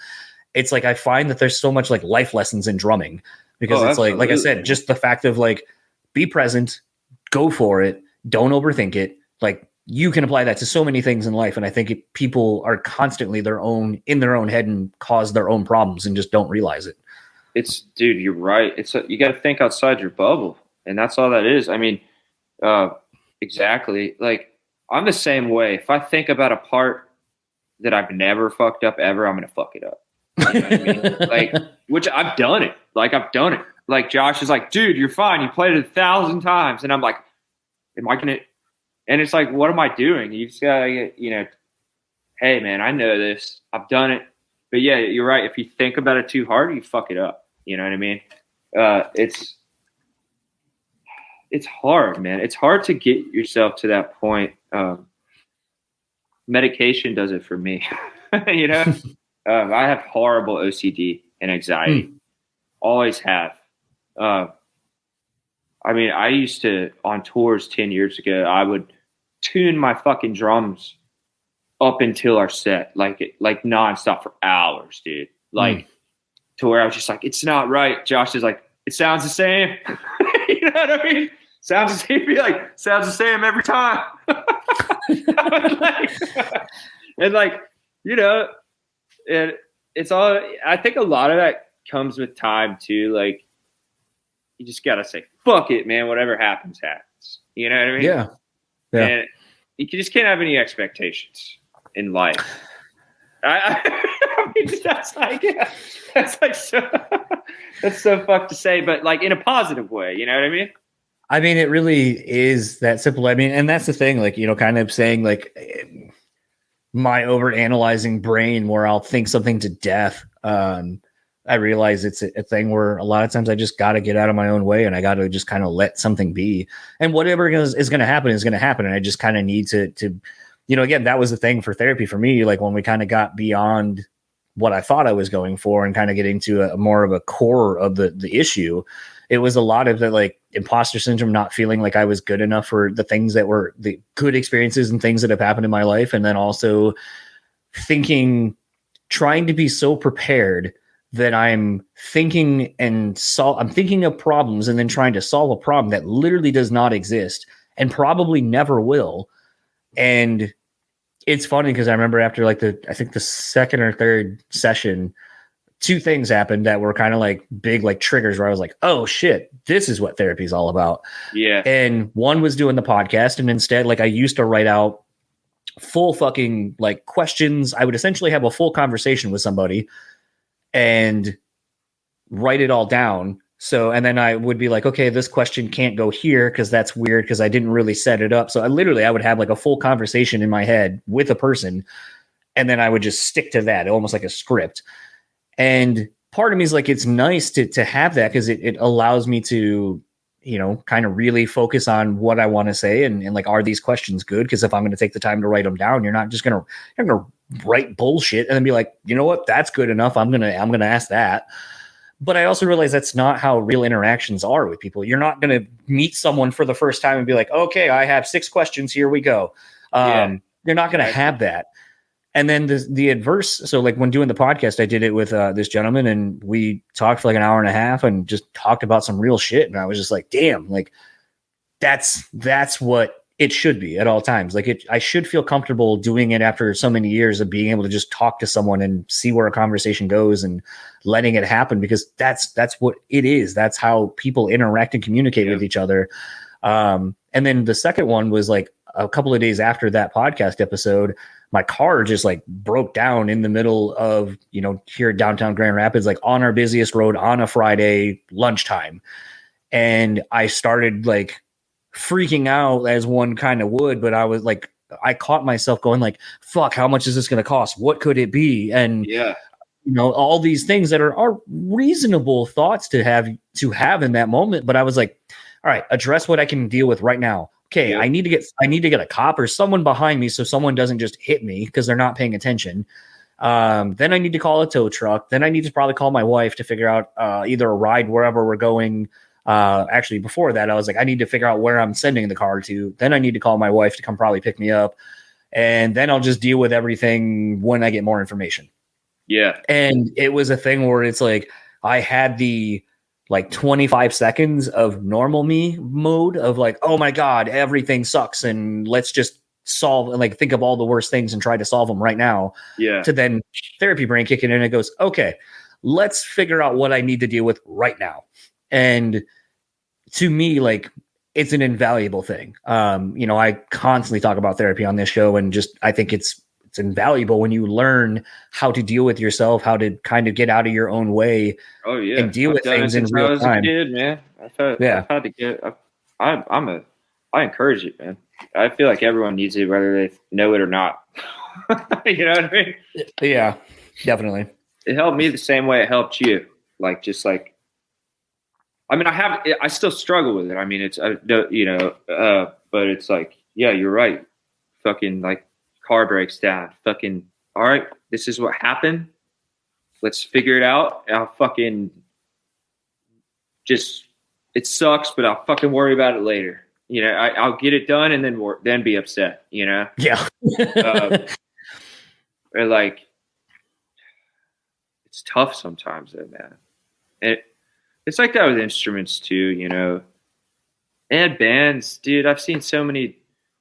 It's like, I find that there's so much like life lessons in drumming because it's like I said, just the fact of like, be present, go for it. Don't overthink it. Like you can apply that to so many things in life. And I think people are constantly in their own head and cause their own problems and just don't realize it. Dude, you're right. You got to think outside your bubble. And that's all that is. I mean, exactly. Like I'm the same way. If I think about a part that I've never fucked up ever, I'm going to fuck it up. You know what I mean? Like, which I've done it. Like Josh is like, dude, you're fine. You played it 1,000 times. And I'm like, am I going to, and it's like, what am I doing? You just gotta get, hey man, I know this, I've done it. But yeah, you're right. If you think about it too hard, you fuck it up. You know what I mean? It's hard, man. It's hard to get yourself to that point. Medication does it for me. I have horrible OCD and anxiety. Always have. I used to, on tours 10 years ago, I would tune my fucking drums up until our set, like nonstop for hours, dude. To where I was just like, it's not right. Josh is like, it sounds the same. You know what I mean? Sounds the same. Be like, sounds the same every time. And it's all, I think a lot of that comes with time too. Like, you just got to say, fuck it, man. Whatever happens, happens. You know what I mean? Yeah. And you just can't have any expectations in life. That's so fucked to say, but like in a positive way. You know what I mean? I mean, it really is that simple. I mean, and that's the thing, like, kind of saying like my over-analyzing brain where I'll think something to death. I realize it's a thing where a lot of times I just got to get out of my own way and I got to just kind of let something be. And whatever is going to happen is going to happen. And I just kind of need to again, that was the thing for therapy for me. Like when we kind of got beyond what I thought I was going for and kind of getting to a more of a core of the issue, it was a lot of the like imposter syndrome, not feeling like I was good enough for the things that were the good experiences and things that have happened in my life. And then also trying to be so prepared that I'm thinking of problems and then trying to solve a problem that literally does not exist and probably never will. And it's funny because I remember after like I think the second or third session, two things happened that were kind of like big like triggers where I was like, oh shit, this is what therapy is all about. Yeah. And one was doing the podcast, and instead, like I used to write out full fucking like questions. I would essentially have a full conversation with somebody and write it all down. So, and then I would be like, okay, this question can't go here because that's weird because I didn't really set it up. So I would have like a full conversation in my head with a person, and then I would just stick to that, almost like a script. And part of me is like, it's nice to have that because it allows me to, kind of really focus on what I want to say and like, are these questions good? Because if I'm going to take the time to write them down, you're not going to write bullshit and then be like, you know what, that's good enough. I'm going to ask that. But I also realize that's not how real interactions are with people. You're not going to meet someone for the first time and be like, okay, I have 6 questions. Here we go. You're not going to have that. And then the adverse. So like when doing the podcast, I did it with this gentleman and we talked for like an hour and a half and just talked about some real shit. And I was just like, damn, like that's what it should be at all times. Like I should feel comfortable doing it after so many years of being able to just talk to someone and see where a conversation goes and letting it happen, because that's what it is. That's how people interact and communicate with each other. And then the second one was like a couple of days after that podcast episode, my car just like broke down in the middle of, here at downtown Grand Rapids, like on our busiest road on a Friday lunchtime. And I started like freaking out as one kind of would, but I was like, I caught myself going like, fuck, how much is this going to cost? What could it be? And, all these things that are reasonable thoughts to have in that moment. But I was like, all right, address what I can deal with right now. Okay, yep. I need to get a cop or someone behind me so someone doesn't just hit me because they're not paying attention. Then I need to call a tow truck. Then I need to probably call my wife to figure out either a ride wherever we're going. Actually, before that, I was like, I need to figure out where I'm sending the car to. Then I need to call my wife to come probably pick me up. And then I'll just deal with everything when I get more information. Yeah. And it was a thing where it's like I had the like 25 seconds of normal me mode of like, oh my God, everything sucks. And let's just solve and like think of all the worst things and try to solve them right now. Yeah. To then therapy brain kicking in and it goes, okay, let's figure out what I need to deal with right now. And to me, like, it's an invaluable thing. I constantly talk about therapy on this show, and just, I think it's invaluable when you learn how to deal with yourself, how to kind of get out of your own way. Oh yeah. And deal with things in real time. I was a kid, man. I've had to get, I encourage it, man. I feel like everyone needs it, whether they know it or not. You know what I mean? Yeah, definitely. It helped me the same way it helped you. Like, just like, I mean, I still struggle with it. I mean, but it's like, yeah, you're right. Fucking like car breaks down. Fucking, all right, this is what happened. Let's figure it out. I'll fucking just, it sucks, but I'll fucking worry about it later. I'll get it done and then be upset, Yeah. Or like, it's tough sometimes though, man. It's like that with instruments too, and bands, dude. I've seen so many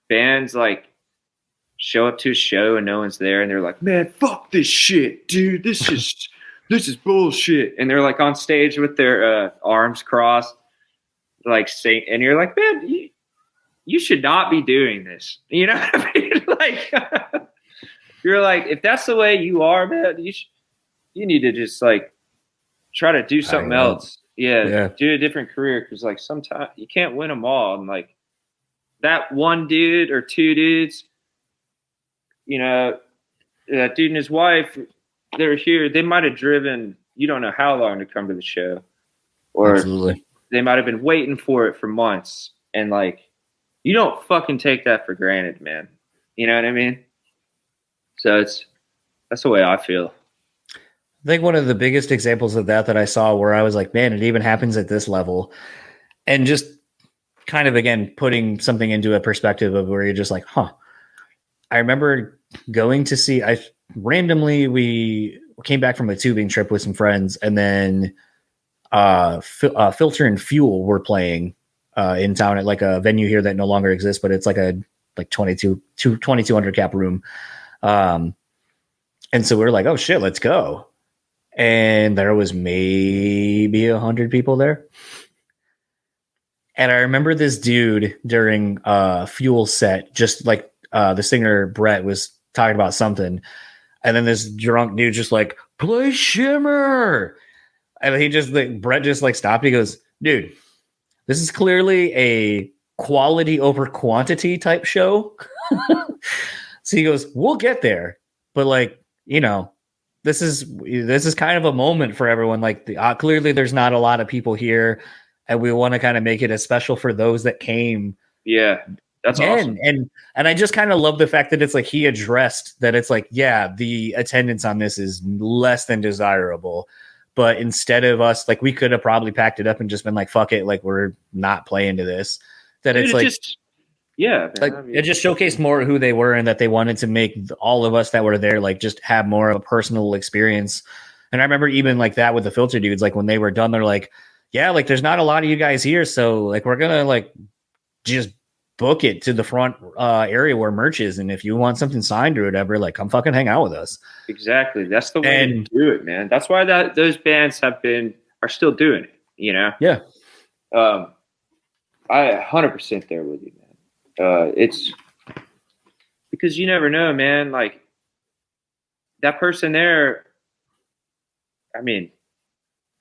bands like show up to a show and no one's there, and they're like, man, fuck this shit, dude. This is bullshit. And they're like on stage with their arms crossed, like saying, and you're like, man, you should not be doing this. You know what I mean? Like, you're like, if that's the way you are, man, you need to just like try to do something else. Yeah, do a different career, because like sometimes you can't win them all. And like that one dude or two dudes, that dude and his wife, they're here. They might have driven, you don't know how long to come to the show, or absolutely, they might have been waiting for it for months. And like, you don't fucking take that for granted, man. You know what I mean? So that's the way I feel. I think one of the biggest examples of that I saw where I was like, man, it even happens at this level. And just kind of, again, putting something into a perspective of where you're just like, huh. I remember going to see, we came back from a tubing trip with some friends, and then Filter and Fuel were playing in town at like a venue here that no longer exists, but it's like a 2200 cap room. And so we were like, oh shit, let's go. And there was maybe 100 people there. And I remember this dude during Fuel set, just like the singer Brett was talking about something. And then this drunk dude just like, play Shimmer. And he just, Brett just like stopped. He goes, dude, this is clearly a quality over quantity type show. So he goes, we'll get there. But like, you know, this is kind of a moment for everyone. Like clearly there's not a lot of people here, and we want to kind of make it as special for those that came. Yeah. That's awesome. And I just kind of love the fact that it's like he addressed that it's like, yeah, the attendance on this is less than desirable. But instead of us, like, we could have probably packed it up and just been like, fuck it, like, we're not playing to this. That Dude, it's like, yeah, man, like, it just showcased more who they were, and that they wanted to make all of us that were there, like, just have more of a personal experience. And I remember even like that with the Filter dudes, like when they were done, they're like, yeah, like there's not a lot of you guys here. So like, we're going to like just book it to the front area where merch is. And if you want something signed or whatever, like come fucking hang out with us. Exactly. That's the way to do it, man. That's why those bands are still doing it, you know? Yeah. I 100% there with you, man. It's because you never know, man. Like that person there, I mean,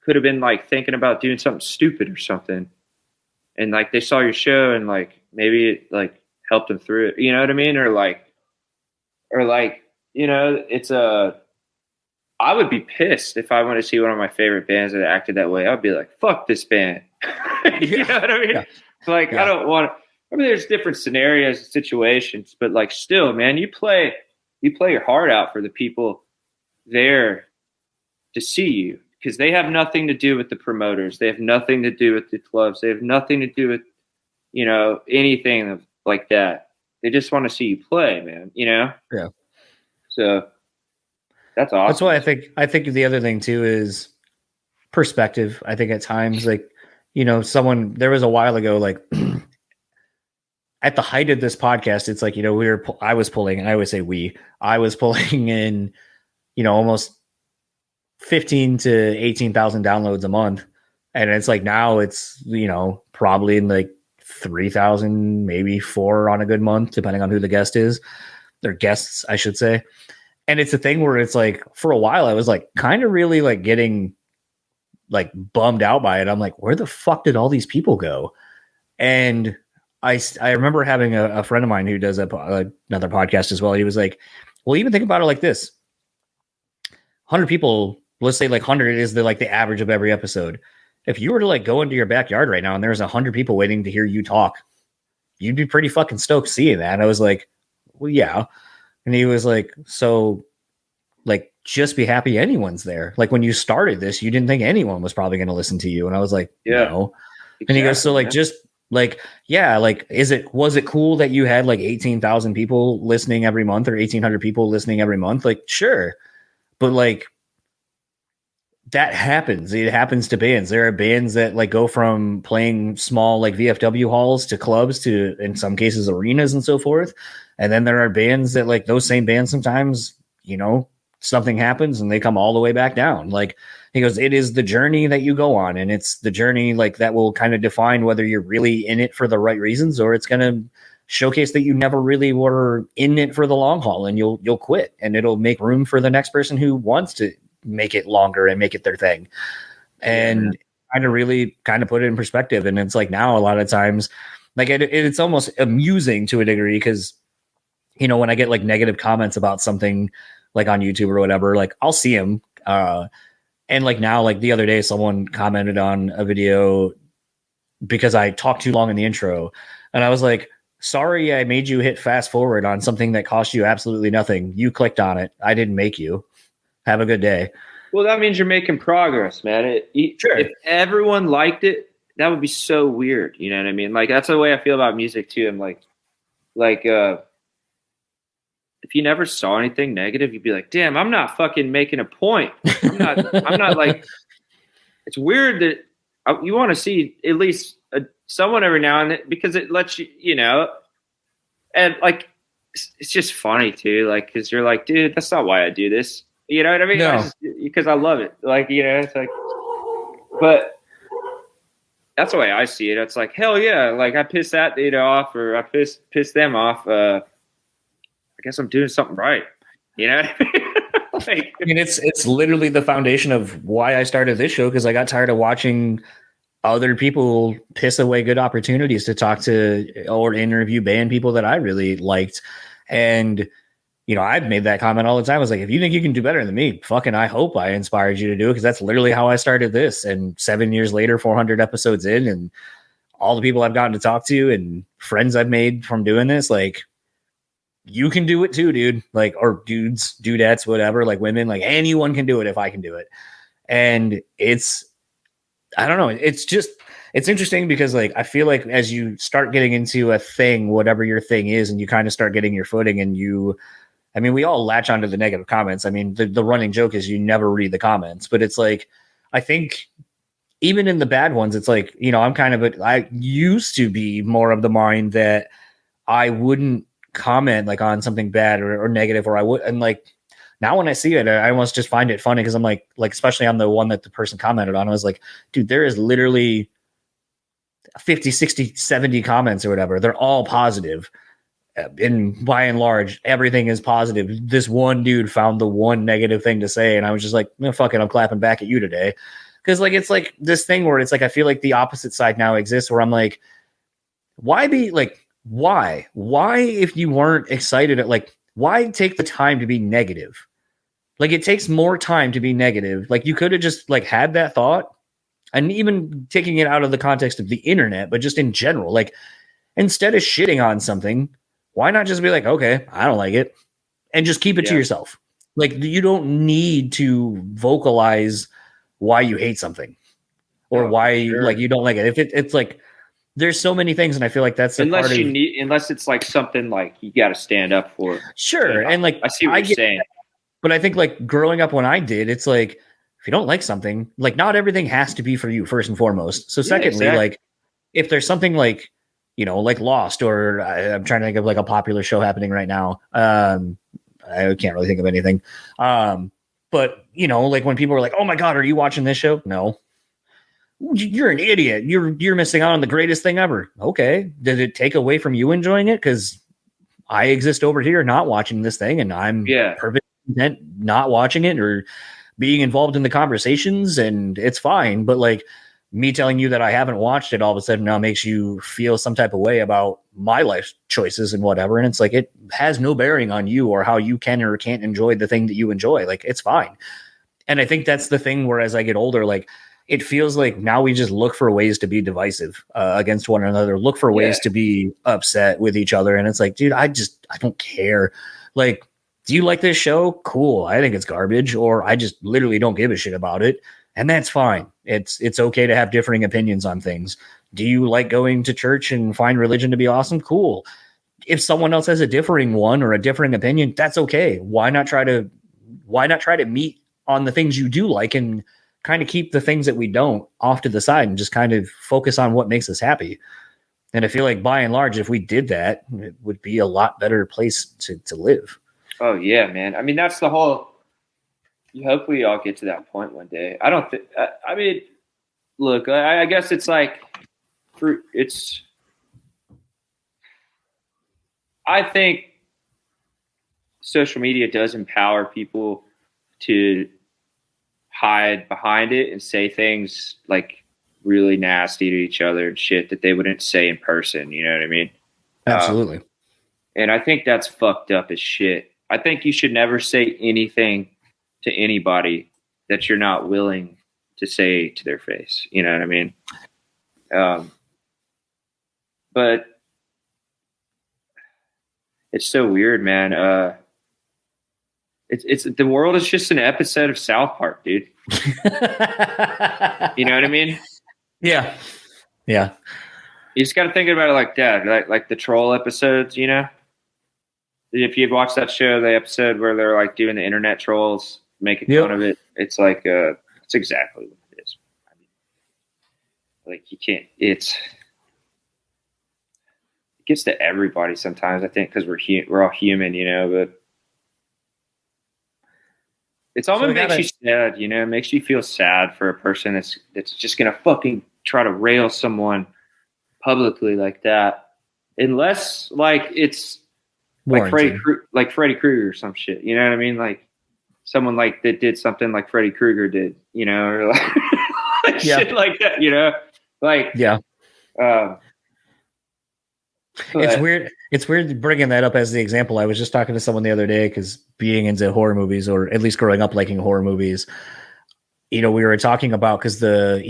could have been like thinking about doing something stupid or something. And like they saw your show and like maybe it like helped them through it. You know what I mean? Or like, you know, I would be pissed if I went to see one of my favorite bands that acted that way. I'd be like, fuck this band. You know what I mean? Yeah. Like, yeah. I don't want to, I mean, there's different scenarios and situations, but like still, man, you play your heart out for the people there to see you. Because they have nothing to do with the promoters. They have nothing to do with the clubs. They have nothing to do with, you know, anything like that. They just want to see you play, man, you know? Yeah. So that's awesome. That's why I think the other thing too is perspective. I think at times, like, you know, there was a while ago, like at the height of this podcast, it's like, you know, I was pulling, and I always say I was pulling in, you know, almost 15 to 18,000 downloads a month. And it's like, now it's, you know, probably in like 3,000, maybe 4 on a good month, depending on who the guest is. They're guests, I should say. And it's a thing where it's like, for a while, I was like kind of really like getting like bummed out by it. I'm like, where the fuck did all these people go? And I remember having a friend of mine who does another podcast as well. He was like, well, even think about it like this. 100 people, let's say like 100 is the average of every episode. If you were to like go into your backyard right now and there's 100 people waiting to hear you talk, you'd be pretty fucking stoked seeing that. And I was like, well, yeah. And he was like, so like, just be happy anyone's there. Like when you started this, you didn't think anyone was probably going to listen to you. And I was like, yeah. No. Exactly, and he goes, so like, man. Just like, yeah, like, was it cool that you had like 18,000 people listening every month or 1,800 people listening every month? Like, sure. But like, that happens. It happens to bands. There are bands that like go from playing small like VFW halls to clubs to, in some cases, arenas and so forth. And then there are bands that like those same bands sometimes, you know, something happens and they come all the way back down. Like he goes, it is the journey that you go on, and it's the journey like that will kind of define whether you're really in it for the right reasons, or it's going to showcase that you never really were in it for the long haul, and you'll quit, and it'll make room for the next person who wants to make it longer and make it their thing. And kind of really kind of put it in perspective. And it's like, now a lot of times, like it's almost amusing to a degree, because, you know, when I get like negative comments about something like on YouTube or whatever, like I'll see them. And like now, like the other day, someone commented on a video because I talked too long in the intro, and I was like, sorry I made you hit fast forward on something that cost you absolutely nothing. You clicked on it. I didn't make you. Have a good day. Well, that means you're making progress, man. Sure. If everyone liked it, that would be so weird. You know what I mean? Like, that's the way I feel about music too. I'm like, if you never saw anything negative, you'd be like, damn, I'm not fucking making a point. I'm not like, it's weird that you want to see at least someone every now and then, because it lets you, you know, and like, it's just funny too. Like, cause you're like, dude, that's not why I do this. You know what I mean? No. Because I love it. Like, you know, it's like, but that's the way I see it. It's like, hell yeah. Like, I pissed that dude off, or I pissed them off. I guess I'm doing something right. You know what I mean? Like, I mean, it's literally the foundation of why I started this show, because I got tired of watching other people piss away good opportunities to talk to or interview band people that I really liked. And, you know, I've made that comment all the time. I was like, if you think you can do better than me, fucking, I hope I inspired you to do it, because that's literally how I started this. And 7 years later, 400 episodes in, and all the people I've gotten to talk to and friends I've made from doing this, like, you can do it too, dude. Like, or dudes, dudettes, whatever, like women, like anyone can do it if I can do it. And I don't know. It's interesting because, like, I feel like as you start getting into a thing, whatever your thing is, and you kind of start getting your footing, and we all latch onto the negative comments. I mean, the running joke is you never read the comments, but it's like, I think even in the bad ones, it's like, you know, I used to be more of the mind that I wouldn't comment like on something bad or negative, or I would, and like now when I see it, I almost just find it funny, because I'm like especially on the one that the person commented on, I was like, dude, there is literally 50, 60, 70 comments or whatever. They're all positive. And by and large, everything is positive. This one dude found the one negative thing to say, and I was just like, no, fuck it, I'm clapping back at you today. Because like, it's like this thing where it's like, I feel like the opposite side now exists, where I'm like, why if you weren't excited at, like, why take the time to be negative? Like, it takes more time to be negative. Like, you could have just like had that thought, and even taking it out of the context of the internet, but just in general, like, instead of shitting on something, why not just be like, okay, I don't like it, and just keep it to yourself. Like, you don't need to vocalize why you hate something, or why like you don't like it. If it's like, there's so many things, and I feel like that's unless it's like something like you got to stand up for. Sure, and like I see what you're saying, but I think like growing up when I did, it's like, if you don't like something, like, not everything has to be for you, first and foremost. So secondly, like, if there's something like, you know, like Lost, or I'm trying to think of like a popular show happening right now. I can't really think of anything. But you know, like when people are like, oh my God, are you watching this show? No. You're an idiot. You're missing out on the greatest thing ever. Okay. Did it take away from you enjoying it? Because I exist over here not watching this thing, and I'm perfectly content not watching it or being involved in the conversations, and it's fine. But like, me telling you that I haven't watched it all of a sudden now makes you feel some type of way about my life choices and whatever. And it's like, it has no bearing on you or how you can or can't enjoy the thing that you enjoy. Like, it's fine. And I think that's the thing where, as I get older, like, it feels like now we just look for ways to be divisive against one another, look for ways to be upset with each other. And it's like, dude, I don't care. Like, do you like this show? Cool. I think it's garbage, or I just literally don't give a shit about it. And that's fine. It's okay to have differing opinions on things. Do you like going to church and find religion to be awesome? Cool. If someone else has a differing one or a differing opinion, that's okay. Why not try to meet on the things you do like, and kind of keep the things that we don't off to the side, and just kind of focus on what makes us happy. And I feel like by and large, if we did that, it would be a lot better place to live. Oh yeah, man. I mean, that's the whole, you hope we all get to that point one day. I don't think, I mean, look, I guess it's like, I think social media does empower people to hide behind it and say things like really nasty to each other and shit that they wouldn't say in person. You know what I mean? Absolutely. And I think that's fucked up as shit. I think you should never say anything to anybody that you're not willing to say to their face. You know what I mean? But it's so weird, man. It's the world is just an episode of South Park, dude. You know what I mean? Yeah. Yeah. You just got to think about it like that, like the troll episodes, you know? If you've watched that show, the episode where they're like doing the internet trolls, making fun of it, it's like, it's exactly what it is. I mean, like you can't, it gets to everybody sometimes, I think, because we're all human, you know, but it's almost makes you sad, you know, it makes you feel sad for a person that's just going to fucking try to rail someone publicly like that, unless like it's like Freddy Krueger or some shit, you know what I mean? Like someone like that did something like Freddy Krueger did, you know, or like shit like that, you know, like it's weird. It's weird bringing that up as the example. I was just talking to someone the other day because being into horror movies, or at least growing up liking horror movies, you know, we were talking about because the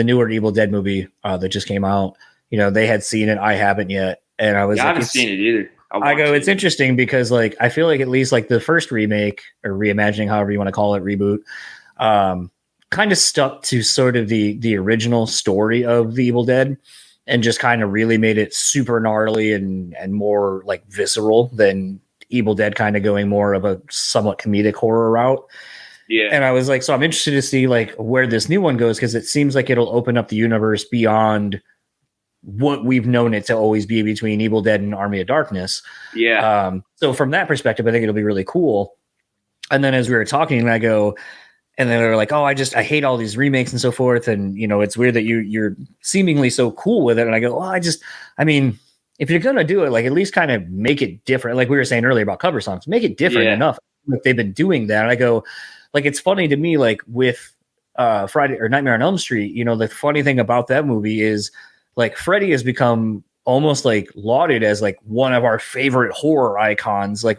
newer Evil Dead movie that just came out. You know, they had seen it. I haven't yet. And I was I haven't seen it either. It's interesting because like, I feel like at least like the first remake or reimagining, however you want to call it, reboot, kind of stuck to sort of the original story of the Evil Dead and just kind of really made it super gnarly and more like visceral than Evil Dead kind of going more of a somewhat comedic horror route. Yeah. And I was like, so I'm interested to see like where this new one goes, because it seems like it'll open up the universe beyond what we've known it to always be between Evil Dead and Army of Darkness. Yeah. So from that perspective, I think it'll be really cool. And then as we were talking, and I go, and then they're like, oh, I hate all these remakes and so forth. And, you know, it's weird that you're seemingly so cool with it. And I go, well, I mean, if you're going to do it, like at least kind of make it different. Like we were saying earlier about cover songs, make it different enough. Like they've been doing that. And I go, like, it's funny to me, like with Friday or Nightmare on Elm Street, you know, the funny thing about that movie is like Freddy has become almost like lauded as like one of our favorite horror icons, like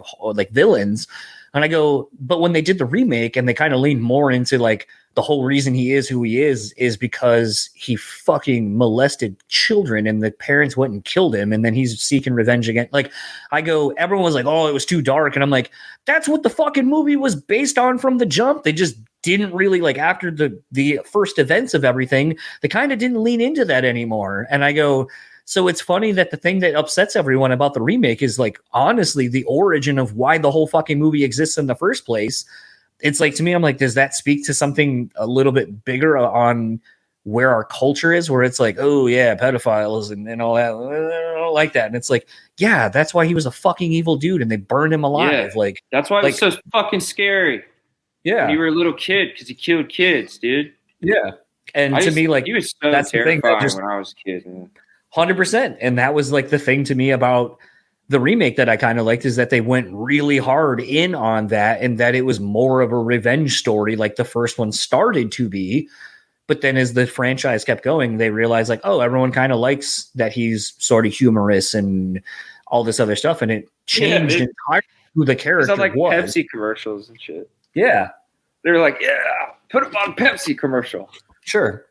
villains. And I go, but when they did the remake and they kind of leaned more into like the whole reason he is who he is because he fucking molested children and the parents went and killed him. And then he's seeking revenge again. Like I go, everyone was like, oh, it was too dark. And I'm like, that's what the fucking movie was based on from the jump. They just didn't really like after the first events of everything, they kind of didn't lean into that anymore. And I go, so it's funny that the thing that upsets everyone about the remake is like, honestly, the origin of why the whole fucking movie exists in the first place. It's like, to me, I'm like, does that speak to something a little bit bigger on where our culture is, where it's like, oh yeah, pedophiles and all that. I don't like that. And it's like, yeah, that's why he was a fucking evil dude and they burned him alive. Yeah, like that's why it was so fucking scary. Yeah. When you were a little kid because he killed kids, dude. Yeah. And to me, like, he was so that's terrifying the thing when I was a kid. Man. 100%. And that was like the thing to me about the remake that I kind of liked is that they went really hard in on that and that it was more of a revenge story like the first one started to be. But then as the franchise kept going, they realized like, oh, everyone kind of likes that he's sort of humorous and all this other stuff. And it changed entirely who the character was. Like Pepsi commercials and shit. Yeah. They're like, yeah, put him on Pepsi commercial. Sure.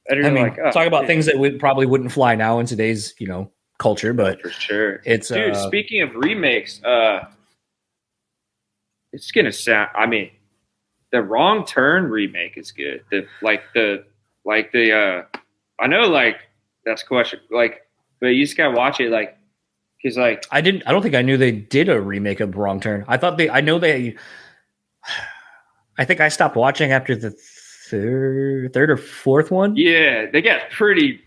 And I mean, like, talk about things that probably wouldn't fly now in today's, you know, culture, but for sure. It's dude, speaking of remakes, it's gonna sound, I mean, the Wrong Turn remake is good. I know like that's question like, but you just gotta watch it like because like I don't think I knew they did a remake of Wrong Turn. I think I stopped watching after the third or fourth one. Yeah, they got pretty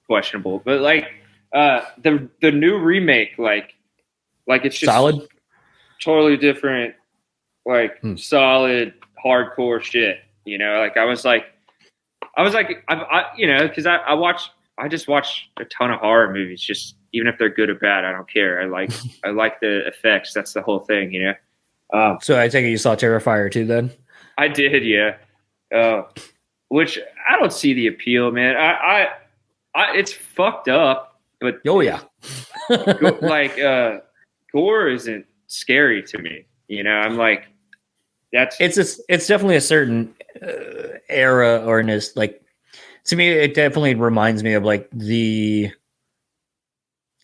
questionable. But like the new remake, like it's just solid, totally different, like solid hardcore shit. You know, like I was like, you know, because I just watch a ton of horror movies, just even if they're good or bad, I don't care. I like the effects. That's the whole thing, you know. So I take it you saw Terrifier too, then? I did, yeah. Which I don't see the appeal, man. I it's fucked up, but oh yeah, like gore isn't scary to me. You know, I'm like, it's definitely a certain era or like to me, it definitely reminds me of like the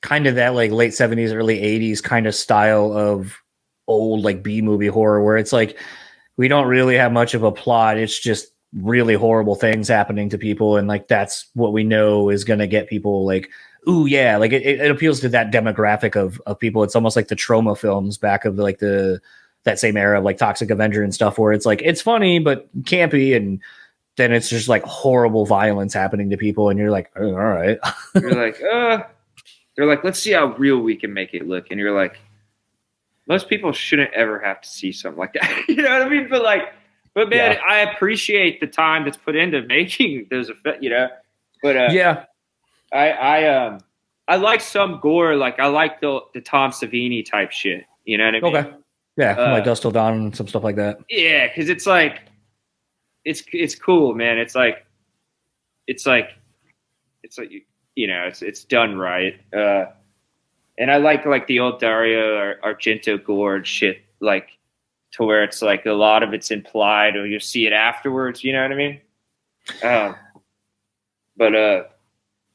kind of that like late 70s, early 80s kind of style of old like B movie horror where it's like we don't really have much of a plot. It's just really horrible things happening to people. And like that's what we know is going to get people like, ooh, yeah, like it appeals to that demographic of people. It's almost like the trauma films back of like that same era of like Toxic Avenger and stuff where it's like it's funny but campy, and then it's just like horrible violence happening to people, and you're like, oh, all right. You're like, they're like, let's see how real we can make it look. And you're like, most people shouldn't ever have to see something like that. You know what I mean? But man, yeah. I appreciate the time that's put into making those effects, you know. But yeah, I like some gore. Like I like the Tom Savini type shit. You know what I mean? Okay. Yeah, like Dust Till Dawn and some stuff like that. Yeah, because it's like, it's cool, man. It's like you know, it's done right. And I like the old Dario Argento gore and shit, like to where it's like a lot of it's implied or you'll see it afterwards. You know what I mean? But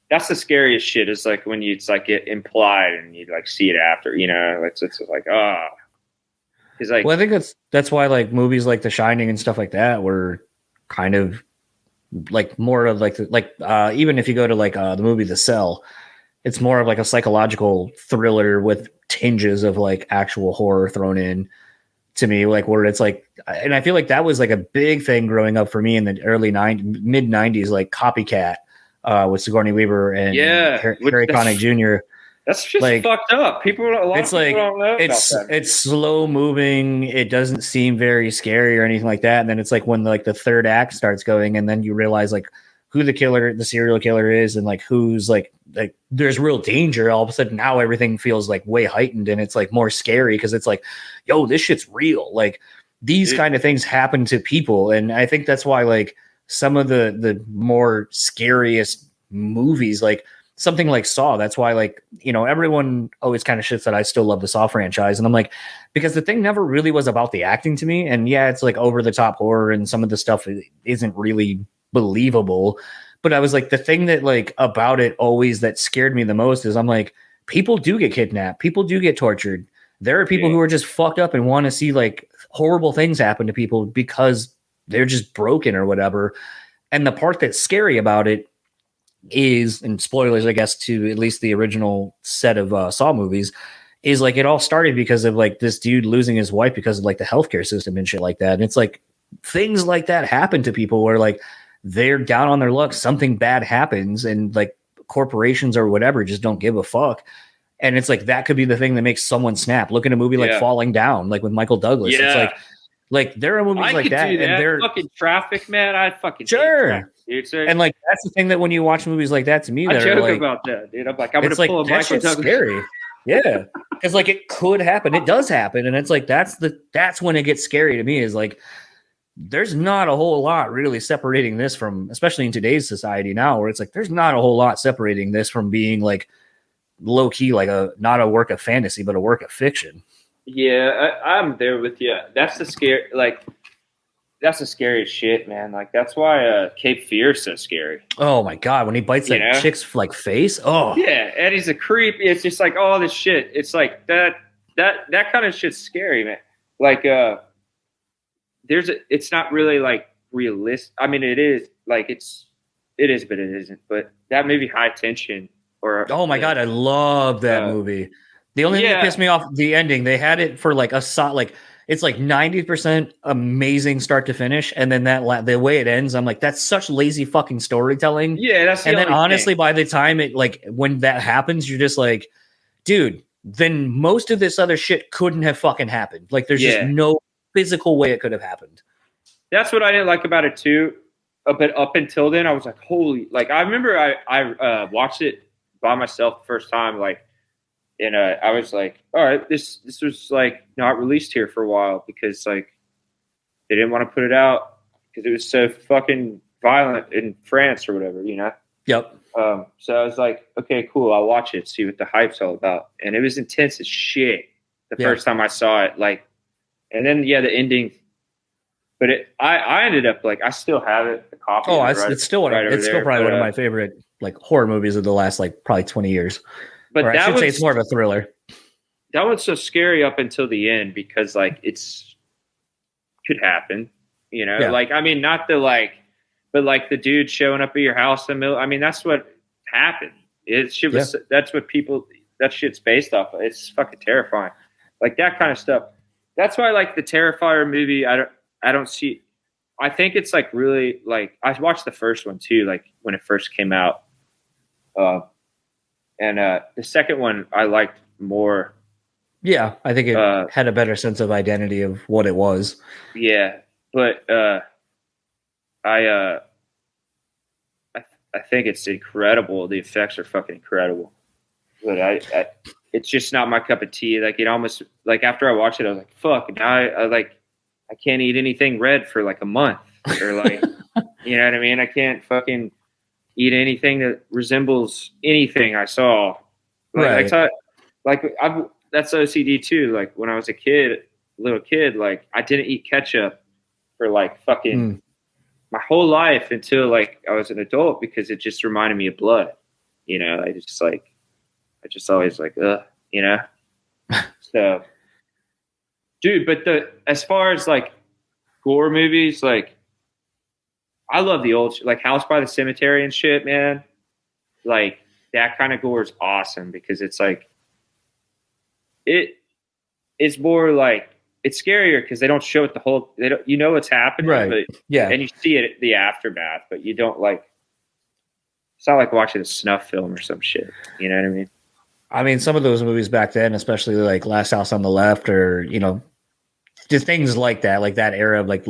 that's the scariest shit is like when it's like it implied and you like see it after. You know, it's like like, well, I think that's why like movies like The Shining and stuff like that were kind of like more of like even if you go to like the movie The Cell, it's more of like a psychological thriller with tinges of like actual horror thrown in to me, like where it's like, and I feel like that was like a big thing growing up for me in the mid 90s, like Copycat with Sigourney Weaver and Harry Connick Jr. That's just like, fucked up. People don't know about that. It's slow moving. It doesn't seem very scary or anything like that. And then it's like when like the third act starts going, and then you realize like who the serial killer is, and like who's like there's real danger. All of a sudden now everything feels like way heightened, and it's like more scary because it's like, yo, this shit's real. Like these kind of things happen to people, and I think that's why like some of the more scariest movies, like something like Saw, that's why, like, you know, everyone always kind of shits that I still love the Saw franchise. And I'm like, because the thing never really was about the acting to me. And yeah, it's like over the top horror and some of the stuff isn't really believable. But I was like, the thing that like about it always that scared me the most is I'm like, people do get kidnapped. People do get tortured. There are people who are just fucked up and want to see like horrible things happen to people because they're just broken or whatever. And the part that's scary about it is, and spoilers, I guess, to at least the original set of Saw movies, is like it all started because of like this dude losing his wife because of like the healthcare system and shit like that. And it's like things like that happen to people where like they're down on their luck, something bad happens, and like corporations or whatever just don't give a fuck. And it's like that could be the thing that makes someone snap. Look at a movie like Falling Down, like with Michael Douglas. Yeah. It's like there are movies like that, and they're fucking Traffic, man. I fucking sure. And like that's the thing that when you watch movies like that, to me, I joke like, about that, dude. I'm like, I'm gonna pull a Michael Douglas. Scary. Yeah, because like it could happen. It does happen, and it's like that's when it gets scary to me. Is like there's not a whole lot really separating this from, especially in today's society now, where it's like there's not a whole lot separating this from being like low key, like not a work of fantasy, but a work of fiction. Yeah, I'm there with you. That's the scary, like. That's the scariest shit, man. Like that's why Cape Fear is so scary. Oh my god, when he bites that chick's like face. Oh yeah, and he's a creep. It's just like all this shit. It's like that kind of shit's scary, man. Like it's not really like realistic. I mean, it is like it is, but it isn't. But that movie High Tension or oh my god, I love that movie. The only thing that pissed me off, the ending. They had it for like it's like 90% amazing start to finish, and then the way it ends, I'm like, that's such lazy fucking storytelling. Yeah, that's. And then honestly, by the time it like when that happens, you're just like, dude, then most of this other shit couldn't have fucking happened. Like, there's just no physical way it could have happened. That's what I didn't like about it too. But up until then, I was like, holy! Like I remember I watched it by myself the first time, like. And I was like, all right, this was like not released here for a while because like they didn't want to put it out because it was so fucking violent in France or whatever, you know? Yep. So I was like, okay, cool. I'll watch it, see what the hype's all about. And it was intense as shit the first time I saw it. Like, and then, the ending. But I ended up like, I still have it, the copy. Oh, it's still probably one of my favorite like horror movies of the last like probably 20 years. but or I should say it's more of a thriller. That one's so scary up until the end because like it's could happen, you know. Yeah. Like I mean, not the like, but like the dude showing up at your house in the middle. I mean, that's what happened. That's what people. That shit's based off of. It's fucking terrifying. Like that kind of stuff. That's why like the Terrifier movie. I don't see. I think it's like really like I watched the first one too, like when it first came out. And the second one I liked more. Yeah, I think it had a better sense of identity of what it was. Yeah, but I think it's incredible. The effects are fucking incredible. But it's just not my cup of tea. Like it almost like after I watched it, I was like, "Fuck!" Now I can't eat anything red for like a month, or like, you know what I mean? I can't fucking eat anything that resembles anything I saw. Like, right. That's OCD too. Like when I was little kid, like I didn't eat ketchup for like fucking my whole life until like I was an adult because it just reminded me of blood. You know, I just always like, you know. So, dude, but as far as like gore movies, like I love the old like House by the Cemetery and shit, man. Like that kind of gore is awesome because it's like it's more like it's scarier because they don't show it you know what's happening, right? But, yeah, and you see it the aftermath, but you don't like. It's not like watching a snuff film or some shit. You know what I mean? I mean, some of those movies back then, especially like Last House on the Left, or you know, just things like that era of like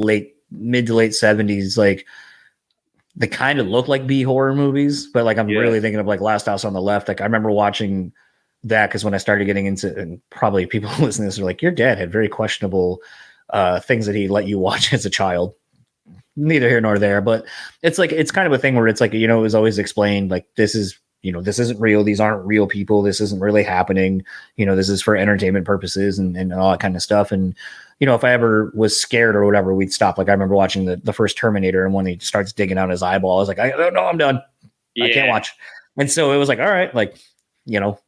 mid to late 70s, like they kind of look like B horror movies, but like I'm really thinking of like Last House on the Left. Like I remember watching that because when I started getting into, and probably people listening to this are like, your dad had very questionable things that he let you watch as a child. Neither here nor there, but it's like it's kind of a thing where it's like, you know, it was always explained like this isn't real, these aren't real people, this isn't really happening, you know, this is for entertainment purposes and all that kind of stuff. And you know, if I ever was scared or whatever, we'd stop. Like I remember watching the first Terminator, and when he starts digging out his eyeball, I was like, no, I'm done. I can't watch. And so it was like, all right, like, you know,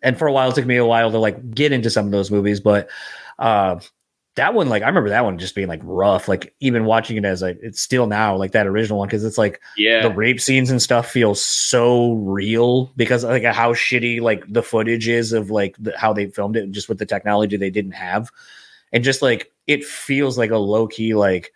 and for a while it took me a while to like get into some of those movies, but that one, like I remember that one just being like rough, like even watching it as it's still now like that original one, because it's like the rape scenes and stuff feel so real because like how shitty like the footage is of like how they filmed it just with the technology they didn't have, and just like it feels like a low key like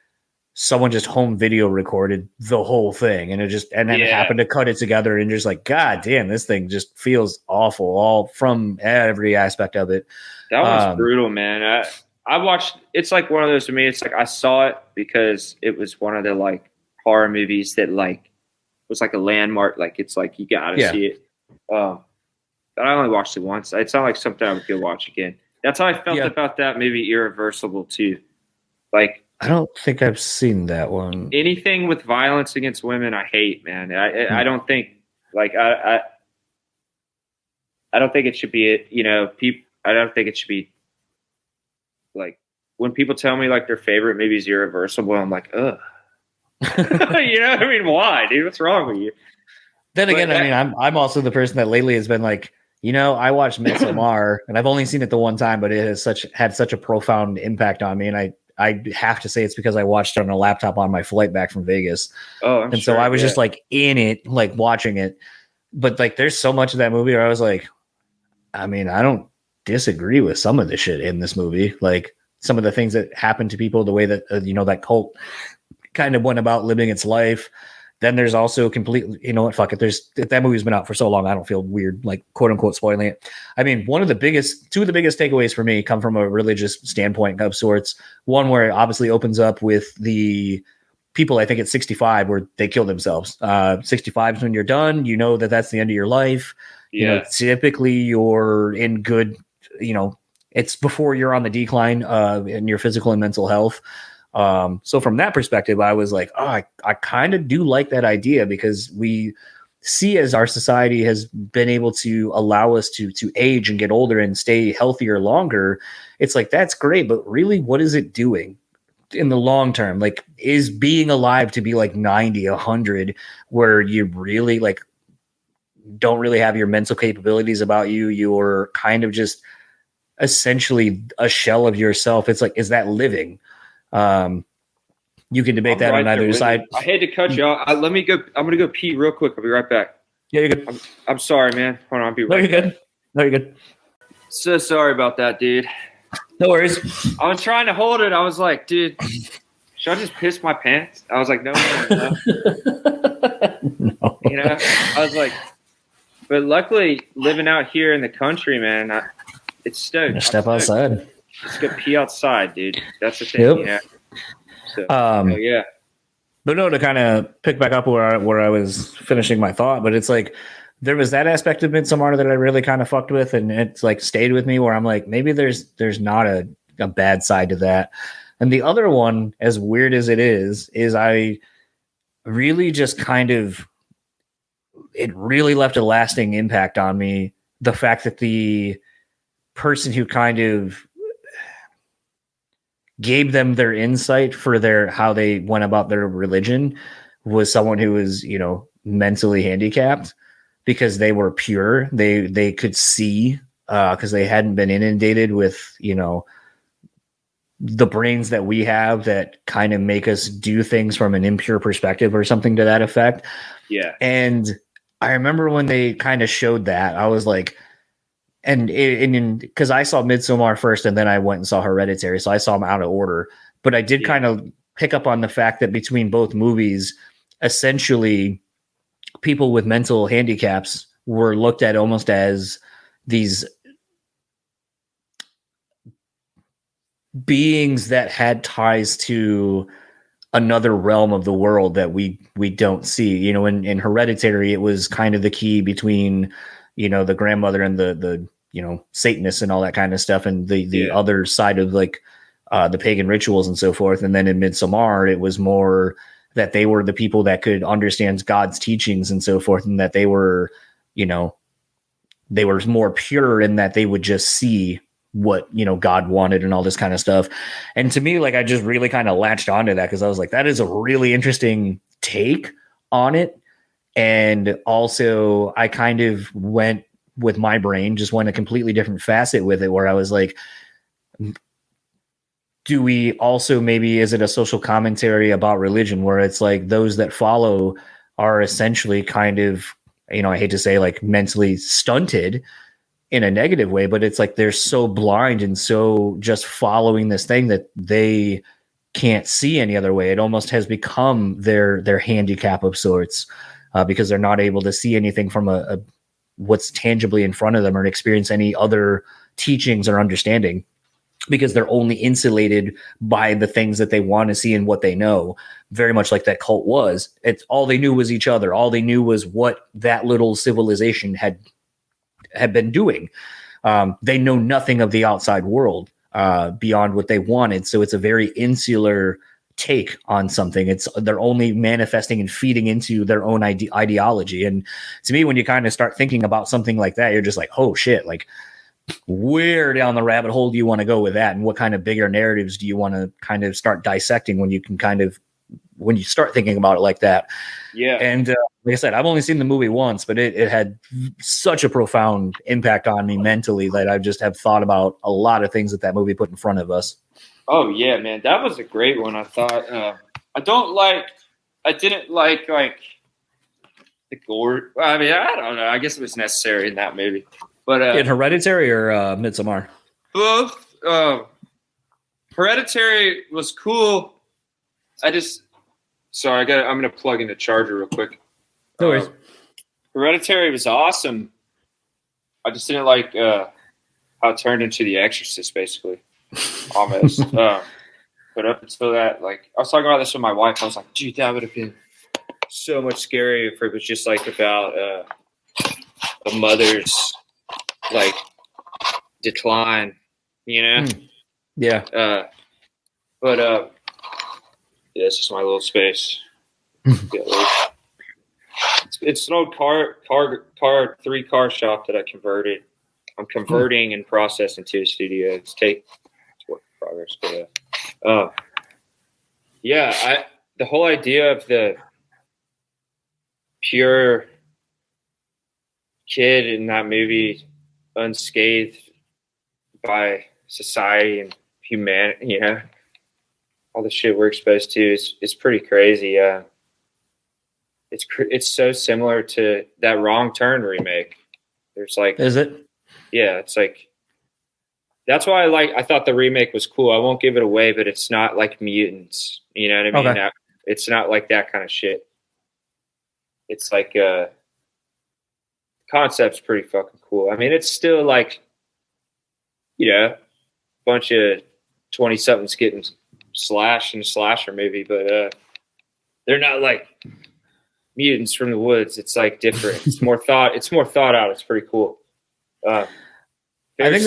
someone just home video recorded the whole thing, and then it happened to cut it together, and just like, god damn, this thing just feels awful all from every aspect of it. That one's brutal, man. I watched. It's like one of those to me. It's like I saw it because it was one of the like horror movies that like was like a landmark. Like it's like you gotta see it. But I only watched it once. It's not like something I would go watch again. That's how I felt about that movie, Irreversible too. Like I don't think I've seen that one. Anything with violence against women, I hate, man. I don't think like I don't think it should be. You know, I don't think it should be. Like when people tell me like their favorite movie is Irreversible, I'm like, ugh. You know what I mean? Why, dude? What's wrong with you? Then again, I mean, I'm also the person that lately has been like, you know, I watched Midsommar and I've only seen it the one time, but it has had such a profound impact on me. And I have to say it's because I watched it on a laptop on my flight back from Vegas. Oh, so I was just like in it, like watching it. But like, there's so much of that movie where I was like, I mean, I don't disagree with some of the shit in this movie, like some of the things that happened to people, the way that you know, that cult kind of went about living its life. Then there's also completely, you know what, fuck it, that movie's been out for so long, I don't feel weird like quote unquote spoiling it. I mean, two of the biggest takeaways for me come from a religious standpoint of sorts. One where it obviously opens up with the people, I think it's 65, where they kill themselves. 65 is when you're done, you know that's the end of your life. You know, typically you're in good, you know, it's before you're on the decline in your physical and mental health. So from that perspective, I was like, oh, I kind of do like that idea, because we see as our society has been able to allow us to age and get older and stay healthier longer. It's like, that's great, but really, what is it doing in the long term? Like, is being alive to be like 90, 100, where you really like don't really have your mental capabilities about you. You're kind of just essentially a shell of yourself. It's like, is that living? You can debate that on either side. I hate to cut you off. Let me go. I'm gonna go pee real quick. I'll be right back. Yeah, you're good. I'm sorry, man. Hold on, I'll be right No, you're back. good. No, you're good. So sorry about that, dude. No worries. I was trying to hold it. I was like, dude, should I just piss my pants? I was like, no. No. You know, I was like, but luckily, living out here in the country, man, it's stoked. Step outside. Just go pee outside, dude. That's the thing. Yep. You know? So, yeah. But no, to kind of pick back up where I was finishing my thought, but it's like there was that aspect of Midsommar that I really kind of fucked with, and it's like stayed with me where I'm like, maybe there's not a bad side to that. And the other one, as weird as it is I really just kind of, it really left a lasting impact on me. The fact that the person who kind of gave them their insight for how they went about their religion was someone who was, mentally handicapped, because they were pure. They could see, because they hadn't been inundated with, the brains that we have that kind of make us do things from an impure perspective or something to that effect. Yeah. And I remember when they kind of showed that, I was like, because I saw Midsommar first and then I went and saw Hereditary, so I saw them out of order. But I did kind of pick up on the fact that between both movies, essentially, people with mental handicaps were looked at almost as these beings that had ties to another realm of the world that we don't see. In Hereditary, it was kind of the key between, the grandmother and the Satanists and all that kind of stuff, and the other side of like the pagan rituals and so forth. And then in Midsommar, it was more that they were the people that could understand God's teachings and so forth, and that they were, they were more pure in that they would just see what God wanted and all this kind of stuff. And to me, like, I just really kind of latched onto that because I was like, that is a really interesting take on it. And also I kind of went with my brain, just went a completely different facet with it, where I was like, do we also, maybe, is it a social commentary about religion where it's like those that follow are essentially kind of, I hate to say, like, mentally stunted in a negative way, but it's like they're so blind and so just following this thing that they can't see any other way. It almost has become their handicap of sorts, because they're not able to see anything from a what's tangibly in front of them, or experience any other teachings or understanding, because they're only insulated by the things that they want to see and what they know. Very much like that cult was. It's all they knew was each other. All they knew was what that little civilization had been doing. They know nothing of the outside world beyond what they wanted. So it's a very insular take on something. They're only manifesting and feeding into their own ideology. And to me, when you kind of start thinking about something like that, you're just like, oh shit, like, where down the rabbit hole do you want to go with that? And what kind of bigger narratives do you want to kind of start dissecting when you start thinking about it like that? Yeah. And like I said, I've only seen the movie once, but it had such a profound impact on me mentally that I just have thought about a lot of things that movie put in front of us. Oh yeah, man, that was a great one. I thought. I didn't like the gore. I mean, I don't know. I guess it was necessary in that movie. But in Hereditary or Midsommar? Both. Hereditary was cool. I'm gonna plug in the charger real quick. No worries. Hereditary was awesome. I just didn't like how it turned into The Exorcist, basically. Almost. But up until that, like, I was talking about this with my wife. I was like, dude, that would have been so much scarier if it was just like about a mother's like decline, Yeah. Yeah, it's just my little space. It's an old three-car shop that I converted. I'm converting and processing to a studio. It's work in progress. But the whole idea of the pure kid in that movie unscathed by society and humanity, all the shit we're exposed to is pretty crazy. It's so similar to that Wrong Turn remake. There's like, Is it? yeah, it's like, that's why I thought the remake was cool. I won't give it away, but it's not like Mutants. You know what I mean? Okay. It's not like that kind of shit. It's like, concept's pretty fucking cool. I mean, it's still like, a bunch of 20-somethings getting slashed in a slasher movie, but they're not like mutants from the woods. It's like different. It's more thought out. It's pretty cool. I think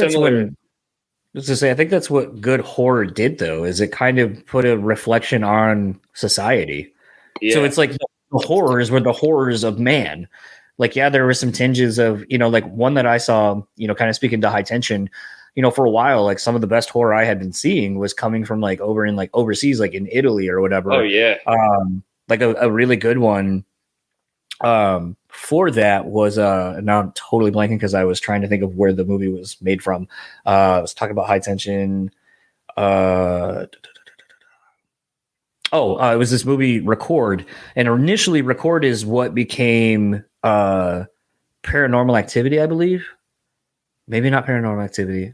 that's I think that's what good horror did, though, is it kind of put a reflection on society. Yeah. So it's like the horrors were the horrors of man. Like, yeah, there were some tinges of, like one that I saw, kind of speaking to High Tension, for a while, like some of the best horror I had been seeing was coming from like over in like overseas, like in Italy or whatever. Oh yeah. Like a really good one for that was now I'm totally blanking because I was trying to think of where the movie was made from. I was talking about High Tension. It was this movie Record, and initially Record is what became Paranormal Activity, I believe. Maybe not Paranormal Activity.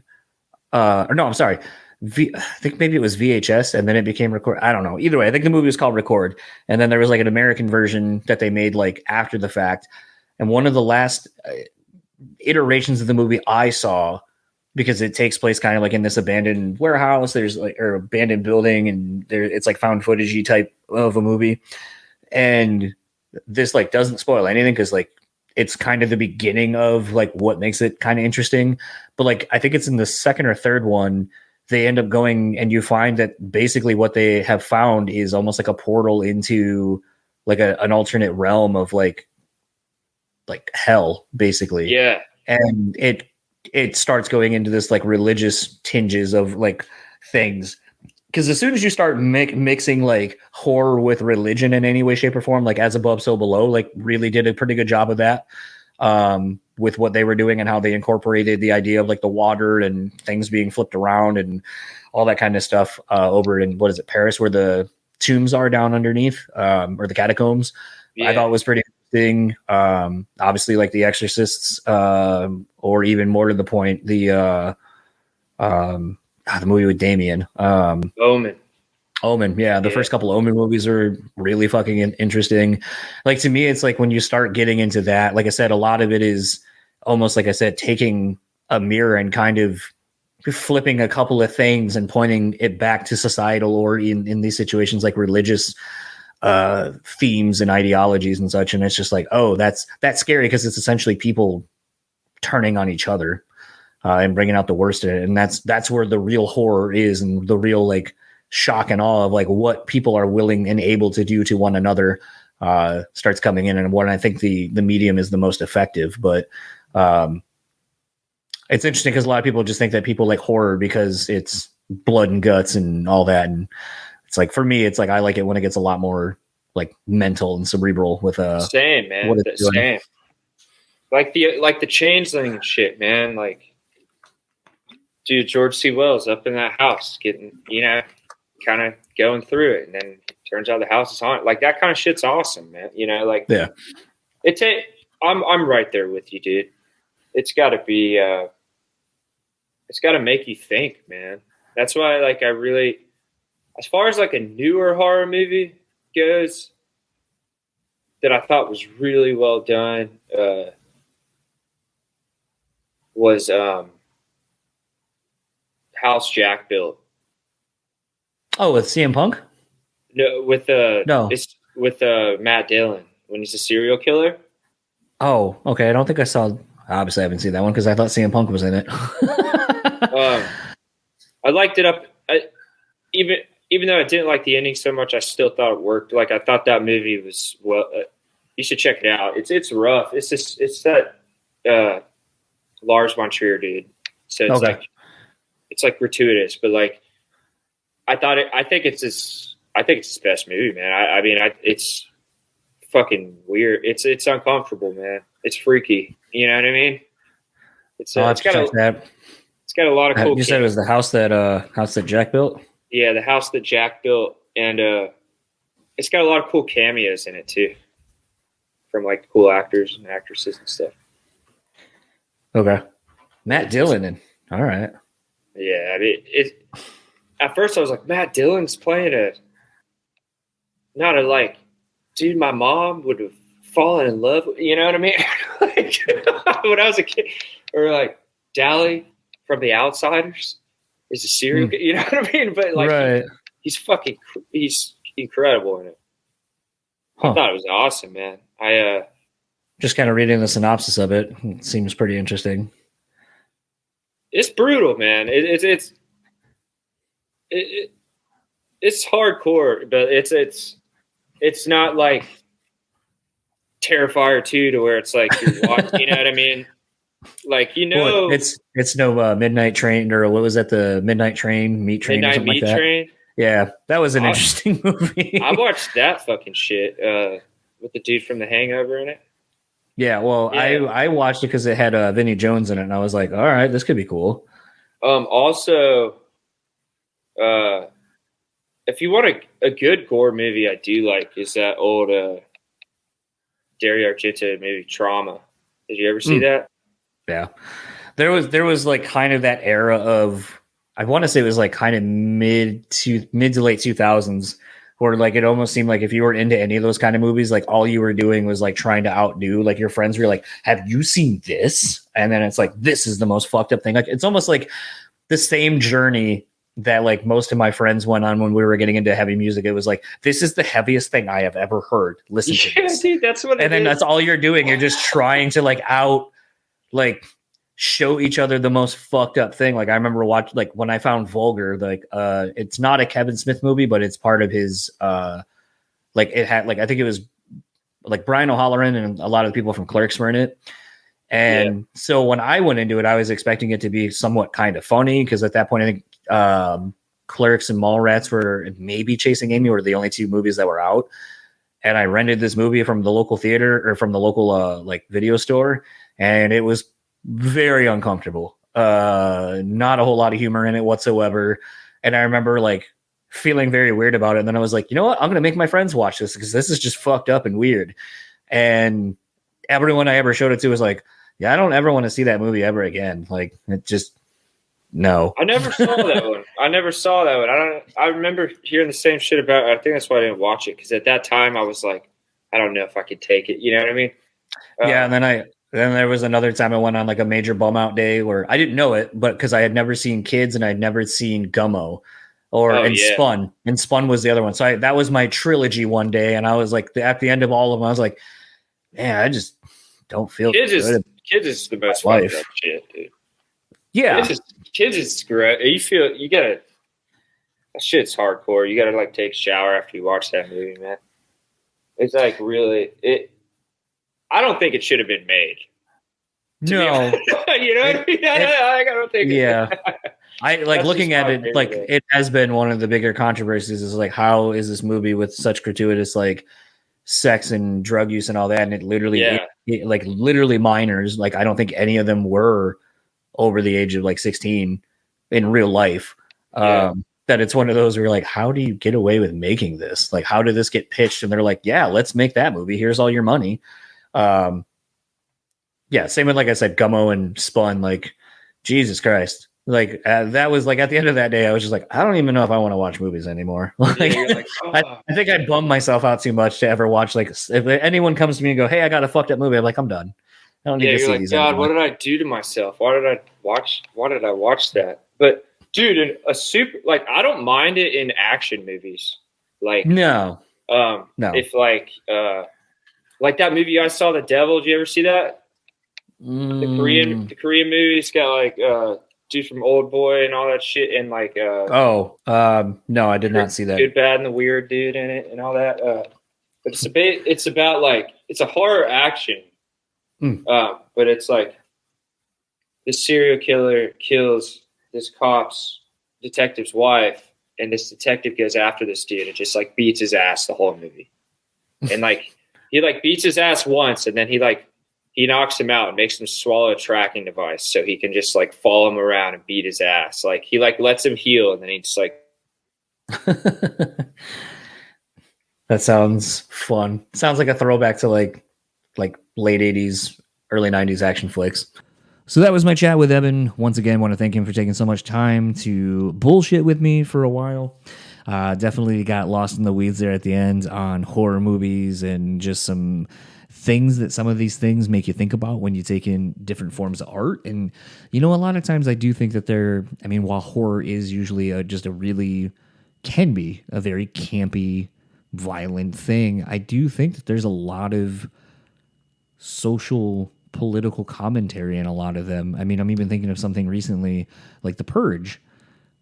Or no, I'm sorry. I think maybe it was VHS and then it became Record. I don't know. Either way, I think the movie was called Record. And then there was like an American version that they made like after the fact. And one of the last iterations of the movie I saw, because it takes place kind of like in this abandoned warehouse, there's like, or abandoned building, and it's like found footage-y type of a movie. And this like doesn't spoil anything because like it's kind of the beginning of like what makes it kind of interesting. But like, I think it's in the second or third one, they end up going and you find that basically what they have found is almost like a portal into like an alternate realm of like hell, basically. Yeah. And it starts going into this like religious tinges of like things. Because as soon as you start mixing like horror with religion in any way, shape, or form, like As Above, So Below, like really did a pretty good job of that with what they were doing and how they incorporated the idea of like the water and things being flipped around and all that kind of stuff over in, what is it, Paris, where the tombs are down underneath or the catacombs. Yeah. I thought it was pretty interesting. Obviously, like The Exorcists, or even more to the point, the movie with Damien. Omen. Yeah. The first couple Omen movies are really fucking interesting. Like, to me, it's like when you start getting into that, like I said, a lot of it is almost, like I said, taking a mirror and kind of flipping a couple of things and pointing it back to societal or in these situations, like religious themes and ideologies and such. And it's just like, oh, that's scary because it's essentially people turning on each other. And bringing out the worst in it. And that's where the real horror is, and the real like shock and awe of like what people are willing and able to do to one another starts coming in. And when I think the medium is the most effective. But it's interesting because a lot of people just think that people like horror because it's blood and guts and all that. And it's like, for me, it's like I like it when it gets a lot more like mental and cerebral with same, man. What it's same. Like the Changeling and shit, man. Like, dude, George C. Wells up in that house getting, kind of going through it. And then turns out the house is haunted. Like, that kind of shit's awesome, man. Like, yeah, I'm right there with you, dude. It's gotta be, it's gotta make you think, man. That's why, like, I really, as far as like a newer horror movie goes that I thought was really well done, was, House Jack built. Oh, with CM Punk? No, it's with Matt Dillon when he's a serial killer. Oh, okay. I don't think I saw. Obviously, I haven't seen that one because I thought CM Punk was in it. I liked it up. Even though I didn't like the ending so much, I still thought it worked. Like, I thought that movie was well. You should check it out. It's rough. It's that Lars von Trier dude. So it's like gratuitous, but like I think it's his best movie, man. I mean, it's fucking weird. It's uncomfortable, man. It's freaky. You know what I mean? It's got a lot of cool. You said it was the house that Jack built. Yeah, the house that Jack built, and it's got a lot of cool cameos in it too, from like cool actors and actresses and stuff. Okay, Matt Dillon, all right. Yeah, I mean, at first I was like, Matt Dillon's playing not a like, dude, my mom would have fallen in love with, you know what I mean? Like, when I was a kid, or like Dally from The Outsiders is a serial, you know what I mean? But like, right. he's incredible in it. I thought it was awesome, man. Just kind of reading the synopsis of it. It seems pretty interesting. It's brutal, man. It's hardcore, but it's not like Terrifier 2 to where it's like you're watching, you know what I mean? Like, you know, well, it's no Midnight Train, or what was that? The Midnight Train, Meat Train, Midnight or something Meat like that. Train. Yeah, that was an interesting movie. I watched that fucking shit with the dude from The Hangover in it. Yeah, well, yeah. I watched it because it had Vinnie Jones in it, and I was like, all right, this could be cool. Also, if you want a good gore movie, I do like is that old Dario Argento movie Trauma. Did you ever see that? Yeah, there was like kind of that era of, I want to say it was like kind of mid to late 2000s, where like it almost seemed like if you were into any of those kind of movies, like all you were doing was like trying to outdo like your friends. Were like, have you seen this? And then it's like, this is the most fucked up thing. Like it's almost like the same journey that like most of my friends went on when we were getting into heavy music. It was like, this is the heaviest thing I have ever heard. Listen to this. Dude, that's what. And then that's all you're doing. You're just trying to show each other the most fucked up thing. Like I remember watching, like when I found Vulgar, like it's not a Kevin Smith movie, but it's part of his like it had like, I think it was like Brian O'Halloran and a lot of the people from Clerks were in it. And so when I went into it, I was expecting it to be somewhat kind of funny, because at that point I think Clerks and Mallrats were maybe Chasing Amy were the only two movies that were out. And I rented this movie from the local theater, or from the local like video store, and it was very uncomfortable. Not a whole lot of humor in it whatsoever. And I remember like feeling very weird about it. And then I was like, you know what? I'm going to make my friends watch this, because this is just fucked up and weird. And everyone I ever showed it to was like, yeah, I don't ever want to see that movie ever again. Like it just, no. I never saw that one. I remember hearing the same shit about it. I think that's why I didn't watch it, because at that time I was like, I don't know if I could take it. You know what I mean? Yeah. And then there was another time I went on like a major bum out day where I didn't know it, but because I had never seen Kids and I'd never seen Gummo Spun. And Spun was the other one. So that was my trilogy one day. And I was like, at the end of all of them, I was like, man, I just don't feel good. Kids is the best fucked up shit, dude. Yeah. Kids is great. That shit's hardcore. You gotta like take a shower after you watch that movie, man. It's like really I don't think it should have been made. No. You know what I mean? I don't think. Yeah. I like looking at it, like it has been one of the bigger controversies is like, how is this movie with such gratuitous like sex and drug use and all that? And it literally, like literally minors, like I don't think any of them were over the age of like 16 in real life. That it's one of those where you're like, how do you get away with making this? Like, how did this get pitched? And they're like, yeah, let's make that movie. Here's all your money. Same with, like I said, Gummo and Spun, like Jesus Christ. Like that was like at the end of that day, I was just like, I don't even know if I want to watch movies anymore. Like, I think I bummed myself out too much to ever watch. Like if anyone comes to me and go, hey, I got a fucked up movie, I'm like, I'm done. I don't need to see these God, anymore. what did I do to myself? Why did I watch that? But dude, in a super, like, I don't mind it in action movies. Like, no. If like that movie I saw, The Devil. Did you ever see that? The Korean movie. It's got like dude from Old Boy and all that shit, and like no, I did not see that. Good, Bad, and the Weird dude in it and all that. But it's about like, it's a horror action. But it's like this serial killer kills this detective's wife, and this detective goes after this dude and just like beats his ass the whole movie. And like he like beats his ass once, and then he he knocks him out and makes him swallow a tracking device so he can just like follow him around and beat his ass. Like he like lets him heal, and then he just like. That sounds fun. Sounds like a throwback to like late 80s, early 90s action flicks. So that was my chat with Evan. Once again, want to thank him for taking so much time to bullshit with me for a while. Definitely got lost in the weeds there at the end on horror movies and just some things that some of these things make you think about when you take in different forms of art. And, you know, a lot of times I do think that while horror is usually can be a very campy, violent thing, I do think that there's a lot of social political commentary in a lot of them. I mean, I'm even thinking of something recently like The Purge.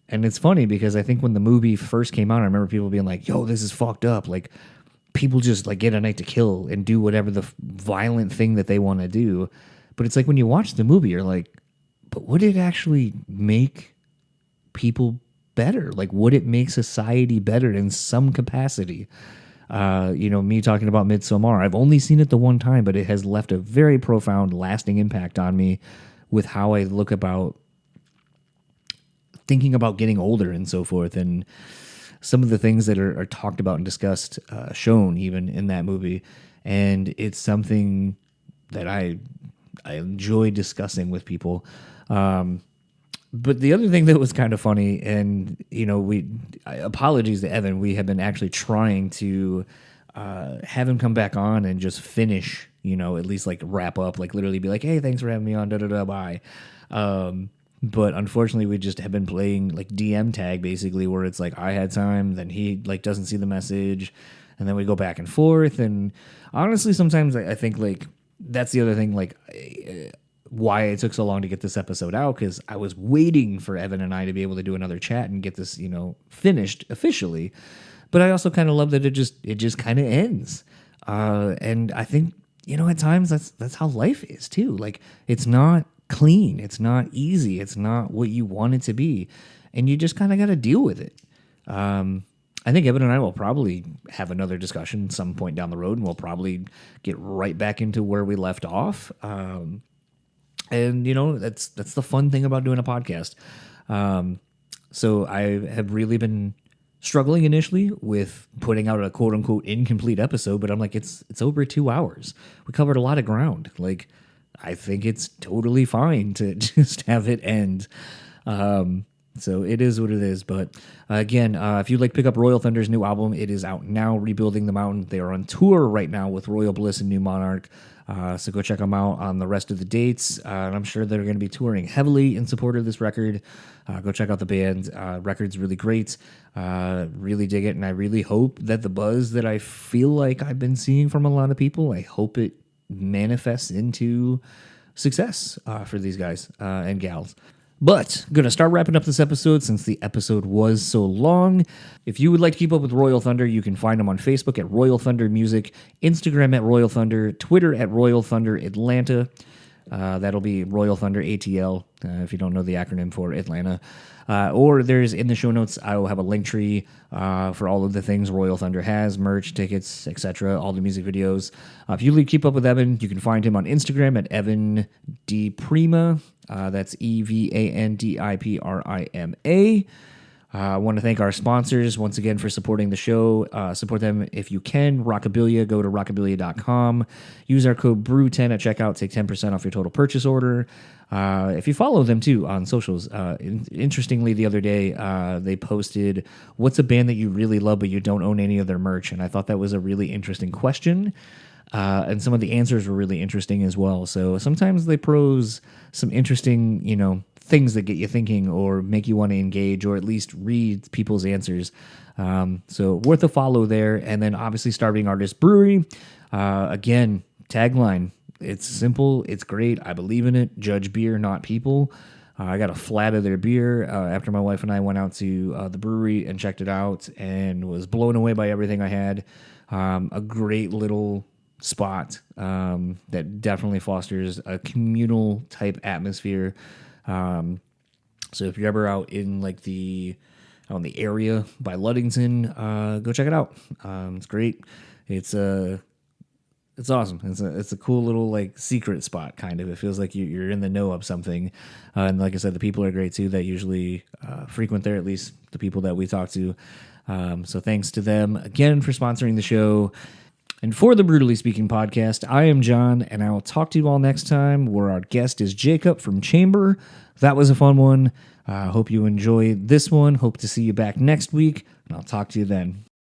And it's funny because I think when the movie first came out, I remember people being like, yo, this is fucked up. Like, people just like get a night to kill and do whatever the violent thing that they want to do. But it's like when you watch the movie, you're like, but would it actually make people better? Like, would it make society better in some capacity? Me talking about Midsommar, I've only seen it the one time, but it has left a very profound, lasting impact on me with how I look about thinking about getting older and so forth. And some of the things that are talked about and discussed, shown even in that movie. And it's something that I enjoy discussing with people. But the other thing that was kind of funny, and apologies to Evan, we have been actually trying to have him come back on and just finish, at least like wrap up, like literally be like, hey, thanks for having me on, bye. But unfortunately, we just have been playing like DM tag basically, where it's like I had time, then he like doesn't see the message, and then we go back and forth. And honestly, sometimes I think like that's the other thing, like why it took so long to get this episode out, because I was waiting for Evan and I to be able to do another chat and get this, finished officially. But I also kind of love that it just kind of ends. And I think, at times that's how life is too. Like, it's not clean, it's not easy, it's not what you want it to be, and you just kind of got to deal with it. I think Evan and I will probably have another discussion some point down the road, and we'll probably get right back into where we left off. And that's the fun thing about doing a podcast. So I have really been struggling initially with putting out a quote unquote incomplete episode, but I'm like, it's over 2 hours. We covered a lot of ground. Like, I think it's totally fine to just have it end. So it is what it is. But again, if you'd like to pick up Royal Thunder's new album, it is out now, Rebuilding the Mountain. They are on tour right now with Royal Bliss and New Monarch. So go check them out on the rest of the dates. And I'm sure they're going to be touring heavily in support of this record. Go check out the band. Record's really great. Really dig it. And I really hope that the buzz that I feel like I've been seeing from a lot of people, I hope it manifests into success for these guys and gals. But going to start wrapping up this episode since the episode was so long. If you would like to keep up with Royal Thunder, you can find them on Facebook at Royal Thunder Music, Instagram at Royal Thunder, Twitter at Royal Thunder Atlanta. That'll be Royal Thunder ATL, if you don't know the acronym for Atlanta. Or there's in the show notes, I will have a link tree for all of the things Royal Thunder has, merch, tickets, etc., all the music videos. If you keep up with Evan, you can find him on Instagram at Evan Diprima. That's EVANDIPRIMA. I want to thank our sponsors once again for supporting the show. Support them if you can. Rockabilia, go to rockabilia.com. Use our code BREW10 at checkout. Take 10% off your total purchase order. If you follow them too on socials, interestingly, the other day they posted, what's a band that you really love but you don't own any of their merch? And I thought that was a really interesting question. And some of the answers were really interesting as well. So sometimes they pose some interesting, things that get you thinking or make you want to engage or at least read people's answers. So worth a follow there. And then obviously Starving Artist Brewery. Again, tagline. It's simple. It's great. I believe in it. Judge beer, not people. I got a flat of their beer after my wife and I went out to the brewery and checked it out and was blown away by everything I had. A great little spot that definitely fosters a communal type atmosphere. So if you're ever out in like the area by Ludington, go check it out. It's great. It's It's awesome. It's a cool little like secret spot, kind of. It feels like you're in the know of something, and like I said, the people are great too. That usually frequent there, at least the people that we talk to. So thanks to them again for sponsoring the show. And for the Brutally Speaking podcast, I am John, and I will talk to you all next time. Where our guest is Jacob from Chamber. That was a fun one. Hope you enjoyed this one. Hope to see you back next week, and I'll talk to you then.